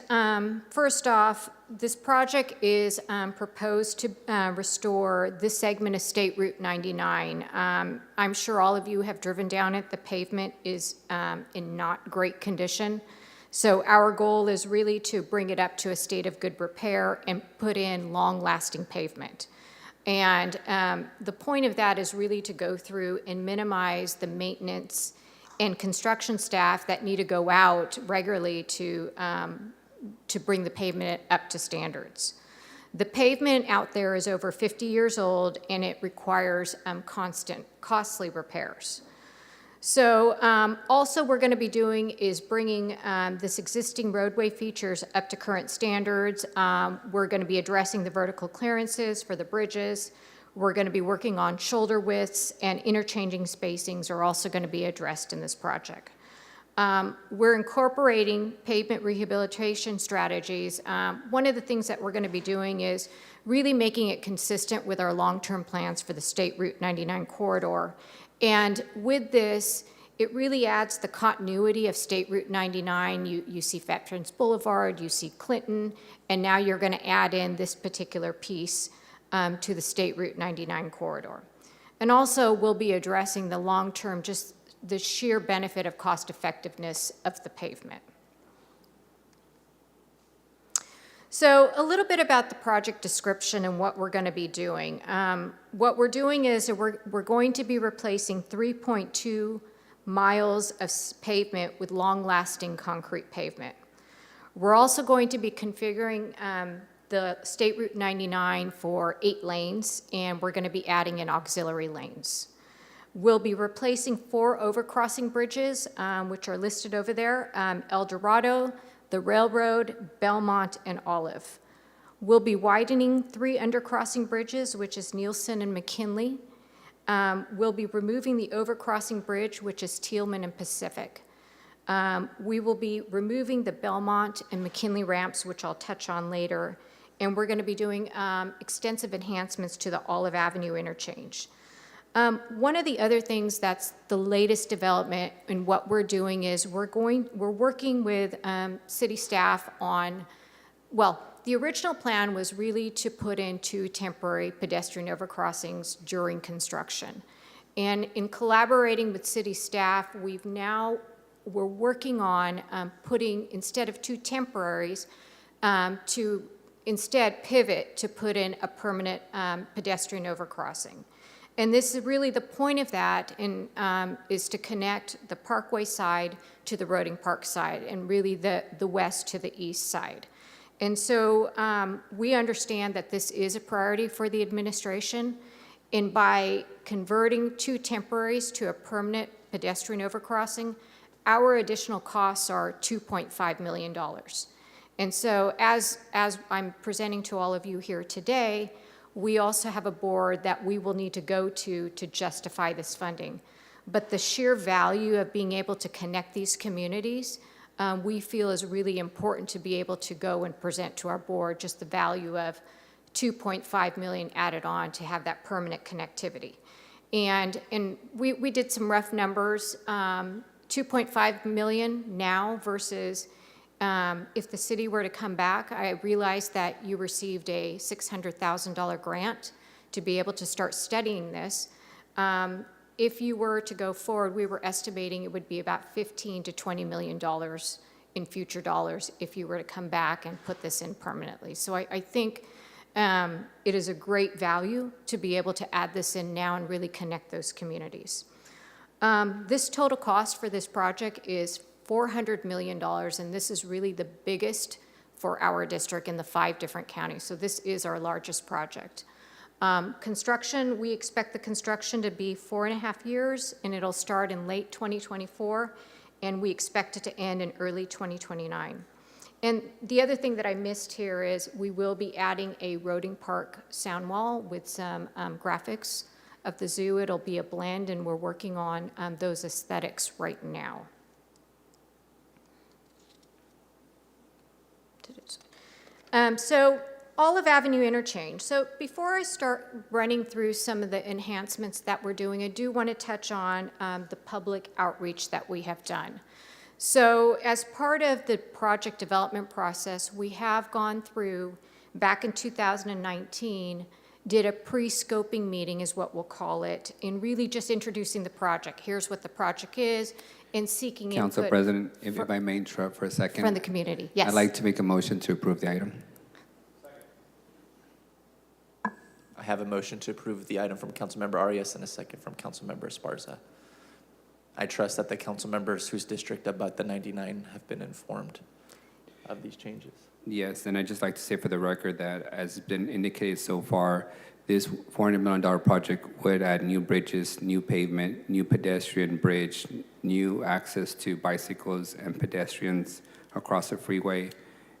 first off, this project is proposed to restore this segment of State Route 99. I'm sure all of you have driven down it. The pavement is in not great condition. So our goal is really to bring it up to a state of good repair and put in long-lasting pavement. And the point of that is really to go through and minimize the maintenance and construction staff that need to go out regularly to bring the pavement up to standards. The pavement out there is over 50 years old, and it requires constant, costly repairs. So also we're going to be doing is bringing this existing roadway features up to current standards. We're going to be addressing the vertical clearances for the bridges. We're going to be working on shoulder widths, and interchanging spacings are also going to be addressed in this project. We're incorporating pavement rehabilitation strategies. One of the things that we're going to be doing is really making it consistent with our long-term plans for the State Route 99 corridor. And with this, It really adds the continuity of State Route 99. You see Veterans Boulevard, you see Clinton, and now you're going to add in this particular piece to the State Route 99 corridor. And also, we'll be addressing the long-term, just the sheer benefit of cost effectiveness of the pavement. So a little bit about the project description and what we're going to be doing. What we're doing is we're going to be replacing 3.2 miles of pavement with long-lasting concrete pavement. We're also going to be configuring the State Route 99 for 8 lanes, and we're going to be adding in auxiliary lanes. We'll be replacing 4 overcrossing bridges, which are listed over there, El Dorado, the Railroad, Belmont, and Olive. We'll be widening 3 undercrossing bridges, which is Nielsen and McKinley. We'll be removing the overcrossing bridge, which is Tealman and Pacific. We will be removing the Belmont and McKinley ramps, which I'll touch on later. And we're going to be doing extensive enhancements to the Olive Avenue interchange. One of the other things that's the latest development in what we're doing is we're working with city staff on, well, the original plan was really to put in 2 temporary pedestrian overcrossings during construction. And in collaborating with city staff, we're working on putting, instead of 2 temporaries, to instead pivot to put in a permanent pedestrian overcrossing. And this is really the point of that, is to connect the Parkway side to the Roding Park side, and really the west to the east side. And so we understand that this is a priority for the administration, and by converting 2 temporaries to a permanent pedestrian overcrossing, our additional costs are $2.5 million. And so as I'm presenting to all of you here today, we also have a board that we will need to go to justify this funding. But the sheer value of being able to connect these communities, we feel is really important to be able to go and present to our board just the value of $2.5 million added on to have that permanent connectivity. And we did some rough numbers, $2.5 million now versus if the city were to come back. I realized that you received a $600,000 grant to be able to start studying this. If you were to go forward, we were estimating it would be about $15 to $20 million in future dollars if you were to come back and put this in permanently. So I think it is a great value to be able to add this in now and really connect those communities. This total cost for this project is $400 million, and this is really the biggest for our district in the 5 different counties. So this is our largest project. Construction, we expect the construction to be 4.5 years, and it'll start in late 2024, and we expect it to end in early 2029. And the other thing that I missed here is we will be adding a Roding Park sound wall with some graphics of the zoo. It'll be a blend, and we're working on those aesthetics right now. So Olive Avenue interchange. So before I start running through some of the enhancements that we're doing, I do want to touch on the public outreach that we have done. So as part of the project development process, we have gone through, back in 2019, did a pre-scoping meeting is what we'll call it, in really just introducing the project. Here's what the project is, and seeking Council input President, if I may interrupt for a second. from the community. Yes. I'd like to make a motion to approve the item. I have a motion to approve the item from Councilmember Arias and a second from Councilmember Esparza. I trust that the council members whose district abut the 99 have been informed of these changes. Yes, and I'd just like to say for the record that, as been indicated so far, this $400 million project would add new bridges, new pavement, new pedestrian bridge, new access to bicycles and pedestrians across the freeway.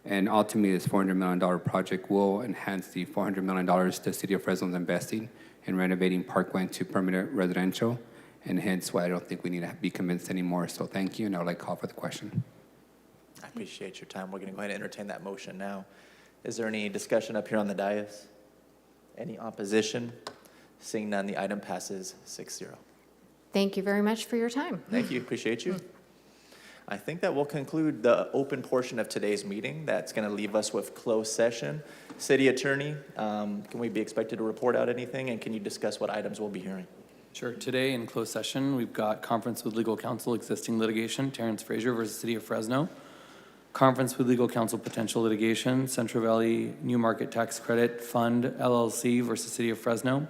And ultimately, this $400 million project will enhance the $400 million the City of Fresno is investing in renovating Parkway to permanent residential, and hence why I don't think we need to be convinced anymore. So thank you, and I would like to call for the question. I appreciate your time. We're going to go ahead and entertain that motion now. Is there any discussion up here on the dais? Any opposition? Seeing none, the item passes 6-0. Thank you very much for your time. Thank you, appreciate you. I think that will conclude the open portion of today's meeting. That's going to leave us with closed session. City Attorney, can we be expected to report out anything, and can you discuss what items we'll be hearing? Sure. Today in closed session, we've got conference with legal counsel, existing litigation, Terrence Frazier versus City of Fresno. Conference with legal counsel, potential litigation, Central Valley New Market Tax Credit Fund LLC versus City of Fresno.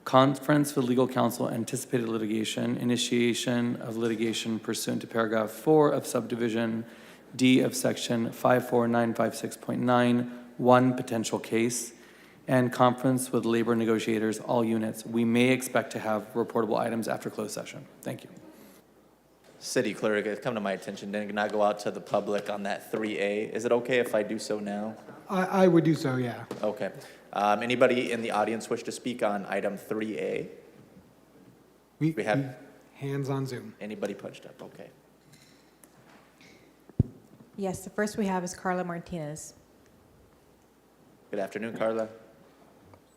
Conference with legal counsel, anticipated litigation, initiation of litigation pursuant to paragraph 4 of subdivision D of section 54956.9, one potential case, and conference with labor negotiators, all units. We may expect to have reportable items after closed session. Thank you. City Clerk, it's come to my attention, did not go out to the public on that 3A. Is it okay if I do so now? I would do so, yeah. Okay. Anybody in the audience wish to speak on item 3A? We have hands on Zoom. Anybody punched up? Okay. Yes, the first we have is Carla Martinez. Good afternoon, Carla.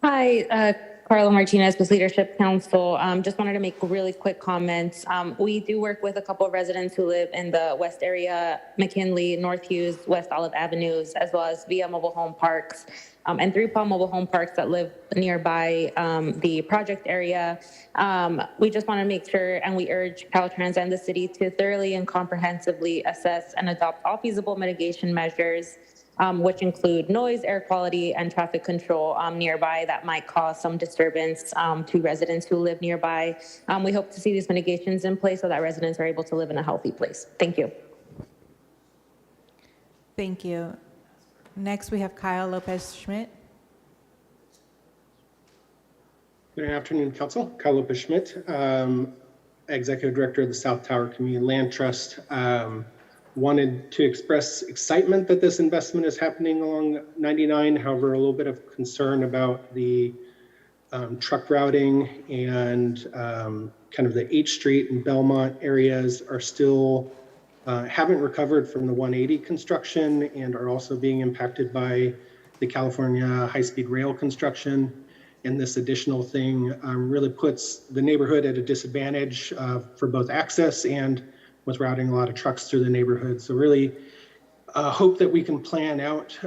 Hi, Carla Martinez with Leadership Council. Just wanted to make really quick comments. We do work with a couple of residents who live in the West area, McKinley, North Hughes, West Olive Avenues, as well as via mobile home parks, and 3 Palm mobile home parks that live nearby the project area. We just want to make sure, and we urge Caltrans and the city to thoroughly and comprehensively assess and adopt all feasible mitigation measures, which include noise, air quality, and traffic control nearby that might cause some disturbance to residents who live nearby. We hope to see these mitigations in place so that residents are able to live in a healthy place. Thank you. Thank you. Next, we have Kyle Lopez-Schmidt. Good afternoon, Council. Kyle Lopez-Schmidt, Executive Director of the South Tower Community Land Trust. Wanted to express excitement that this investment is happening along 99. However, a little bit of concern about the truck routing and kind of the H Street and Belmont areas are still haven't recovered from the 180 construction and are also being impacted by the California high-speed rail construction. And this additional thing really puts the neighborhood at a disadvantage for both access and with routing a lot of trucks through the neighborhood. So really hope that we can plan out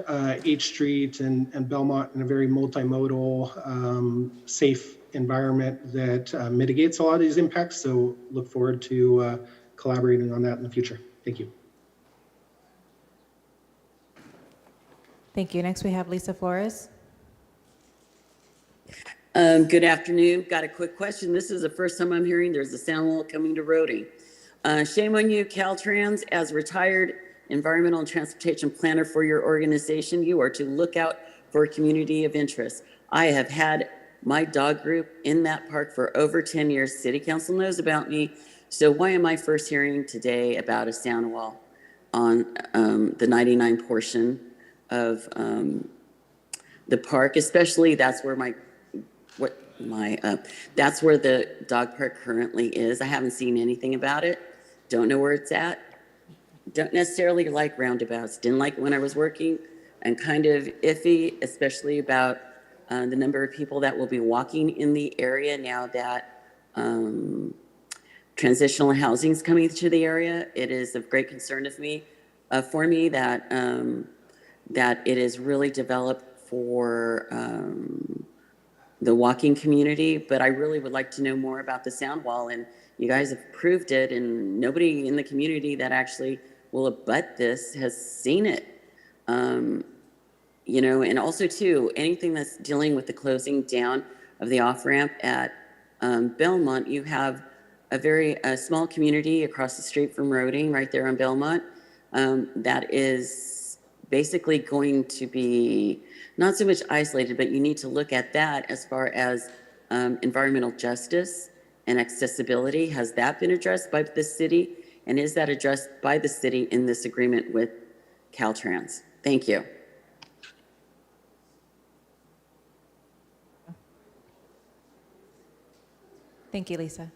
H Street and Belmont in a very multimodal, safe environment that mitigates a lot of these impacts. So look forward to collaborating on that in the future. Thank you. Thank you. Next, we have Lisa Flores. Good afternoon. Got a quick question. This is the first time I'm hearing there's a sound wall coming to Rhodey. Shame on you, Caltrans. As retired environmental and transportation planner for your organization, you are to look out for a community of interest. I have had my dog group in that park for over 10 years. City Council knows about me. So why am I first hearing today about a sound wall on the 99 portion of the park? Especially that's where that's where the dog park currently is. I haven't seen anything about it. Don't know where it's at. Don't necessarily like roundabouts. Didn't like it when I was working, and kind of iffy, especially about the number of people that will be walking in the area now that transitional housing is coming to the area. It is of great concern for me that that it is really developed for the walking community, but I really would like to know more about the sound wall. And you guys have proved it, and nobody in the community that actually will abut this has seen it. You know, and also too, anything that's dealing with the closing down of the off-ramp at Belmont, you have a very small community across the street from Roding, right there on Belmont, that is basically going to be not so much isolated, but you need to look at that as far as environmental justice and accessibility. Has that been addressed by the city? And is that addressed by the city in this agreement with Caltrans? Thank you. Thank you, Lisa.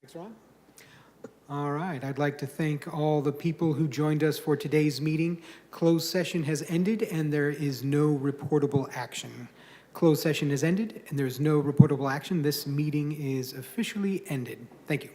Thanks, Ron. All right, I'd like to thank all the people who joined us for today's meeting. Closed session has ended and there is no reportable action. Closed session has ended and there's no reportable action. This meeting is officially ended. Thank you.